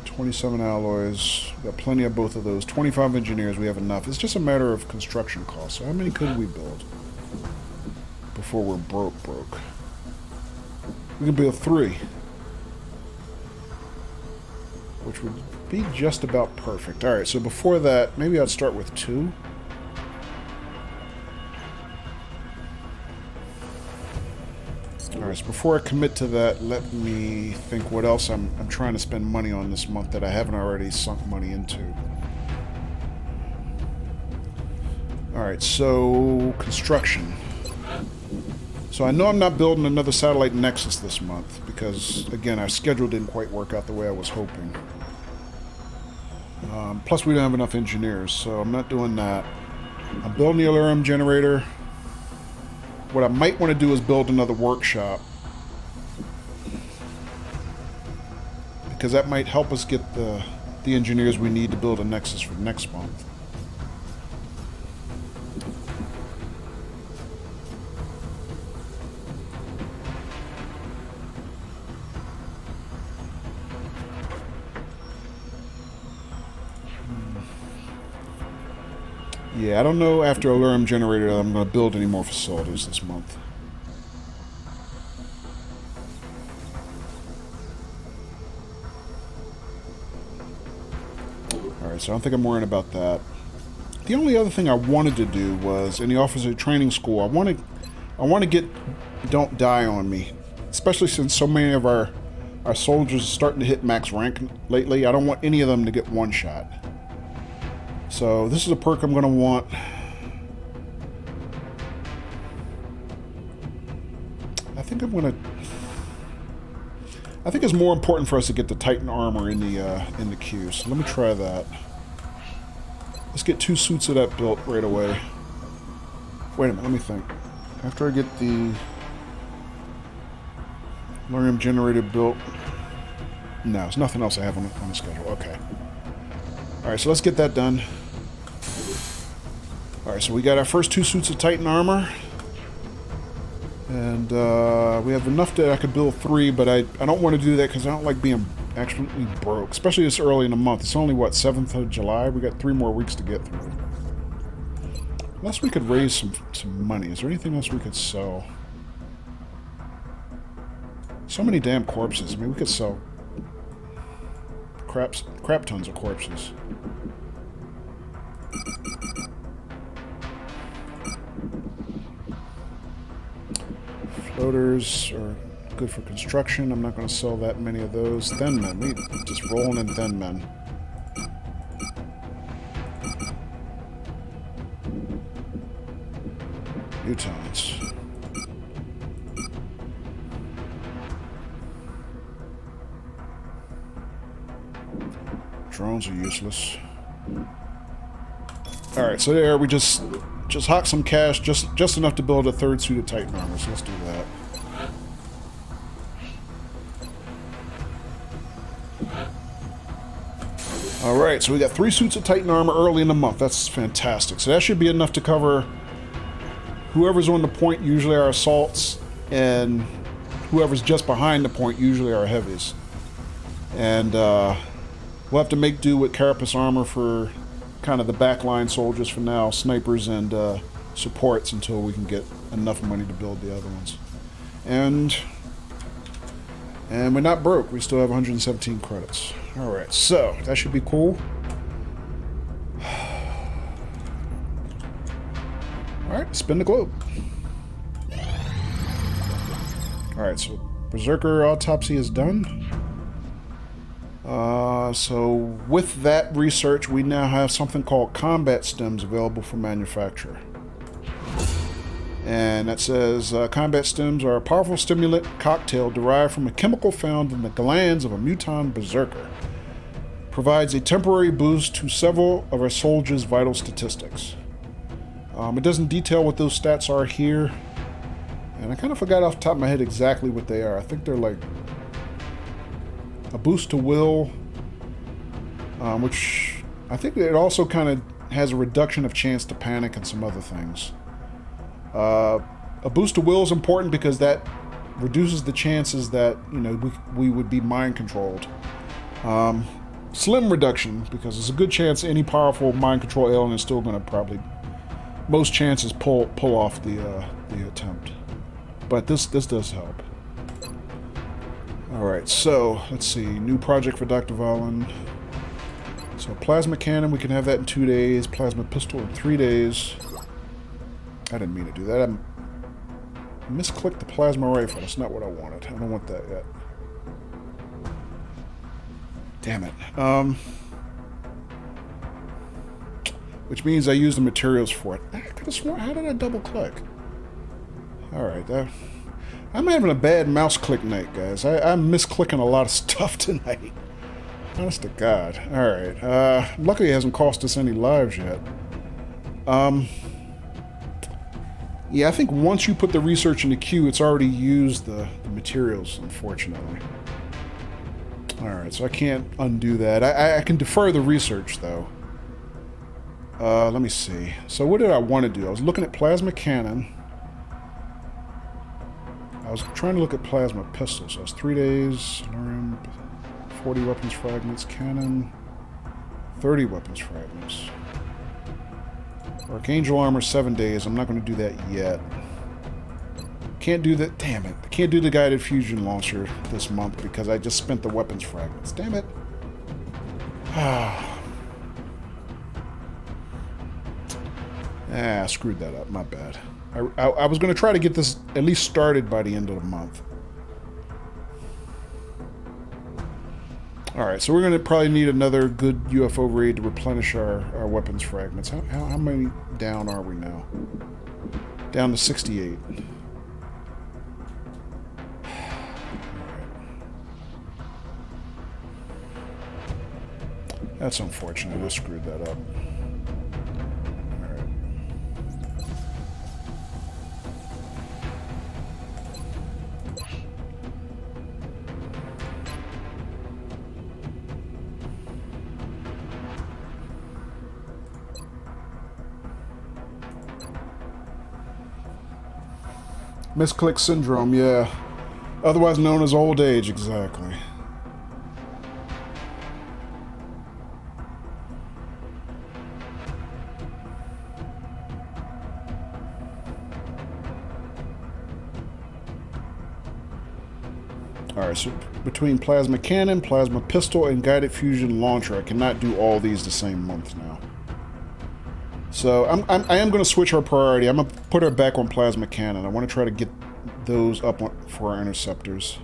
27 alloys. We've got plenty of both of those. 25 engineers, we have enough. It's just a matter of construction costs. So how many could we build before we're broke? We can build 3, which would be just about perfect. Alright, so before that, maybe I'd start with 2. Alright, so before I commit to that, let me think what else I'm trying to spend money on this month that I haven't already sunk money into. Alright, so construction. So I know I'm not building another satellite nexus this month because, again, our schedule didn't quite work out the way I was hoping. Plus, we don't have enough engineers, so I'm not doing that. I'm building the Illyrium generator. What I might want to do is build another workshop, because that might help us get the engineers we need to build a nexus for next month. Yeah, I don't know after Illyrium generator that I'm going to build any more facilities this month. Alright, so I don't think I'm worrying about that. The only other thing I wanted to do was, in the officer training school, I want to get Don't Die on me. Especially since so many of our soldiers are starting to hit max rank lately. I don't want any of them to get one shot. So this is a perk I'm going to want. I think it's more important for us to get the Titan armor in the queue. So let me try that. Let's get 2 suits of that built right away. Wait a minute, let me think. After I get the Illyrium generator built. No, there's nothing else I have on the schedule. Okay. Alright, so let's get that done. Alright, so we got our first 2 suits of Titan armor. And we have enough that I could build 3, but I don't want to do that because I don't like being absolutely broke. Especially this early in the month. It's only, what, 7th of July? We got 3 more weeks to get through. Unless we could raise some money. Is there anything else we could sell? So many damn corpses. I mean, we could sell crap tons of corpses. Floaters are good for construction. I'm not going to sell that many of those. Thin men. We just rolling in thin men. Mutons. Drones are useless. Alright, so there we just hock some cash, just enough to build a third suit of Titan armor, so let's do that. Alright, so we got 3 suits of Titan armor early in the month. That's fantastic. So that should be enough to cover whoever's on the point, usually our assaults, and whoever's just behind the point, usually our heavies. And we'll have to make do with carapace armor for kind of the backline soldiers for now, snipers and supports, until we can get enough money to build the other ones. And we're not broke. We still have 117 credits. Alright, so that should be cool. Alright, spin the globe. Alright, so Berserker autopsy is done. So with that research, we now have something called combat stems available for manufacture. And that says, combat stems are a powerful stimulant cocktail derived from a chemical found in the glands of a muton berserker. Provides a temporary boost to several of our soldiers' vital statistics. It doesn't detail what those stats are here. And I kind of forgot off the top of my head exactly what they are. I think they're like a boost to will, which I think it also kind of has a reduction of chance to panic and some other things. A boost to will is important because that reduces the chances that, you know, we would be mind controlled. Slim reduction, because there's a good chance any powerful mind control alien is still going to probably, most chances, pull off the attempt. But this does help. Alright, so let's see. New project for Dr. Valen. So plasma cannon, we can have that in 2 days. Plasma pistol in 3 days. I didn't mean to do that. I misclicked the plasma rifle. That's not what I wanted. I don't want that yet. Damn it. Which means I used the materials for it. I could have sworn. How did I double click? Alright, I'm having a bad mouse click night, guys. I'm misclicking a lot of stuff tonight. Honest to God. Alright. Luckily it hasn't cost us any lives yet. Yeah, I think once you put the research in the queue, it's already used the materials, unfortunately. Alright, so I can't undo that. I can defer the research, though. Let me see. So what did I want to do? I was looking at plasma cannon. I was trying to look at plasma pistols. So it's 3 days, learn 40 weapons fragments, cannon, 30 weapons fragments. Archangel armor, 7 days. I'm not going to do that yet. Can't do that. Damn it. I can't do the guided fusion launcher this month because I just spent the weapons fragments. Damn it. I screwed that up. My bad. I was going to try to get this at least started by the end of the month. Alright, so we're going to probably need another good UFO raid to replenish our weapons fragments. How many down are we now? Down to 68. That's unfortunate. I screwed that up. Misclick syndrome, yeah. Otherwise known as old age, exactly. Alright, so between plasma cannon, plasma pistol, and guided fusion launcher, I cannot do all these the same month now. So I am going to switch our priority. I'm going to put her back on plasma cannon. I want to try to get those up for our interceptors.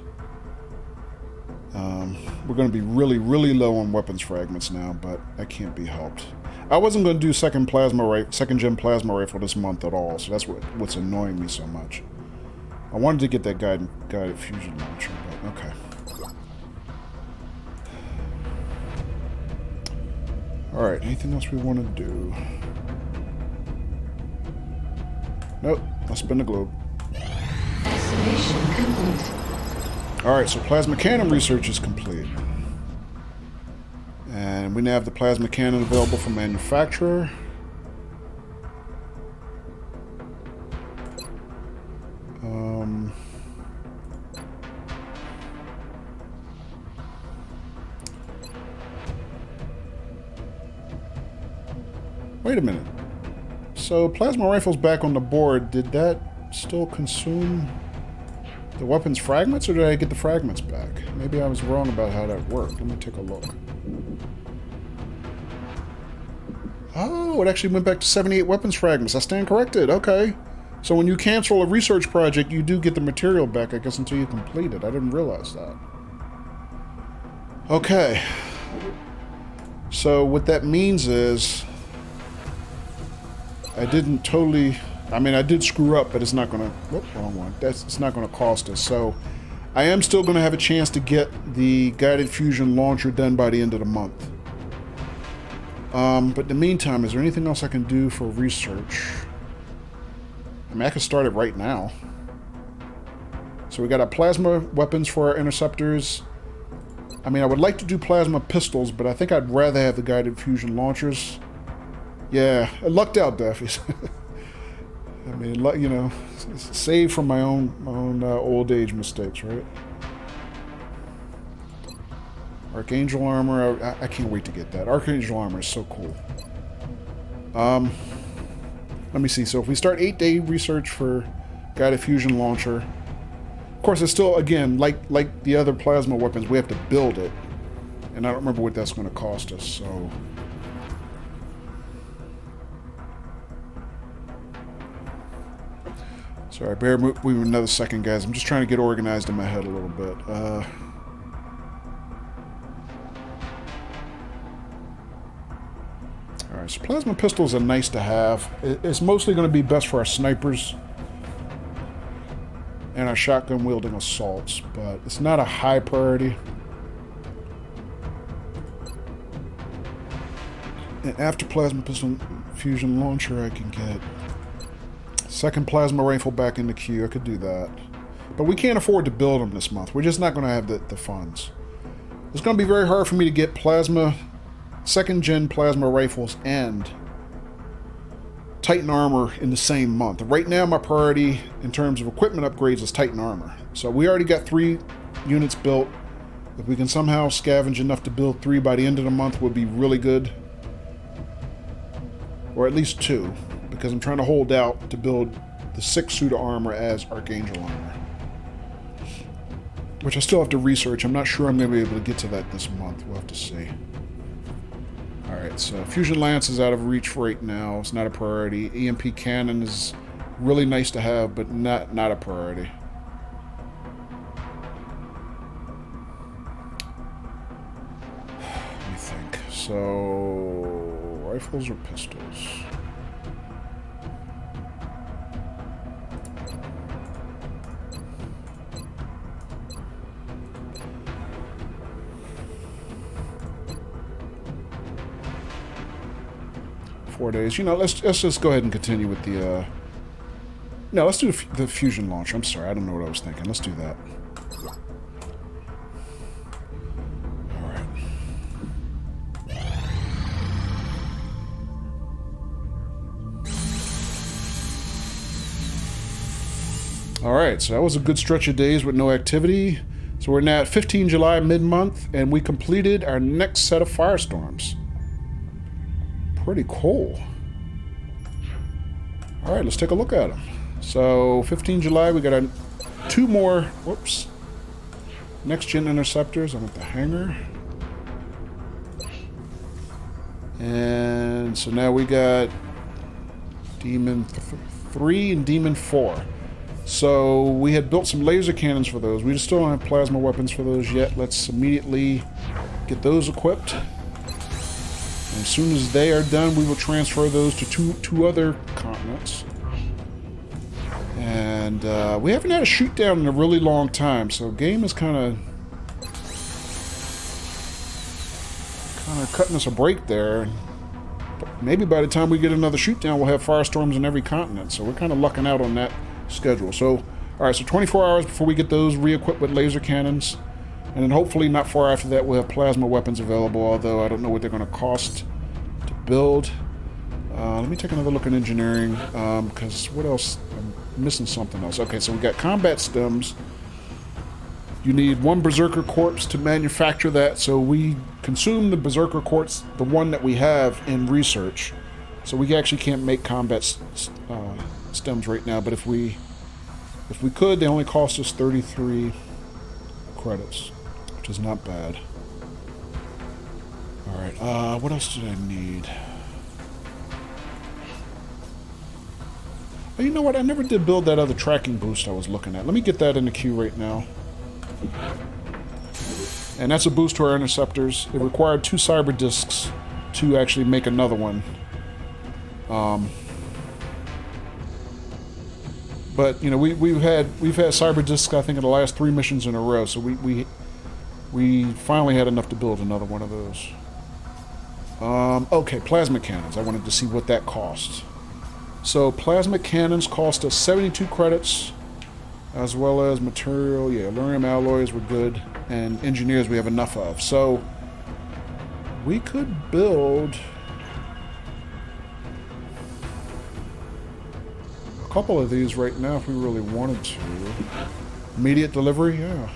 We're going to be really, really low on weapons fragments now, but that can't be helped. I wasn't going to do second gen plasma rifle this month at all, so that's what's annoying me so much. I wanted to get that guided fusion launcher, but okay. Alright, anything else we want to do? Nope, I'll spin the globe. Excavation complete. Alright, so plasma cannon research is complete. And we now have the plasma cannon available for manufacturer. Wait a minute. So plasma rifles back on the board, did that still consume the weapons fragments, or did I get the fragments back? Maybe I was wrong about how that worked. Let me take a look. Oh, it actually went back to 78 weapons fragments. I stand corrected. Okay. So when you cancel a research project, you do get the material back, I guess, until you complete it. I didn't realize that. Okay. So what that means is I didn't totally... I mean, I did screw up, but it's not going to... Whoop, wrong one. It's not going to cost us. So I am still going to have a chance to get the guided fusion launcher done by the end of the month. But in the meantime, is there anything else I can do for research? I mean, I can start it right now. So we got our plasma weapons for our interceptors. I mean, I would like to do plasma pistols, but I think I'd rather have the guided fusion launchers. Yeah, I lucked out, Daffy. I mean, you know, save from my own old age mistakes, right? Archangel armor, I can't wait to get that. Archangel armor is so cool. Let me see. So if we start 8-day research for guided fusion launcher, of course it's still, again, like the other plasma weapons, we have to build it, and I don't remember what that's going to cost us. So. Sorry, bear with me another second, guys. I'm just trying to get organized in my head a little bit. Alright, so plasma pistols are nice to have. It's mostly going to be best for our snipers and our shotgun-wielding assaults, but it's not a high priority. And after plasma pistol fusion launcher, I can get second plasma rifle back in the queue. I could do that. But we can't afford to build them this month. We're just not going to have the funds. It's going to be very hard for me to get second-gen plasma rifles and Titan armor in the same month. Right now, my priority in terms of equipment upgrades is Titan armor. So we already got 3 units built. If we can somehow scavenge enough to build 3 by the end of the month, would be really good. Or at least 2. Because I'm trying to hold out to build the 6th suit of armor as Archangel armor. Which I still have to research. I'm not sure I'm going to be able to get to that this month. We'll have to see. Alright, so Fusion Lance is out of reach right now. It's not a priority. EMP Cannon is really nice to have, but not a priority. Let me think. So, rifles or pistols? $4 days. You know, let's just go ahead and continue with the, no, let's do the fusion launcher. I'm sorry, I don't know what I was thinking. Let's do that. Alright. Alright, so that was a good stretch of days with no activity. So we're now at 15 July, mid-month, and we completed our next set of firestorms. Pretty cool. Alright, let's take a look at them. So, 15 July, we got 2 more... Whoops. next-gen interceptors. I'm at the hangar. And so now we got Demon 3 and Demon 4. So we had built some laser cannons for those. We just still don't have plasma weapons for those yet. Let's immediately get those equipped. And as soon as they are done, we will transfer those to two other continents. And we haven't had a shoot down in a really long time, so game is kind of cutting us a break there. But maybe by the time we get another shoot down, we'll have firestorms in every continent. So we're kind of lucking out on that schedule. So, all right, so 24 hours before we get those re-equipped with laser cannons. And then hopefully not far after that we'll have plasma weapons available, although I don't know what they're going to cost to build. Let me take another look at engineering, because what else? I'm missing something else. Okay, so we got combat stems. You need one Berserker Corpse to manufacture that, so we consume the Berserker Corpse, the one that we have, in research. So we actually can't make combat stems right now, but if we could, they only cost us 33 credits, which is not bad. Alright, what else did I need? Oh, you know what? I never did build that other tracking boost I was looking at. Let me get that in the queue right now. And that's a boost to our interceptors. It required 2 cyber discs to actually make another one. But you know, we've had cyber discs, I think, in the last 3 missions in a row. So we finally had enough to build another one of those. Okay, plasma cannons. I wanted to see what that costs. So plasma cannons cost us 72 credits, as well as material. Yeah, aluminum alloys were good, and engineers we have enough of. So we could build a couple of these right now if we really wanted to. Immediate delivery, yeah.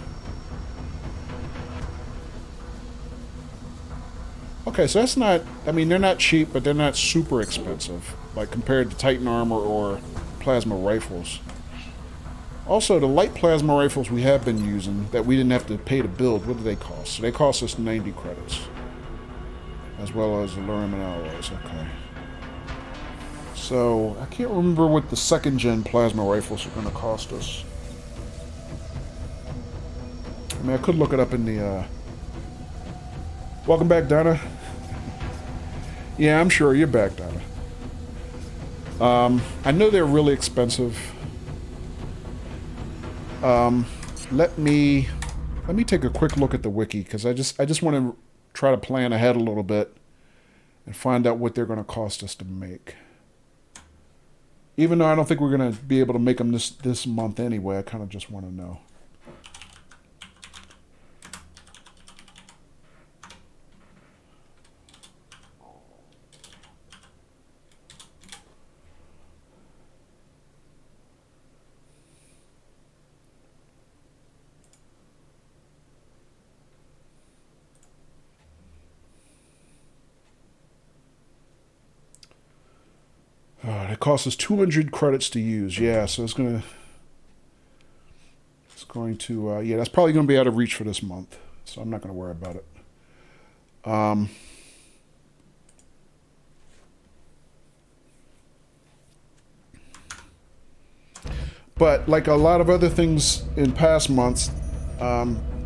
Okay, so that's not, I mean, they're not cheap, but they're not super expensive, like compared to Titan armor or plasma rifles. Also, the light plasma rifles we have been using that we didn't have to pay to build, what do they cost? So they cost us 90 credits, as well as aluminum alloys. Okay. So I can't remember what the 2nd gen plasma rifles are going to cost us. I mean, I could look it up in the. Welcome back, Donna. Yeah, I'm sure you're back, Donna. I know they're really expensive. Let me take a quick look at the wiki, because I just want to try to plan ahead a little bit and find out what they're going to cost us to make. Even though I don't think we're going to be able to make them this month anyway, I kind of just want to know. It costs us 200 credits to use. Yeah, so it's going to, yeah, that's probably going to be out of reach for this month. So I'm not going to worry about it. But like a lot of other things in past months,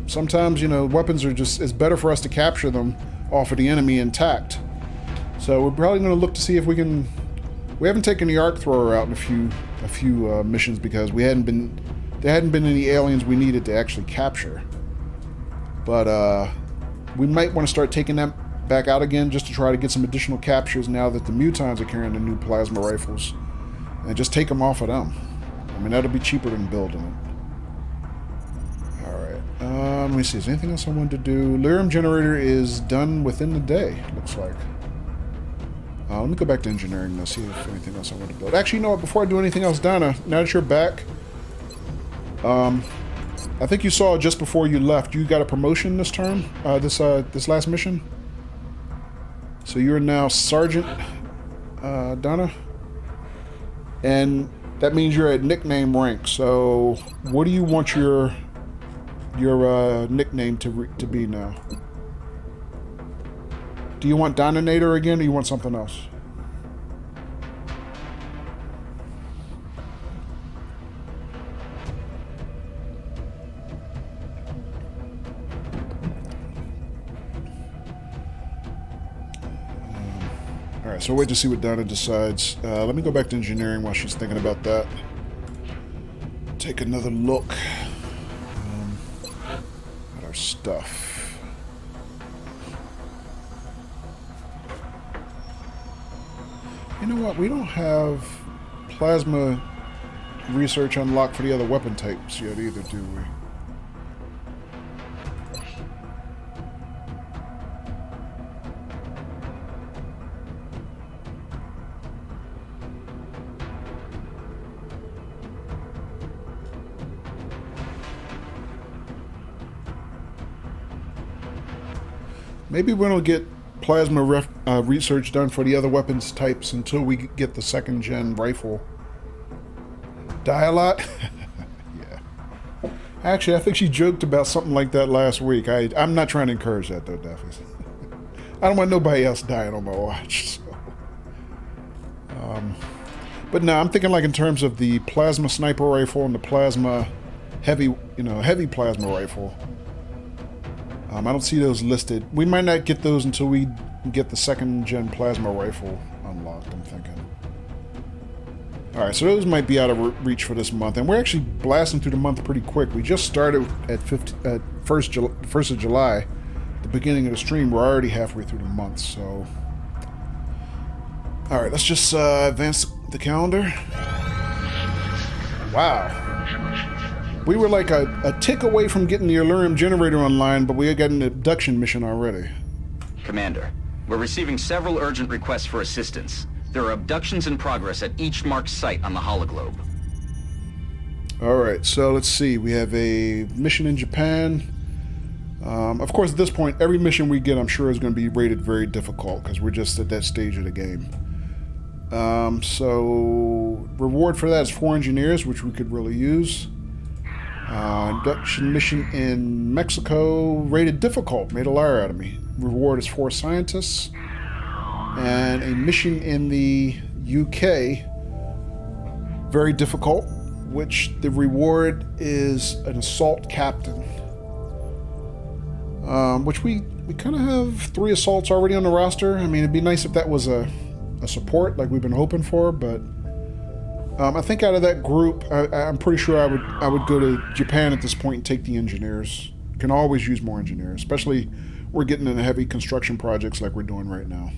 sometimes, you know, weapons are just, it's better for us to capture them off of the enemy intact. So we're probably going to look to see if we can. We haven't taken the arc thrower out in a few missions because there hadn't been any aliens we needed to actually capture. But we might want to start taking them back out again just to try to get some additional captures now that the mutons are carrying the new plasma rifles, and just take them off of them. I mean, that'll be cheaper than building it. All right. Let me see. Is there anything else I wanted to do? Lyrium generator is done within the day. Looks like. Let me go back to engineering now, see if anything else I want to build. Actually, you know what? Before I do anything else, Donna, now that you're back, I think you saw just before you left, you got a promotion this term, this last mission. So you're now Sergeant, Donna, and that means you're at nickname rank. So what do you want your your nickname to be now? Do you want Dominator again, or you want something else? Alright, so wait to see what Donna decides. Let me go back to engineering while she's thinking about that. Take another look at our stuff. You know what? We don't have plasma research unlocked for the other weapon types yet either, do we? Maybe we don't get plasma research done for the other weapons types until we get the 2nd gen rifle. Die a lot? Yeah. Actually, I think she joked about something like that last week. I'm not trying to encourage that, though, Daffy. I don't want nobody else dying on my watch. So. But no, I'm thinking like in terms of the plasma sniper rifle and the plasma heavy plasma rifle. I don't see those listed. We might not get those until we get the 2nd gen plasma rifle unlocked, I'm thinking. Alright, so those might be out of reach for this month. And we're actually blasting through the month pretty quick. We just started at 1st of July. The beginning of the stream, we're already halfway through the month, so... Alright, let's just advance the calendar. Wow. We were like a tick away from getting the Allurium generator online, but we got an abduction mission already. Commander, we're receiving several urgent requests for assistance. There are abductions in progress at each marked site on the hologlobe. Alright, so let's see. We have a mission in Japan. Of course, at this point, every mission we get, I'm sure, is going to be rated very difficult, because we're just at that stage of the game. So, reward for that is 4 engineers, which we could really use. Abduction mission in Mexico, rated difficult, made a liar out of me. Reward is 4 scientists. And a mission in the UK, very difficult, which the reward is an assault captain. Which we kind of have 3 assaults already on the roster. I mean, it'd be nice if that was a support like we've been hoping for, but I think out of that group, I'm pretty sure I would go to Japan at this point and take the engineers. Can always use more engineers, especially we're getting into heavy construction projects like we're doing right now.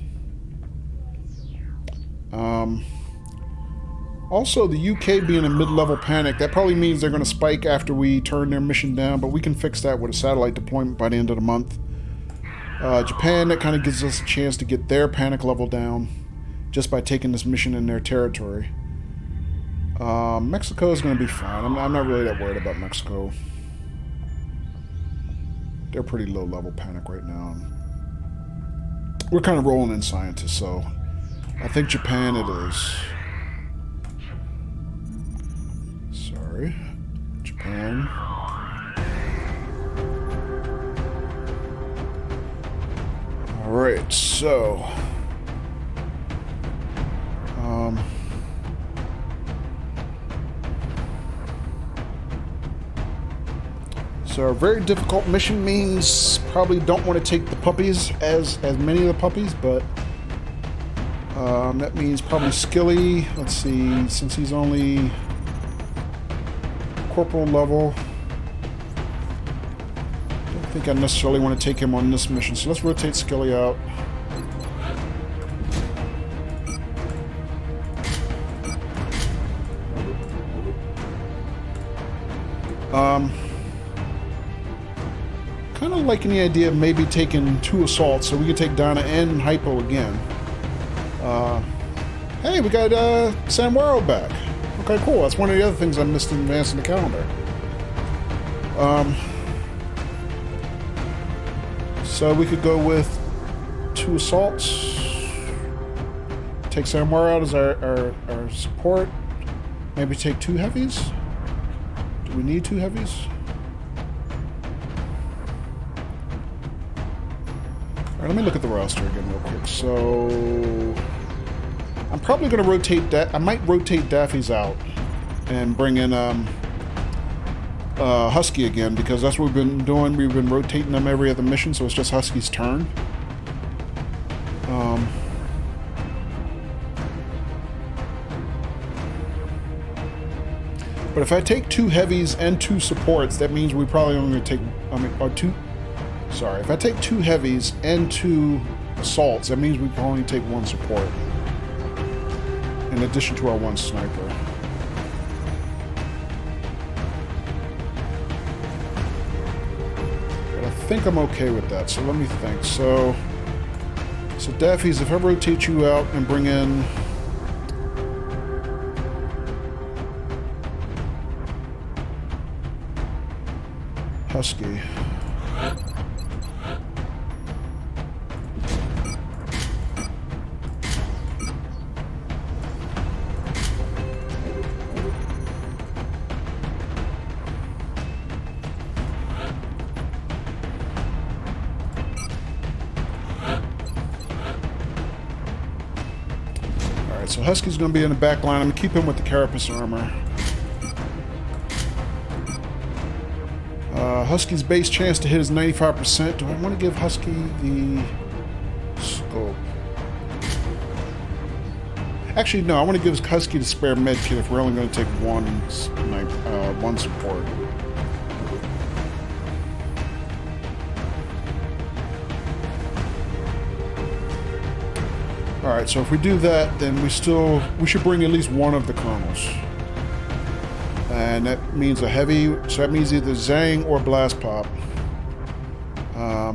Also, the UK being a mid-level panic, that probably means they're going to spike after we turn their mission down, but we can fix that with a satellite deployment by the end of the month. Japan, that kind of gives us a chance to get their panic level down just by taking this mission in their territory. Mexico is going to be fine. I'm not really that worried about Mexico. They're pretty low-level panic right now. We're kind of rolling in scientists, so I think Japan it is. Sorry. Japan. Alright, so... So a very difficult mission means probably don't want to take the puppies as many of the puppies, but that means probably Skilly. Let's see, since he's only corporal level, I don't think I necessarily want to take him on this mission. So let's rotate Skilly out. Kind of liking the idea of maybe taking 2 assaults so we can take Donna and Hypo again. Hey, we got Samuel back. Okay, cool. That's one of the other things I missed in advance in the calendar. So we could go with 2 assaults. Take Samuel out as our support. Maybe take 2 heavies. Do we need 2 heavies? Alright, let me look at the roster again real quick. So I'm probably going to rotate I might rotate Daffy's out and bring in Husky again, because that's what we've been doing. We've been rotating them every other mission, so it's just Husky's turn. But if I take 2 heavies and 2 supports, that means we probably only going to take, if I take 2 heavies and 2 assaults, that means we can only take 1 support, in addition to our 1 sniper. But I think I'm okay with that, so let me think. So Daffy's, if I rotate you out and bring in Husky. Alright, so Husky's going to be in the back line. I'm going to keep him with the carapace armor. Husky's base chance to hit is 95%. Do I want to give Husky the scope? Actually, no. I want to give Husky the spare med kit if we're only going to take 1 support. Alright, so if we do that, then we should bring at least 1 of the colonels. And that means a heavy, so that means either Zang or Blast Pop. I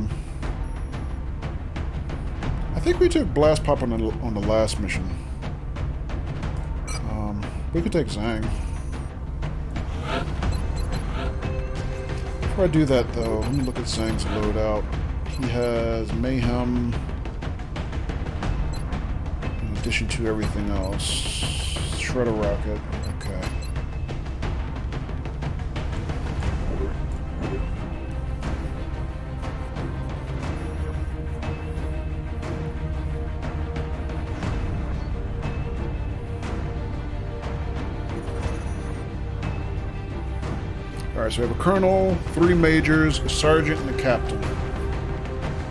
think we took Blast Pop on the last mission. We could take Zang. Before I do that, though, let me look at Zang's loadout. He has Mayhem, in addition to everything else. Shredder Rocket, okay. Alright, so we have a colonel, 3 majors, a sergeant, and a captain.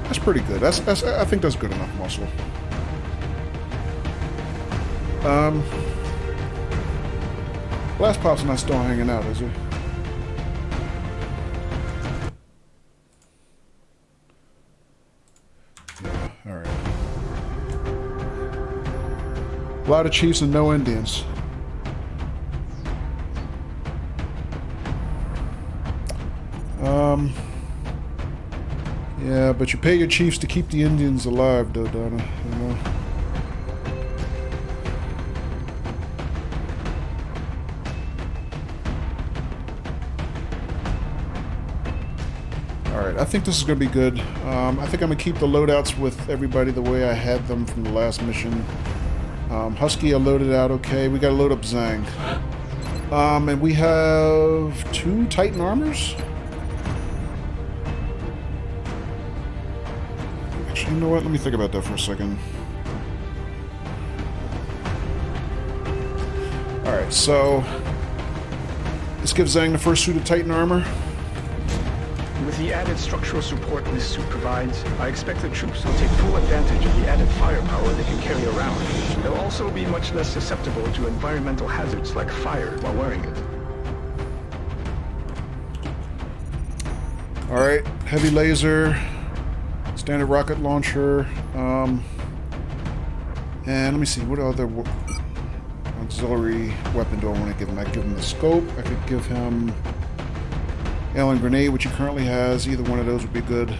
That's pretty good. I think that's good enough muscle. Blast Pop's not still hanging out, is he? Yeah, alright. A lot of chiefs and no Indians. Yeah, but you pay your chiefs to keep the Indians alive, though, Donna, you know? Alright, I think this is going to be good. I think I'm going to keep the loadouts with everybody the way I had them from the last mission. Husky, I loaded out okay. We got to load up Zang. And we have 2 Titan armors? You know what? Let me think about that for a second. Alright, so let's give Zang the first suit of Titan armor. With the added structural support this suit provides, I expect the troops will take full advantage of the added firepower they can carry around. They'll also be much less susceptible to environmental hazards like fire while wearing it. Alright, heavy laser. Standard rocket launcher, and let me see, what other auxiliary weapon do I want to give him? I could give him the scope, I could give him alien grenade, which he currently has. Either one of those would be good.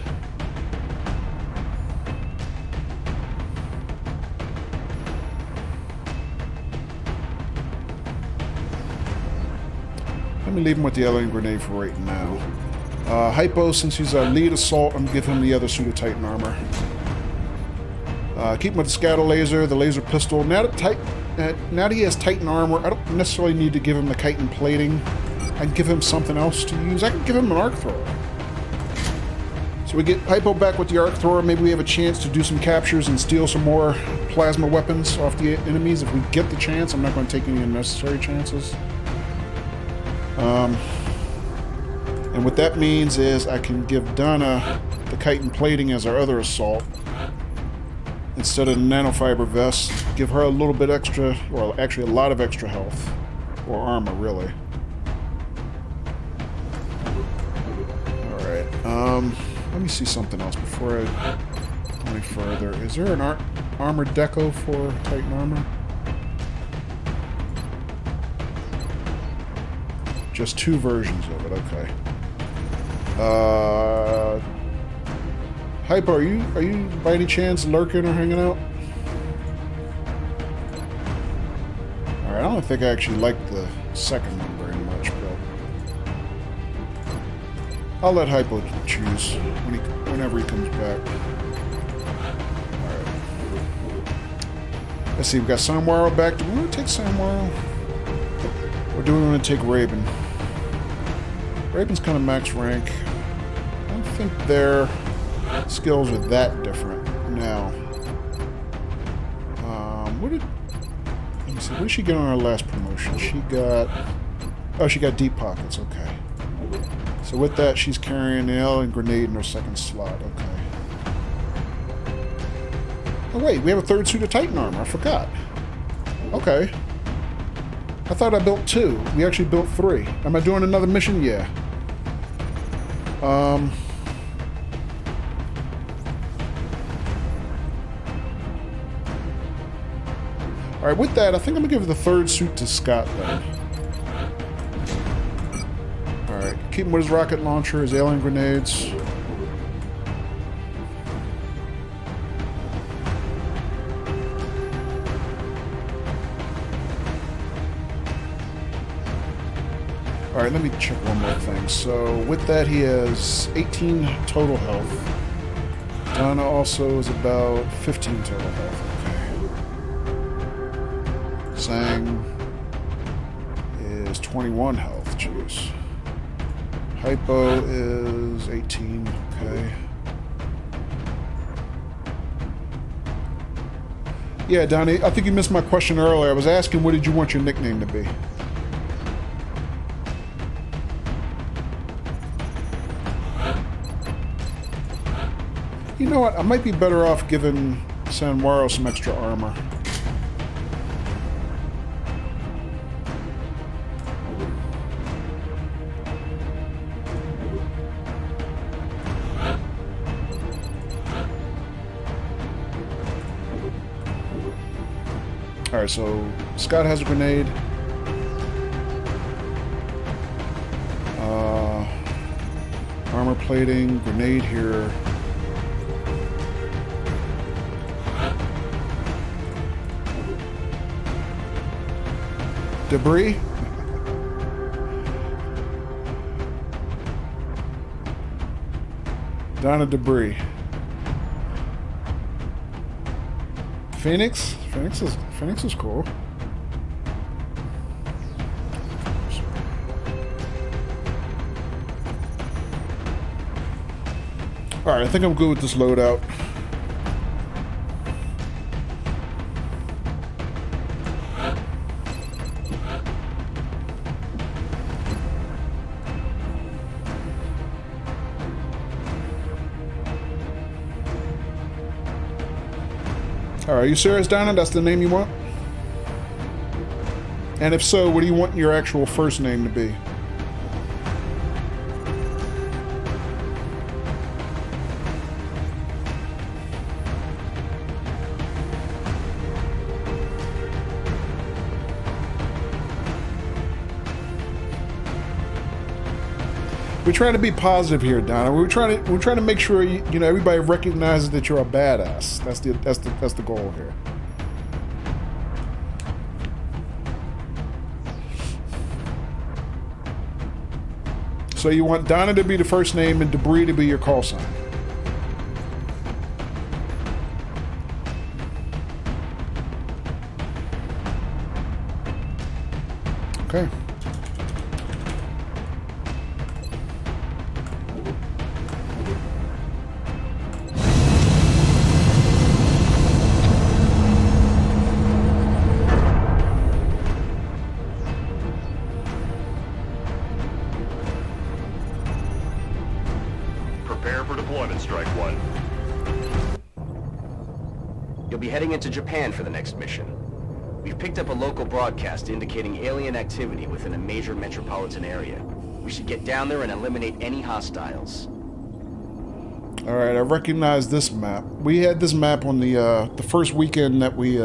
Let me leave him with the alien grenade for right now. Hypo, since he's a lead assault, I'm going to give him the other suit of Titan armor. Keep him with the scatter laser, the laser pistol. Now that he has Titan armor, I don't necessarily need to give him the chitin plating. I can give him something else to use. I can give him an arc thrower. So So we get Hypo back with the arc thrower. Maybe we have a chance to do some captures and steal some more plasma weapons off the enemies if we get the chance. I'm not going to take any unnecessary chances. And what that means is I can give Donna the chitin plating as our other assault instead of the nanofiber vest. Give her a little bit extra, well, actually a lot of extra health. Or armor, really. Alright, let me see something else before I go any further. Is there an armored deco for Titan armor? Just 2 versions of it, okay. Hypo, are you by any chance lurking or hanging out? Alright, I don't think I actually like the second one very much, but I'll let Hypo choose whenever he comes back. Alright. Let's see, we've got Samwaro back. Do we want to take Samwaro? Or do we want to take Raven? Raven's kind of max rank. I don't think their skills are that different now. Let me see, what did she get on her last promotion? She got... Oh, she got deep pockets, okay. So with that, she's carrying an alien grenade in her second slot, okay. Oh wait, we have a 3rd suit of Titan armor, I forgot. Okay. I thought I built 2. We actually built 3. Am I doing another mission? Yeah. Alright, with that, I think I'm going to give the 3rd suit to Scott then. Alright, keep him with his rocket launcher, his alien grenades. Alright, let me check one more thing. So, with that, he has 18 total health. Donna also is about 15 total health. Sang is 21 health, jeez. Hypo is 18, okay. Yeah, Donnie, I think you missed my question earlier. I was asking, what did you want your nickname to be? You know what? I might be better off giving Sanwaro some extra armor. Alright, so Scott has a grenade. Armor plating, grenade here. Debris? Donna Debris. Phoenix? Phoenix is cool. Alright, I think I'm good with this loadout. Alright, are you serious, Donna? That's the name you want? And if so, what do you want your actual first name to be? We're trying to be positive here, Donna. We're trying to make sure you know everybody recognizes that you're a badass. That's the goal here. So you want Donna to be the first name and Debris to be your call sign. Okay. Prepare for deployment, Strike One. You'll be heading into Japan for the next mission. We've picked up a local broadcast indicating alien activity within a major metropolitan area. We should get down there and eliminate any hostiles. Alright, I recognize this map. We had this map on the first weekend that we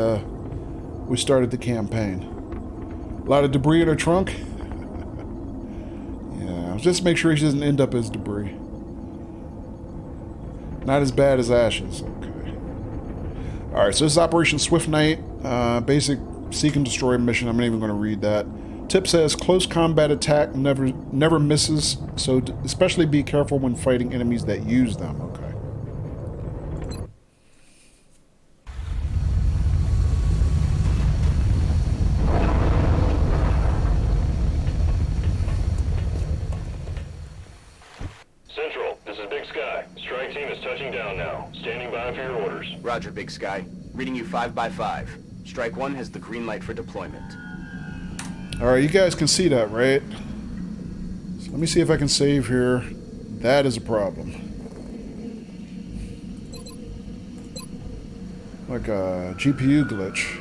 started the campaign. A lot of debris in her trunk. Yeah, just make sure she doesn't end up as debris. Not as bad as ashes. Okay. Alright, so this is Operation Swift Night. Basic seek and destroy mission. I'm not even going to read that. Tip says close combat attack never misses, so especially be careful when fighting enemies that use them. Okay. Central, this is Big Sky. Strike team is touching down now. Standing by for your orders. Roger, Big Sky. Reading you 5 by 5. Strike One has the green light for deployment. Alright, you guys can see that, right? So let me see if I can save here. That is a problem. Like a GPU glitch.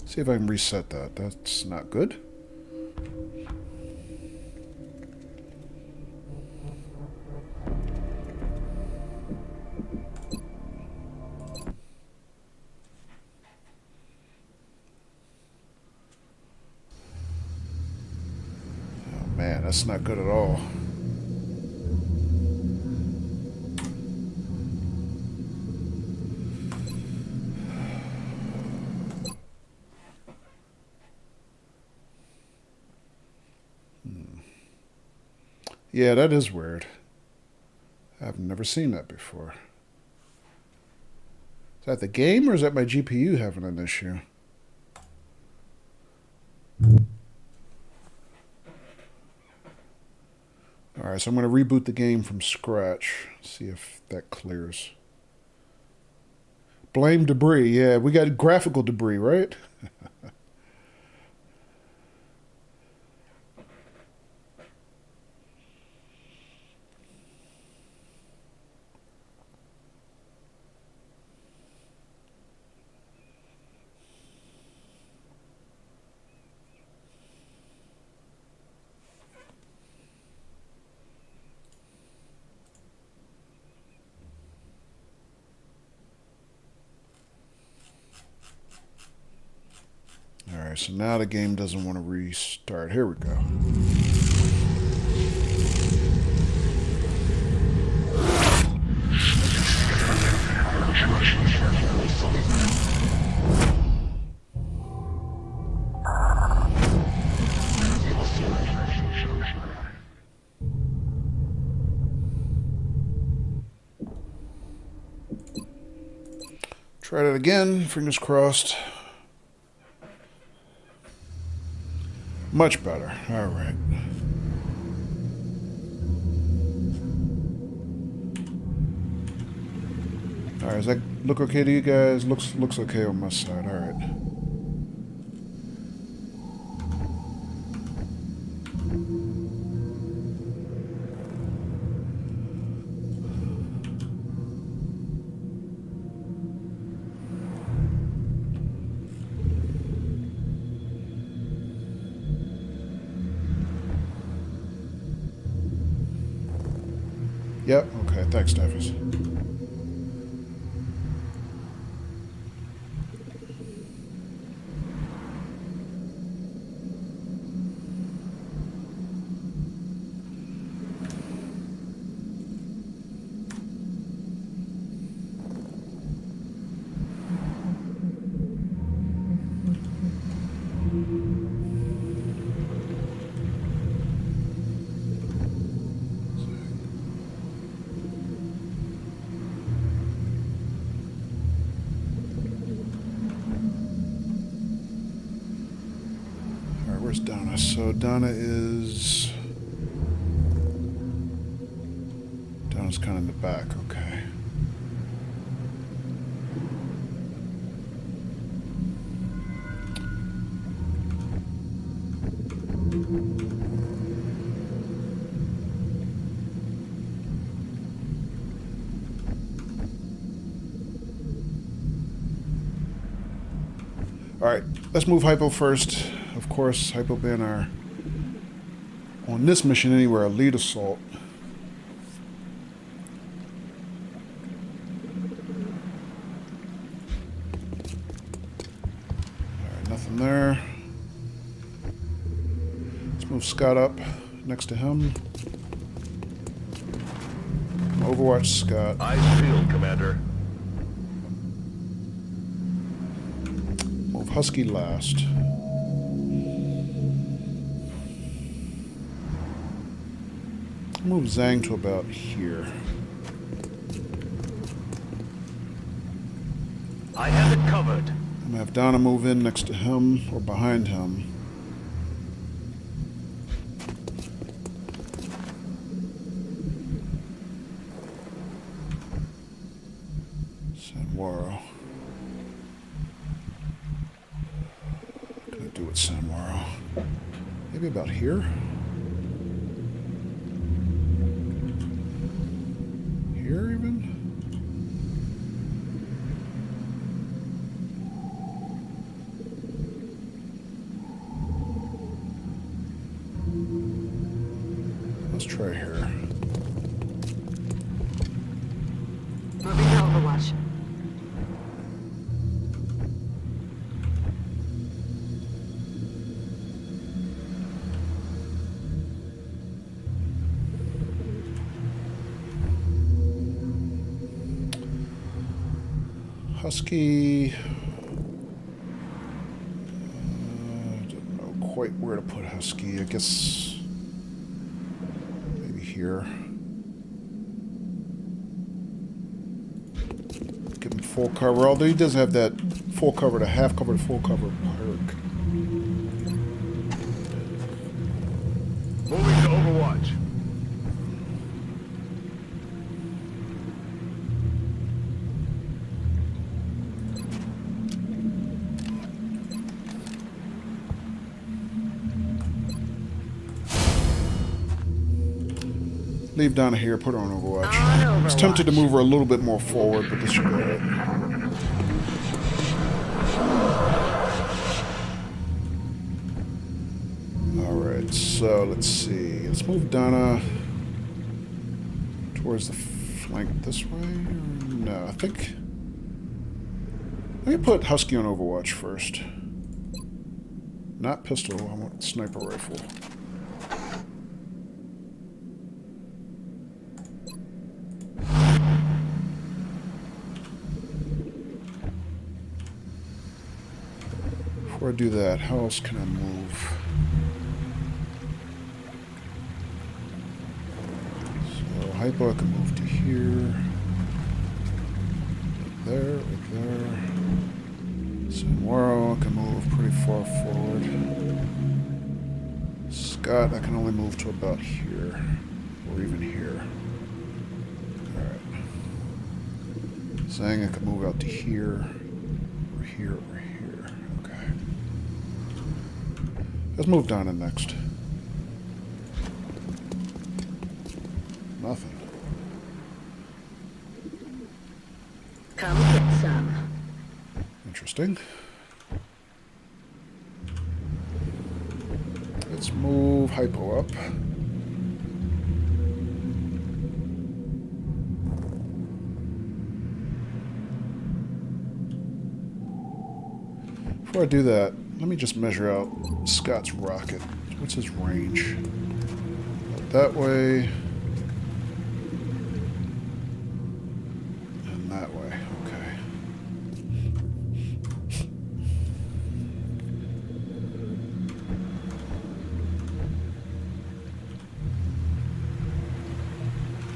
See if I can reset that. That's not good. Oh man, that's not good at all. Yeah, that is weird. I've never seen that before. Is that the game or is that my GPU having an issue? Alright, so I'm going to reboot the game from scratch. See if that clears. Blame debris. Yeah, we got graphical debris, right? Alright, so now the game doesn't want to restart. Here we go. Try that again, fingers crossed. Much better. All right. All right, does that look okay to you guys? Looks okay on my side. All right. Yep, okay, thanks, Davis. Where's Donna? So Donna is... is kind of in the back. Okay. Alright, let's move Hypo first. Of course, Hypo being our, on this mission anyway, our lead assault. Alright, nothing there. Let's move Scott up next to him. Overwatch Scott. Eyes peeled, Commander. Move Husky last. Move Zhang to about here. I have it covered. I'm gonna have Donna move in next to him or behind him. Sanwaro. What can I do with Sanwaro? Maybe about here? Here even? Let's try here. Moving to Overwatch. Husky. I don't know quite where to put Husky. I guess maybe here. Give him full cover, although he doesn't have that full cover to half cover to full cover perk. Moving to Overwatch. Leave Donna here, put her on Overwatch. On I was tempted to Overwatch. move her a little bit more forward, but this should go ahead. Alright, so let's see. Let's move Donna towards the flank this way. Or no, I think... Let me put Husky on Overwatch first. Not pistol, I want sniper rifle. Before I do that, how else can I move? So Hypo I can move to here. Right there, right there. Sanwaro I can move pretty far forward. Scott I can only move to about here. Or even here. Alright. Zhang I can move out to here. Or here, or here. Okay. Let's move Donna next. Nothing. Come get some. Interesting. Let's move Hypo up. Before I do that, let me just measure out Scott's rocket. What's his range? That way. And that way. Okay.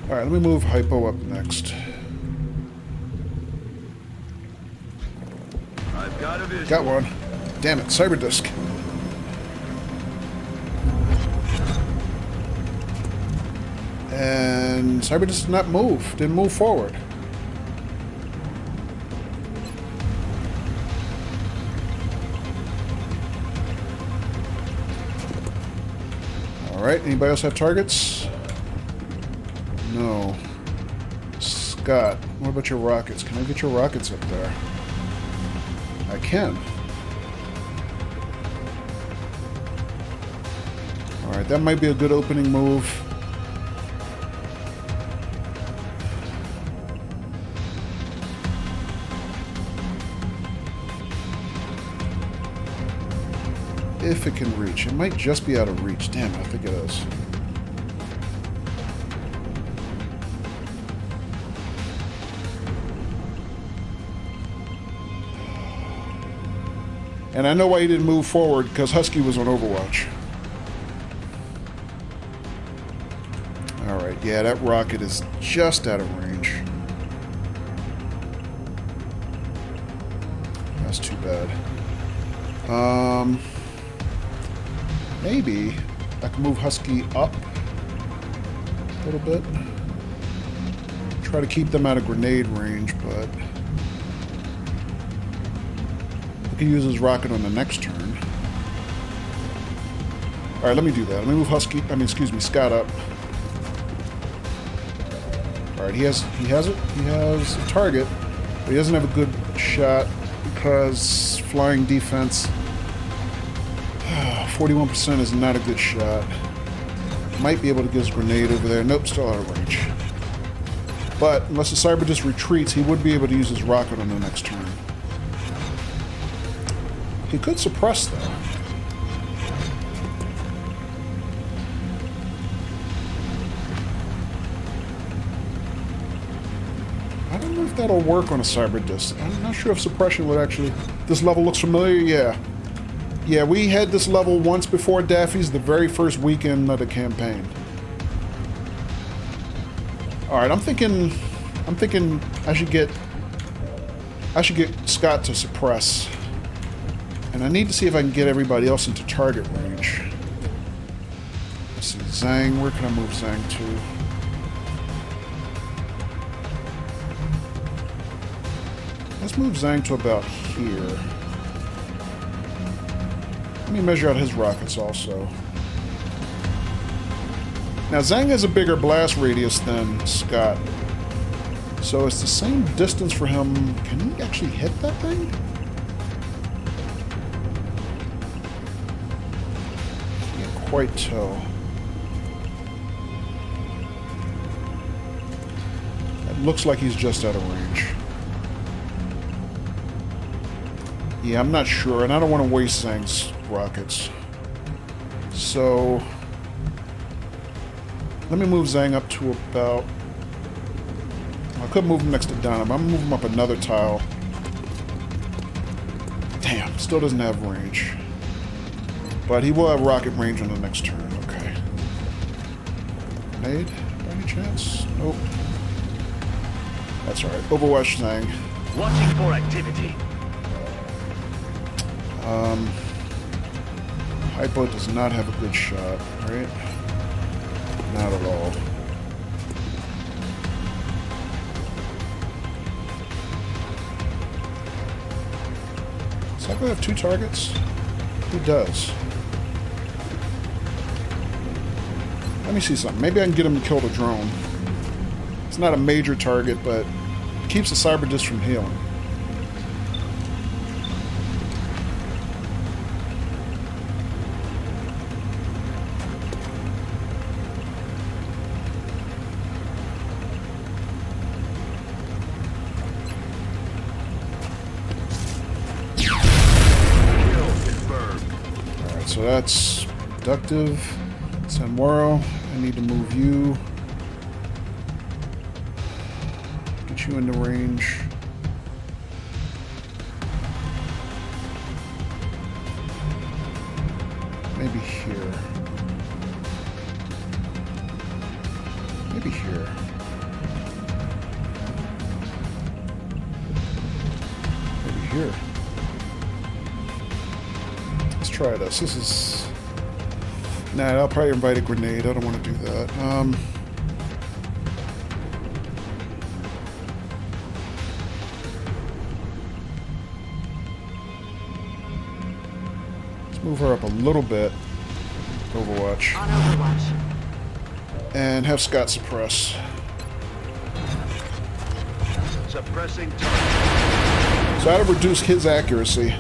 Alright, let me move Hypo up next. I've got a vision. Got one. Damn it, Cyber Disc. And Cyberdisc did not move. Didn't move forward. Alright, anybody else have targets? No. Scott, what about your rockets? Can I get your rockets up there? I can. Alright, that might be a good opening move. If it can reach. It might just be out of reach. Damn, I think it is. And I know why he didn't move forward, because Husky was on Overwatch. Alright, yeah, that rocket is just out of range. That's too bad. Maybe I can move Husky up a little bit. Try to keep them out of grenade range, but I can use his rocket on the next turn. Alright, let me do that. Let me move Scott up. Alright, he has a target, but he doesn't have a good shot because flying defense 41% is not a good shot. Might be able to get his grenade over there. Nope, still out of range. But unless the Cyberdisc retreats, he would be able to use his rocket on the next turn. He could suppress though. I don't know if that'll work on a Cyberdisc. I'm not sure if suppression would actually... This level looks familiar? Yeah. Yeah, we had this level once before Daffy's, the very first weekend of the campaign. Alright, I'm thinking I should get Scott to suppress. And I need to see if I can get everybody else into target range. Let's see, Zhang, where can I move Zhang to? Let's move Zhang to about here. Let me measure out his rockets also. Now Zhang has a bigger blast radius than Scott. So it's the same distance for him. Can he actually hit that thing? Can't quite tell. It looks like he's just out of range. Yeah, I'm not sure, and I don't want to waste Zhang's rockets. So let me move Zhang up to about... I could move him next to Donna, but I'm going to move him up another tile. Damn, still doesn't have range. But he will have rocket range on the next turn. Okay. Grenade? By any chance? Nope. That's alright. Overwatch Zhang. Watching for activity. Hypo does not have a good shot, right? Not at all. Does Hypo have 2 targets? He does. Let me see something. Maybe I can get him to kill the drone. It's not a major target, but it keeps the Cyberdisc from healing. So that's productive. Sanwaro, I need to move you. Get you into range. Maybe here. Maybe here. Maybe here. Try this. This is... Nah, I'll probably invite a grenade. I don't want to do that. Let's move her up a little bit. Overwatch. On Overwatch. And have Scott suppress. Suppressing target. So that'll reduce his accuracy.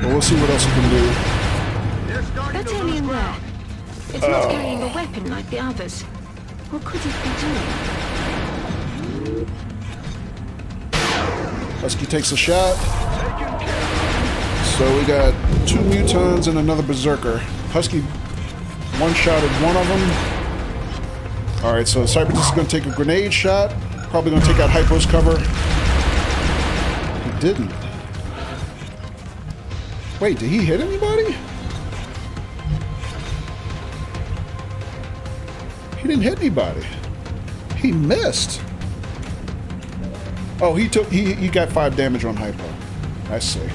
But we'll see what else he can do. They're starting That to lose alien there. ground. It's not carrying a weapon like the others. What could it be doing? Husky takes a shot. Taken care So we got 2 mutons and another berserker. Husky one-shotted one of them. Alright, so Cyberdisc is going to take a grenade shot. Probably going to take out Hypo's cover. He didn't. Wait, did he hit anybody? He didn't hit anybody. He missed. Oh, he got 5 damage on Hypo. I see.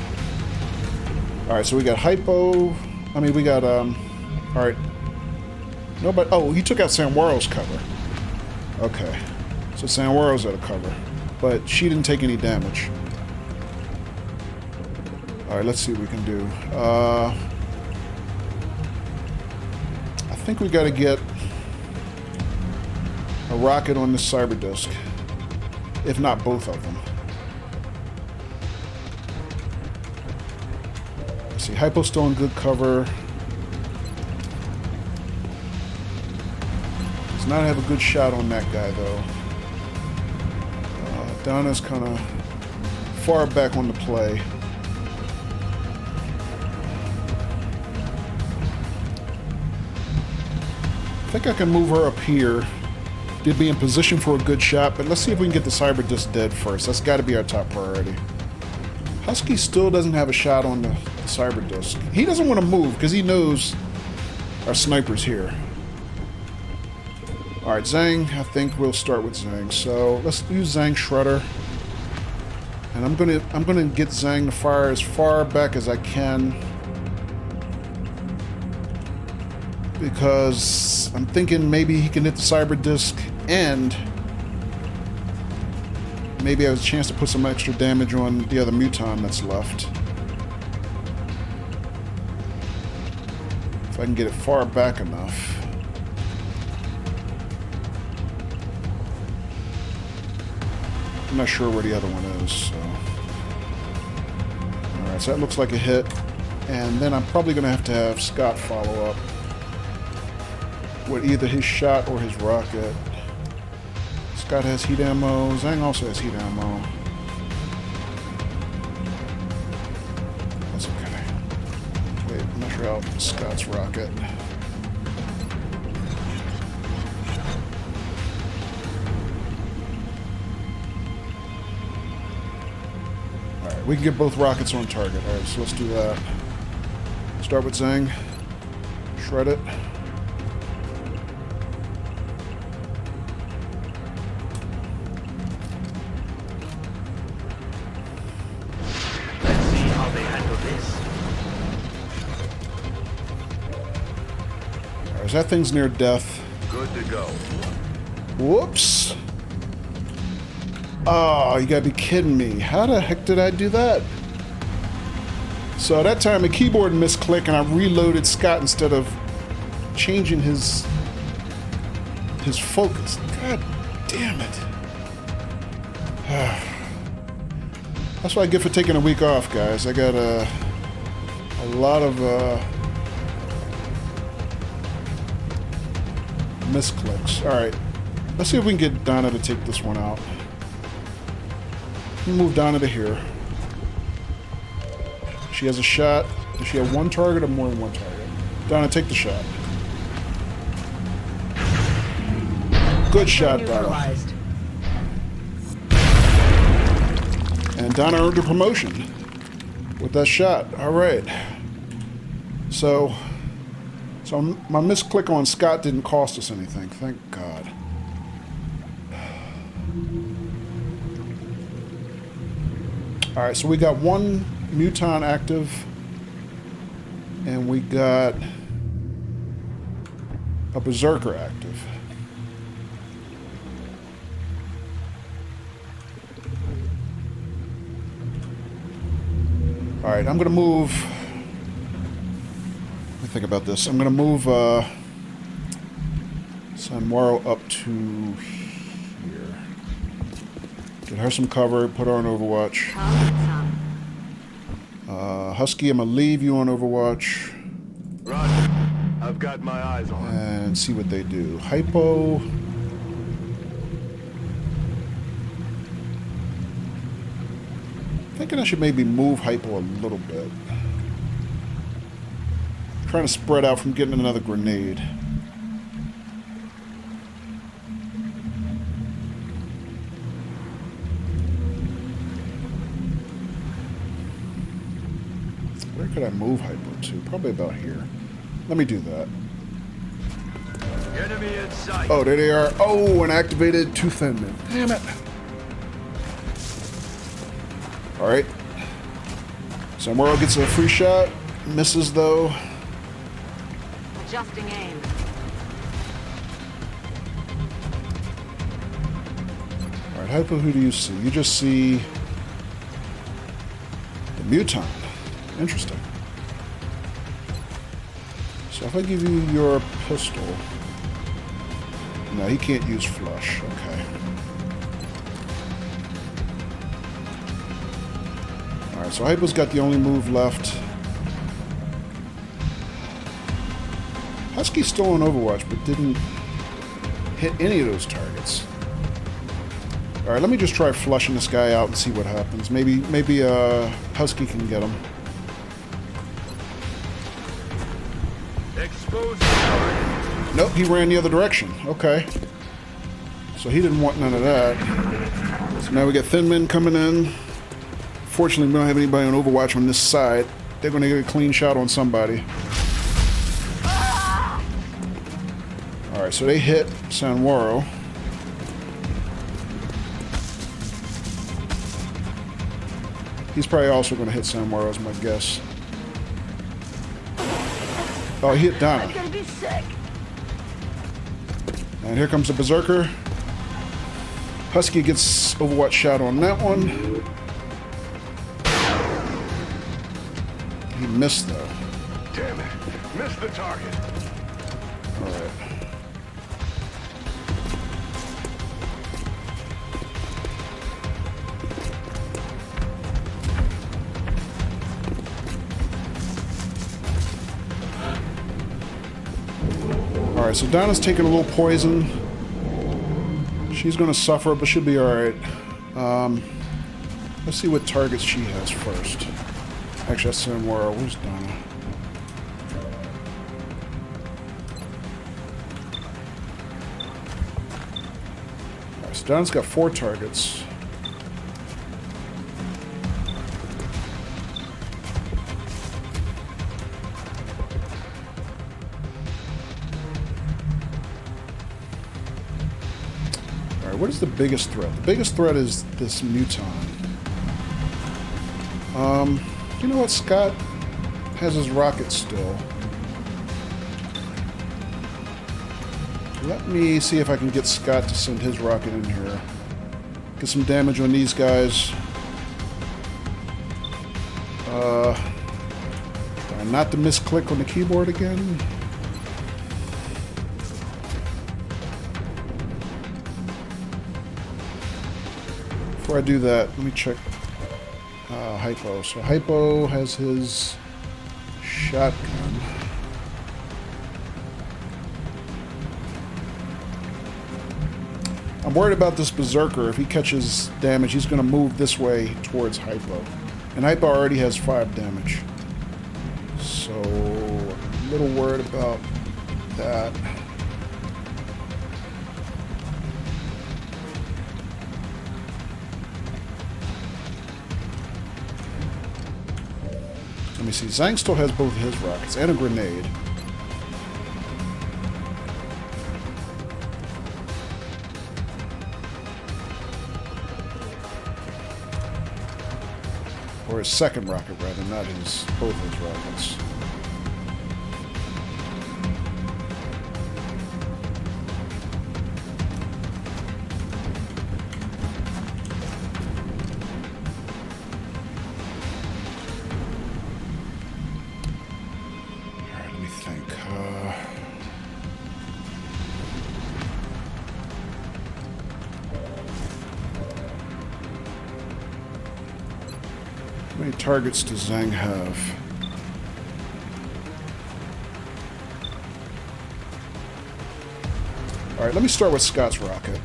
Alright, so we got Hypo. I mean, we got, alright. Nobody. Oh, he took out Sanwaro's cover. Okay. So Sanwaro's out of cover. But she didn't take any damage. Alright, let's see what we can do. I think we gotta get a rocket on this Cyberdisc. If not both of them. Let's see, Hypo's still in good cover. Does not have a good shot on that guy, though. Donna's kind of far back on the play. I think I can move her up here. Did be in position for a good shot, but let's see if we can get the Cyberdisc dead first. That's got to be our top priority. Husky still doesn't have a shot on the Cyberdisc. He doesn't want to move because he knows our sniper's here. Alright, Zhang, I think we'll start with Zhang. So let's use Zhang Shredder. And I'm gonna get Zhang to fire as far back as I can. Because I'm thinking maybe he can hit the Cyberdisc and maybe I have a chance to put some extra damage on the other muton that's left. If I can get it far back enough. I'm not sure where the other one is, so. Alright, so that looks like a hit. And then I'm probably going to have Scott follow up with either his shot or his rocket. Scott has heat ammo. Zhang also has heat ammo. That's okay. Wait, measure out Scott's rocket. Alright, we can get both rockets on target. Alright, so let's do that. Start with Zhang. Shred it. That thing's near death. Good to go. Whoops. Oh, you gotta be kidding me. How the heck did I do that? So at that time, the keyboard misclicked and I reloaded Scott instead of changing his focus. God damn it. That's what I get for taking a week off, guys. I got a lot of misclicks. Alright. Let's see if we can get Donna to take this one out. Move Donna to here. She has a shot. Does she have one target or more than one target? Donna, take the shot. Good shot, Donna. And Donna earned a promotion with that shot. Alright. So my misclick on Scott didn't cost us anything. Thank God. Alright, so we got one muton active. And we got a berserker active. Alright, I'm going to move think about this. I'm going to move Sanwaro up to here. Get her some cover, put her on Overwatch. Come get some. Husky, I'm going to leave you on Overwatch. Roger. I've got my eyes on. And see what they do. Hypo. Thinking I should maybe move Hypo a little bit. Trying to spread out from getting another grenade. Where could I move Hypo to? Probably about here. Let me do that. Enemy in sight. Oh, there they are. Oh, and activated 2 Thin Men. Damn it. Alright. Samuro gets a free shot. Misses, though. Adjusting aim. Alright, Hypo, who do you see? You just see the Muton. Interesting. So if I give you your pistol... No, he can't use flush. Okay. Alright, so Hypo's got the only move left. Husky's still on Overwatch, but didn't hit any of those targets. Alright, let me just try flushing this guy out and see what happens. Maybe Husky can get him. Expose the target. Nope, he ran the other direction. Okay. So he didn't want none of that. So now we got Thin Men coming in. Fortunately, we don't have anybody on Overwatch on this side. They're going to get a clean shot on somebody. Alright, so they hit Sanwaro. He's probably also going to hit Sanwaro, is my guess. Oh, he hit Donna. I'm gonna be sick. And here comes the Berserker. Husky gets Overwatch shot on that one. He missed, though. Damn it. Missed the target. Alright. Alright, so Donna's taking a little poison. She's going to suffer, but she'll be alright. Let's see what targets she has first. Actually, that's Sanwaro. Where's Donna? Alright, so Donna's got 4 targets. What is the biggest threat? The biggest threat is this Muton. You know what? Scott has his rocket still. Let me see if I can get Scott to send his rocket in here. Get some damage on these guys. Not to misclick on the keyboard again. Before I do that, let me check Hypo. So Hypo has his shotgun. I'm worried about this Berserker. If he catches damage, he's going to move this way towards Hypo. And Hypo already has 5 damage. So, I'm a little worried about that. Let me see. Zhang still has both of his rockets and a grenade. Or his second rocket, rather, not his both his rockets. Alright, let me think. How many targets does Zhang have? Alright, let me start with Scott's rocket.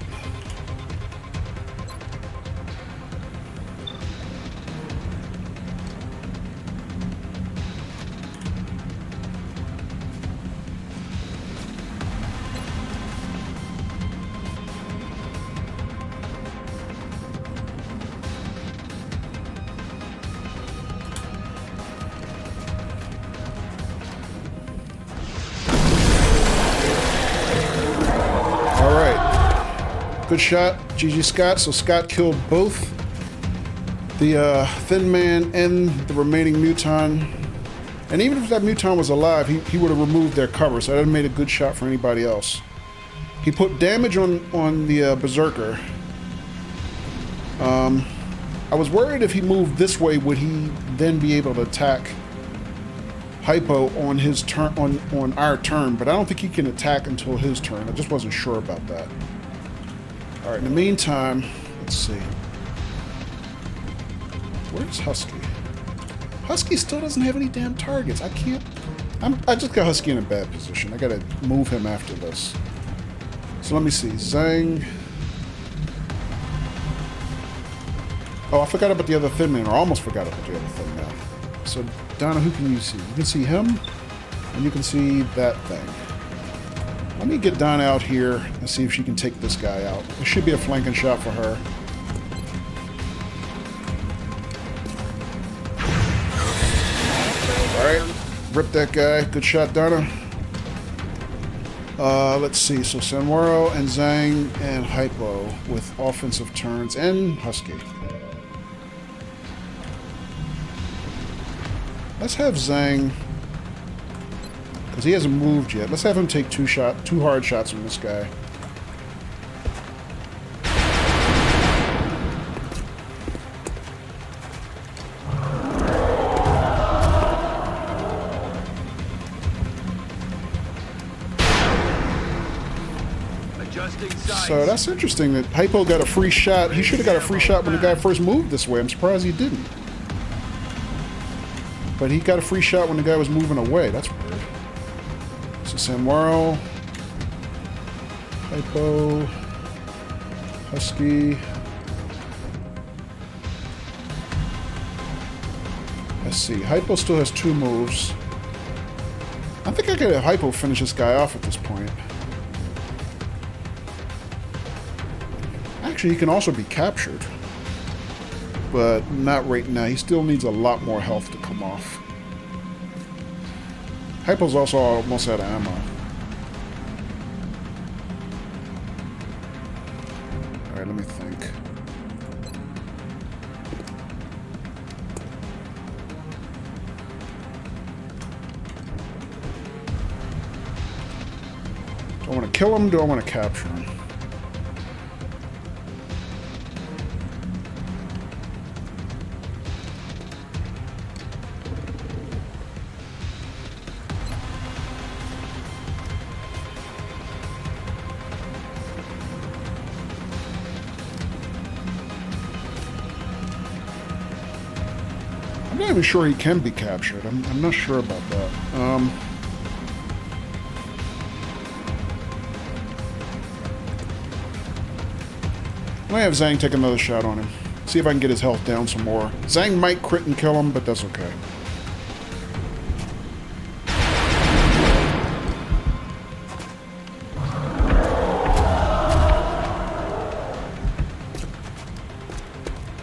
Good shot, GG Scott. So Scott killed both the Thin Man and the remaining Muton. And even if that Muton was alive, he would have removed their cover, so that would have made a good shot for anybody else. He put damage on the Berserker. I was worried if he moved this way, would he then be able to attack Hypo on his turn, on our turn, but I don't think he can attack until his turn. I just wasn't sure about that. Alright, in the meantime, let's see. Where's Husky? Husky still doesn't have any damn targets. I can't... I just got Husky in a bad position. I gotta move him after this. So let me see. Zhang... Oh, I forgot about the other Thin Man, or almost forgot about the other Thin Man. So, Donna, who can you see? You can see him, and you can see that thing. Let me get Donna out here and see if she can take this guy out. It should be a flanking shot for her. Alright, rip that guy. Good shot, Donna. Let's see. So Sanwaro and Zhang and Hypo with offensive turns, and Husky. Let's have Zhang, because he hasn't moved yet. Let's have him take two hard shots on this guy. So that's interesting that Hypo got a free shot. He should have got a free shot when the guy first moved this way. I'm surprised he didn't. But he got a free shot when the guy was moving away. That's weird. So Sanwaro, Hypo, Husky. Let's see. Hypo still has 2 moves. I think I could have Hypo finish this guy off at this point. Actually, he can also be captured. But not right now. He still needs a lot more health to come off. Hypo's also almost out of ammo. Alright, let me think. Do I want to kill him? Do I want to capture him? I'm not even sure he can be captured. I'm not sure about that. I'm gonna have Zhang take another shot on him. See if I can get his health down some more. Zhang might crit and kill him, but that's okay.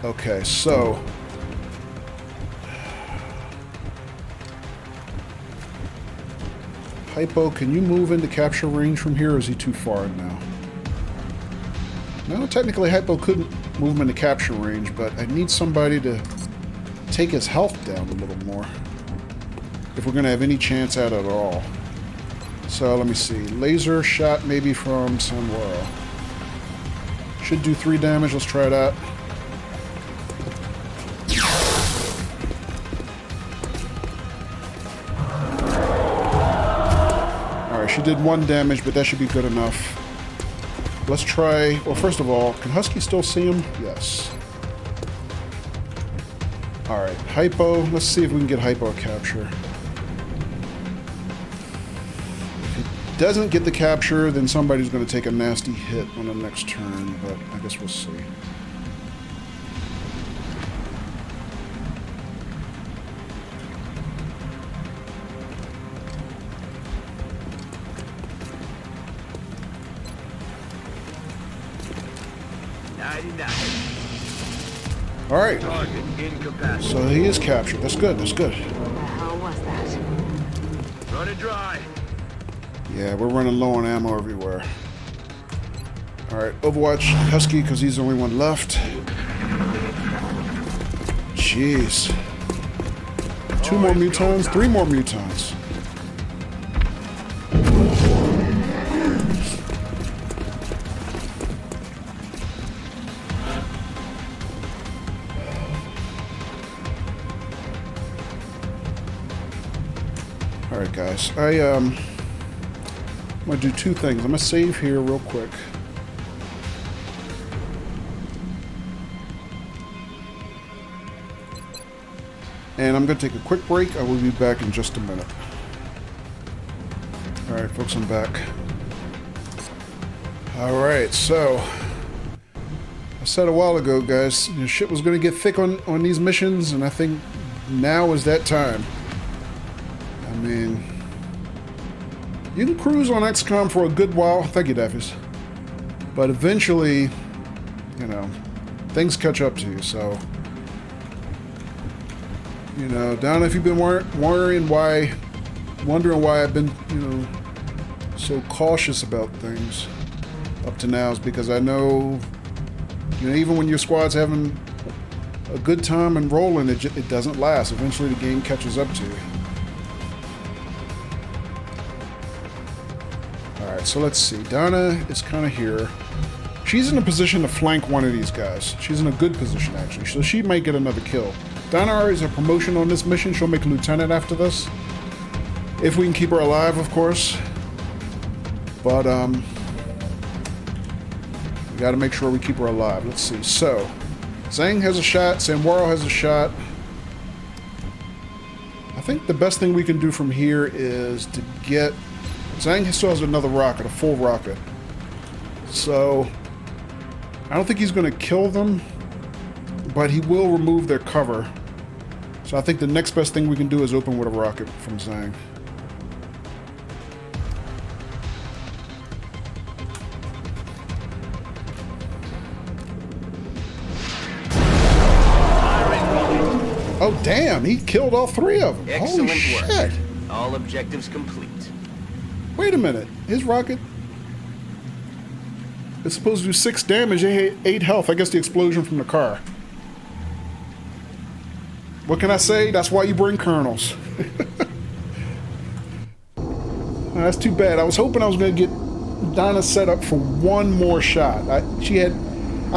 Okay, so... Hypo, can you move into capture range from here, or is he too far now? No, technically Hypo couldn't move him into capture range, but I need somebody to take his health down a little more if we're going to have any chance at it at all. So, let me see. Laser shot maybe from Sanwaro. Should do 3 damage. Let's try that. She did 1 damage, but that should be good enough. Let's try... Well, first of all, can Husky still see him? Yes. Alright, Hypo. Let's see if we can get Hypo a capture. If he doesn't get the capture, then somebody's going to take a nasty hit on the next turn, but I guess we'll see. All right. So he is captured. That's good. That's good. What the hell was that? Running dry. Yeah, we're running low on ammo everywhere. All right, Overwatch Husky because he's the only one left. Jeez. 2 more mutons, 3 more mutons. Alright guys, I'm gonna do 2 things. I'm gonna save here real quick. And I'm gonna take a quick break. I will be back in just a minute. Alright folks, I'm back. Alright, so I said a while ago guys, shit was gonna get thick on these missions, and I think now is that time. I mean, you can cruise on XCOM for a good while. Thank you, Daffys. But eventually, you know, things catch up to you. So, you know, Donna, if you've been wondering why I've been, you know, so cautious about things up to now, is because I know, you know, even when your squad's having a good time and rolling, it doesn't last. Eventually, the game catches up to you. Alright, so let's see. Donna is kind of here. She's in a position to flank one of these guys. She's in a good position, actually. So she might get another kill. Donna already has a promotion on this mission. She'll make a lieutenant after this. If we can keep her alive, of course. But, we gotta make sure we keep her alive. Let's see. So, Zhang has a shot. Samwaro has a shot. I think the best thing we can do from here is to get... Zhang still has another rocket, a full rocket. So, I don't think he's going to kill them, but he will remove their cover. So I think the next best thing we can do is open with a rocket from Zhang. Oh damn, he killed all 3 of them. Excellent Holy shit. work. All objectives complete. Wait a minute. His rocket... It's supposed to do 6 damage, 8 health. I guess the explosion from the car. What can I say? That's why you bring colonels. That's too bad. I was hoping I was going to get Donna set up for one more shot. I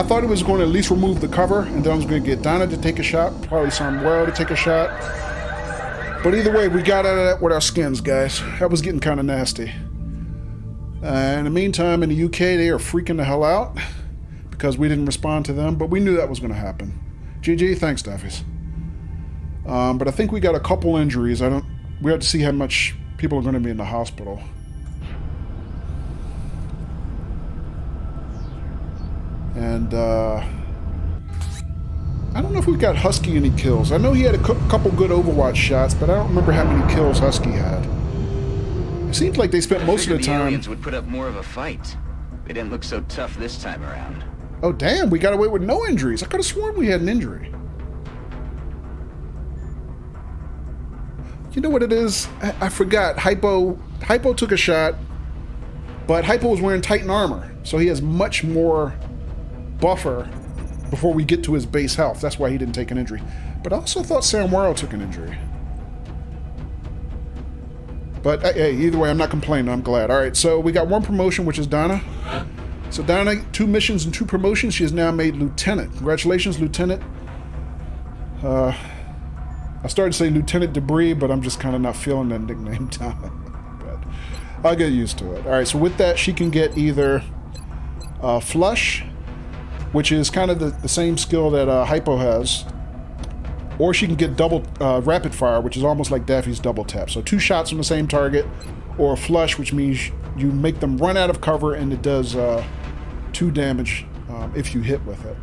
thought it was going to at least remove the cover, and then I was going to get Donna to take a shot, probably Samuel to take a shot. But either way, we got out of that with our skins, guys. That was getting kind of nasty. In the meantime, in the UK, they are freaking the hell out because we didn't respond to them, but we knew that was going to happen. GG, thanks, Daffies. But I think we got a couple injuries. We have to see how much people are going to be in the hospital. And I don't know if we got Husky any kills. I know he had a couple good Overwatch shots, but I don't remember how many kills Husky had. It seems like they spent most of the time... The aliens would put up more of a fight. They didn't look so tough this time around. Oh damn, we got away with no injuries. I could have sworn we had an injury. You know what it is? I forgot. Hypo took a shot, but Hypo was wearing Titan armor, so he has much more buffer before we get to his base health. That's why he didn't take an injury. But I also thought Samwaro took an injury. But hey, either way, I'm not complaining. I'm glad. All right, so we got 1 promotion, which is Donna. So Donna, 2 missions and 2 promotions. She has now made lieutenant. Congratulations, lieutenant. I started to say Lieutenant Debris, but I'm just kind of not feeling that nickname, Donna. But I'll get used to it. All right, so with that, she can get either Flush, which is kind of the same skill that Hypo has. or she can get double rapid fire, which is almost like Daffy's double tap. So 2 shots on the same target, or a flush, which means you make them run out of cover and it does 2 damage if you hit with it.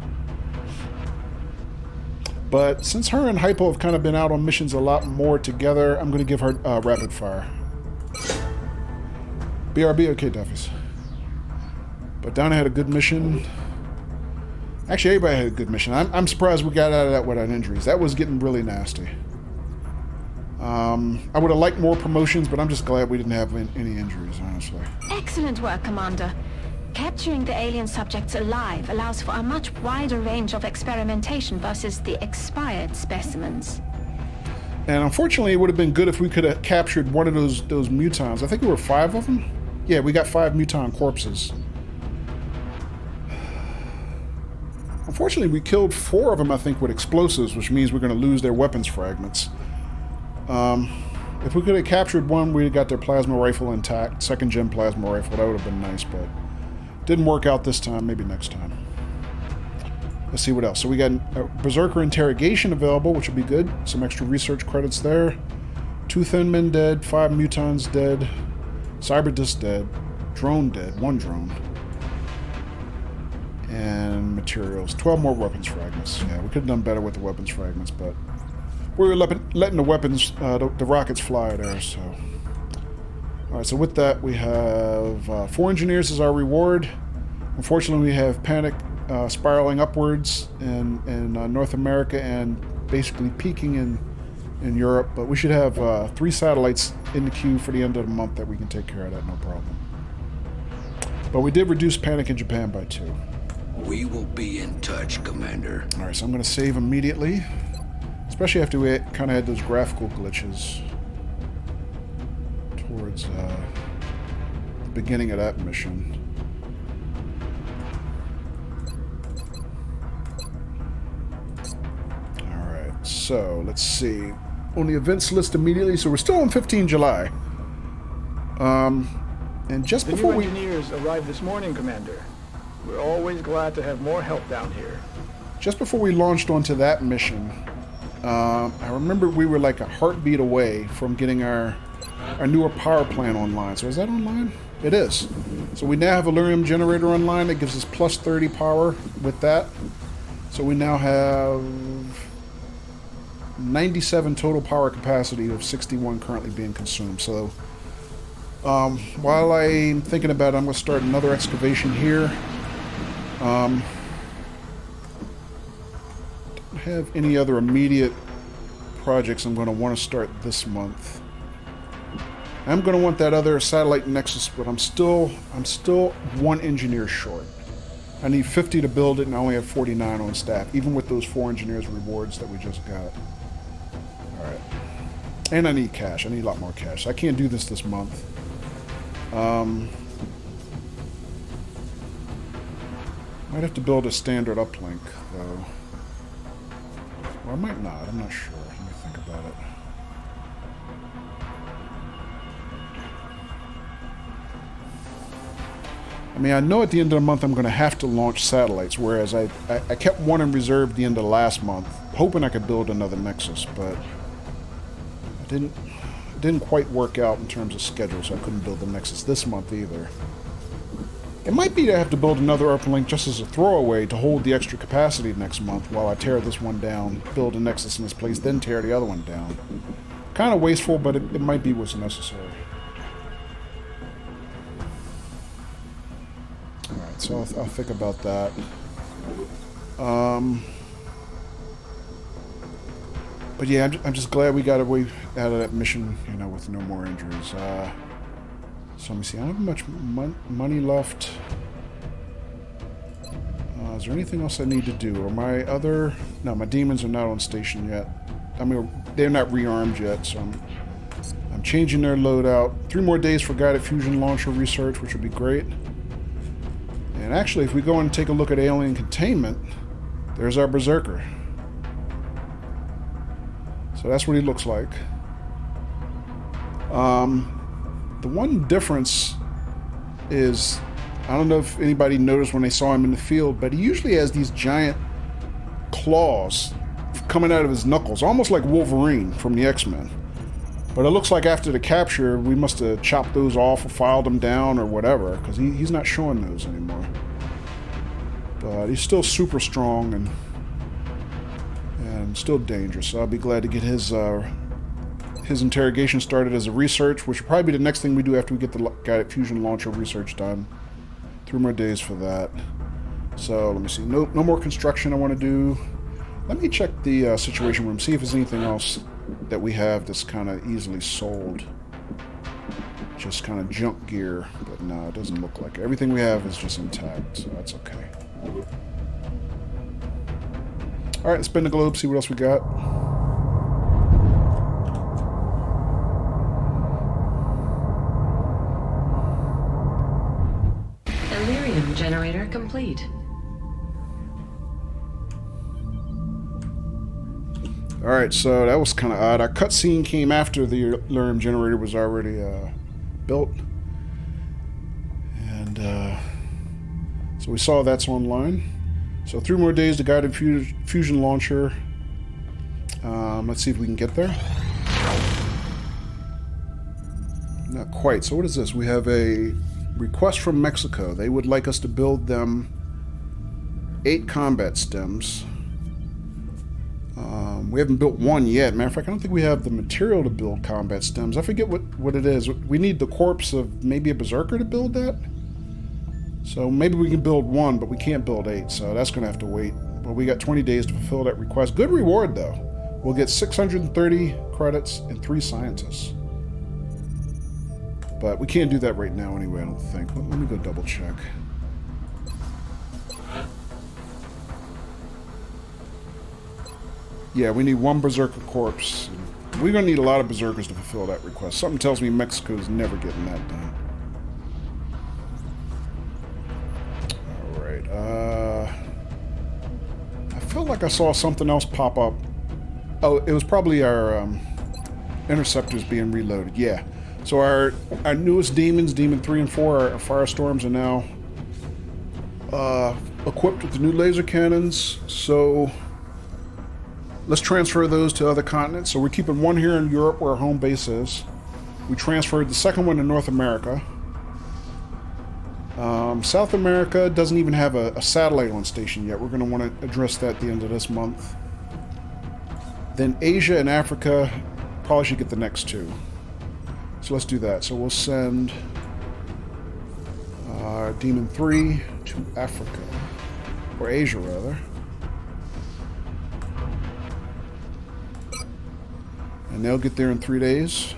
But since her and Hypo have kind of been out on missions a lot more together, I'm going to give her rapid fire. BRB, okay, Duffy's. But Donna had a good mission. Actually, everybody had a good mission. I'm surprised we got out of that without injuries. That was getting really nasty. I would have liked more promotions, but I'm just glad we didn't have any injuries, honestly. Excellent work, Commander. Capturing the alien subjects alive allows for a much wider range of experimentation versus the expired specimens. And unfortunately, it would have been good if we could have captured one of those mutons. I think there were 5 of them. Yeah, we got 5 muton corpses. Unfortunately, we killed 4 of them, I think, with explosives, which means we're going to lose their weapons fragments. If we could have captured one, we'd have got their plasma rifle intact. 2nd gen plasma rifle. That would have been nice, but didn't work out this time. Maybe next time. Let's see what else. So we got a Berserker interrogation available, which will be good. Some extra research credits there. 2 Thin Men dead. 5 mutons dead. Cyberdisc dead. Drone dead. 1 drone. And materials. 12 more weapons fragments. Yeah, we could have done better with the weapons fragments, but we were letting the weapons, the rockets fly there, so. Alright, so with that, we have 4 engineers as our reward. Unfortunately, we have panic spiraling upwards in North America and basically peaking in Europe, but we should have 3 satellites in the queue for the end of the month that we can take care of that, no problem. But we did reduce panic in Japan by 2. We will be in touch, Commander. Alright, so I'm going to save immediately. Especially after we kind of had those graphical glitches towards the beginning of that mission. Alright, so let's see. On the events list immediately, so we're still on 15 July. And just The before new we... engineers arrived this morning, Commander. We're always glad to have more help down here. Just before we launched onto that mission, I remember we were like a heartbeat away from getting our newer power plant online. So is that online? It is. So we now have a Lyrium generator online that gives us plus 30 power with that. So we now have 97 total power capacity of 61 currently being consumed. So while I'm thinking about it, I'm going to start another excavation here. Don't have any other immediate projects I'm going to want to start this month. I'm going to want that other satellite nexus, but I'm still 1 engineer short. I need 50 to build it, and I only have 49 on staff, even with those 4 engineers rewards that we just got. Alright. And I need cash. I need a lot more cash. I can't do this month. Might have to build a standard uplink, though. Or I might not. I'm not sure. Let me think about it. I mean, I know at the end of the month I'm going to have to launch satellites, whereas I kept one in reserve at the end of last month, hoping I could build another Nexus, but it didn't quite work out in terms of schedule, so I couldn't build the Nexus this month either. It might be to have to build another uplink just as a throwaway to hold the extra capacity next month while I tear this one down, build a Nexus in this place, then tear the other one down. Kind of wasteful, but it might be what's necessary. Alright, so I'll think about that. But yeah, I'm just glad we got away out of that mission, you know, with no more injuries. So let me see, I don't have much money left. Is there anything else I need to do? Or my other... No, my demons are not on station yet. I mean, they're not rearmed yet, so I'm changing their loadout. 3 more days for guided fusion launcher research, which would be great. And actually, if we go and take a look at alien containment, there's our Berserker. So that's what he looks like. The one difference is, I don't know if anybody noticed when they saw him in the field, but he usually has these giant claws coming out of his knuckles, almost like Wolverine from the X-Men. But it looks like after the capture, we must have chopped those off or filed them down or whatever, because he's not showing those anymore. But he's still super strong and still dangerous. So I'll be glad to get his interrogation started as a research, which will probably be the next thing we do after we get the guided fusion launcher research done. 3 more days for that. So let me see. No more construction I want to do. Let me check the situation room, see if there's anything else that we have that's kind of easily sold. Just kind of junk gear, but no, it doesn't look like it. Everything we have is just intact, so that's okay. Alright, let's spin the globe, see what else we got. Delirium generator complete. Alright, so that was kind of odd. Our cutscene came after the Lyrium generator was already built. And so we saw that's online. So 3 more days to guided fusion launcher. Let's see if we can get there. Not quite. So what is this? We have a request from Mexico. They would like us to build them 8 combat stems. We haven't built one yet. Matter of fact, I don't think we have the material to build combat stems. I forget what it is. We need the corpse of maybe a berserker to build that. So maybe we can build 1, but we can't build 8. So that's going to have to wait. But we got 20 days to fulfill that request. Good reward, though. We'll get 630 credits and 3 scientists. But we can't do that right now anyway, I don't think. Let me go double check. Yeah, we need 1 berserker corpse. We're going to need a lot of berserkers to fulfill that request. Something tells me Mexico's never getting that done. Alright, I felt like I saw something else pop up. Oh, it was probably our interceptors being reloaded. Yeah. So our newest demons, Demon 3 and 4, our Firestorms, are now equipped with the new laser cannons. So let's transfer those to other continents. So we're keeping 1 here in Europe where our home base is. We transferred the second one to North America. South America doesn't even have a satellite on station yet. We're going to want to address that at the end of this month. Then Asia and Africa probably should get the next 2. So let's do that. So we'll send Demon 3 to Africa. Or Asia, rather. And they'll get there in 3 days.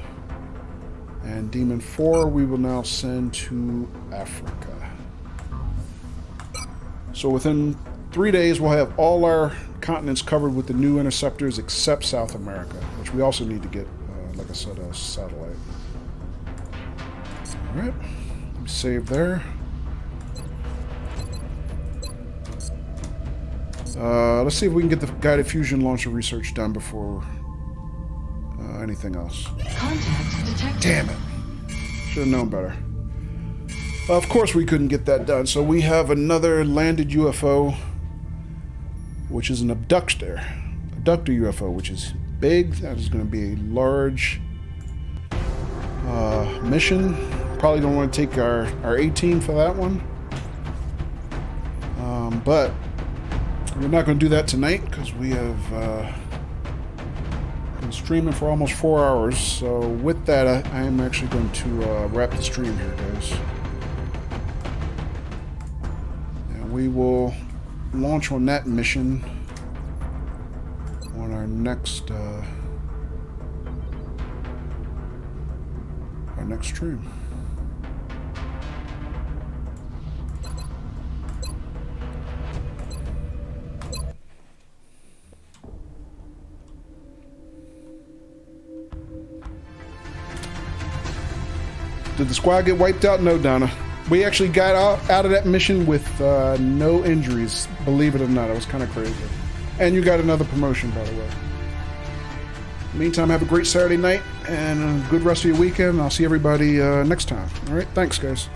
And Demon 4 we will now send to Africa. So within 3 days we'll have all our continents covered with the new interceptors except South America, which we also need to get, like I said, a satellite. Alright, let me save there. Let's see if we can get the guided fusion launcher research done before anything else. Contact detected. Damn it. Should have known better. Of course we couldn't get that done, so we have another landed UFO, which is an abductor UFO, which is big. That is going to be a large mission. Probably don't want to take our A-team for that one. But we're not going to do that tonight because we have been streaming for almost 4 hours. So with that, I am actually going to wrap the stream here, guys. And we will launch on that mission on our next stream. Did the squad get wiped out? No, Donna. We actually got out of that mission with no injuries, believe it or not. It was kind of crazy. And you got another promotion, by the way. Meantime, have a great Saturday night and a good rest of your weekend. I'll see everybody next time. All right, thanks, guys.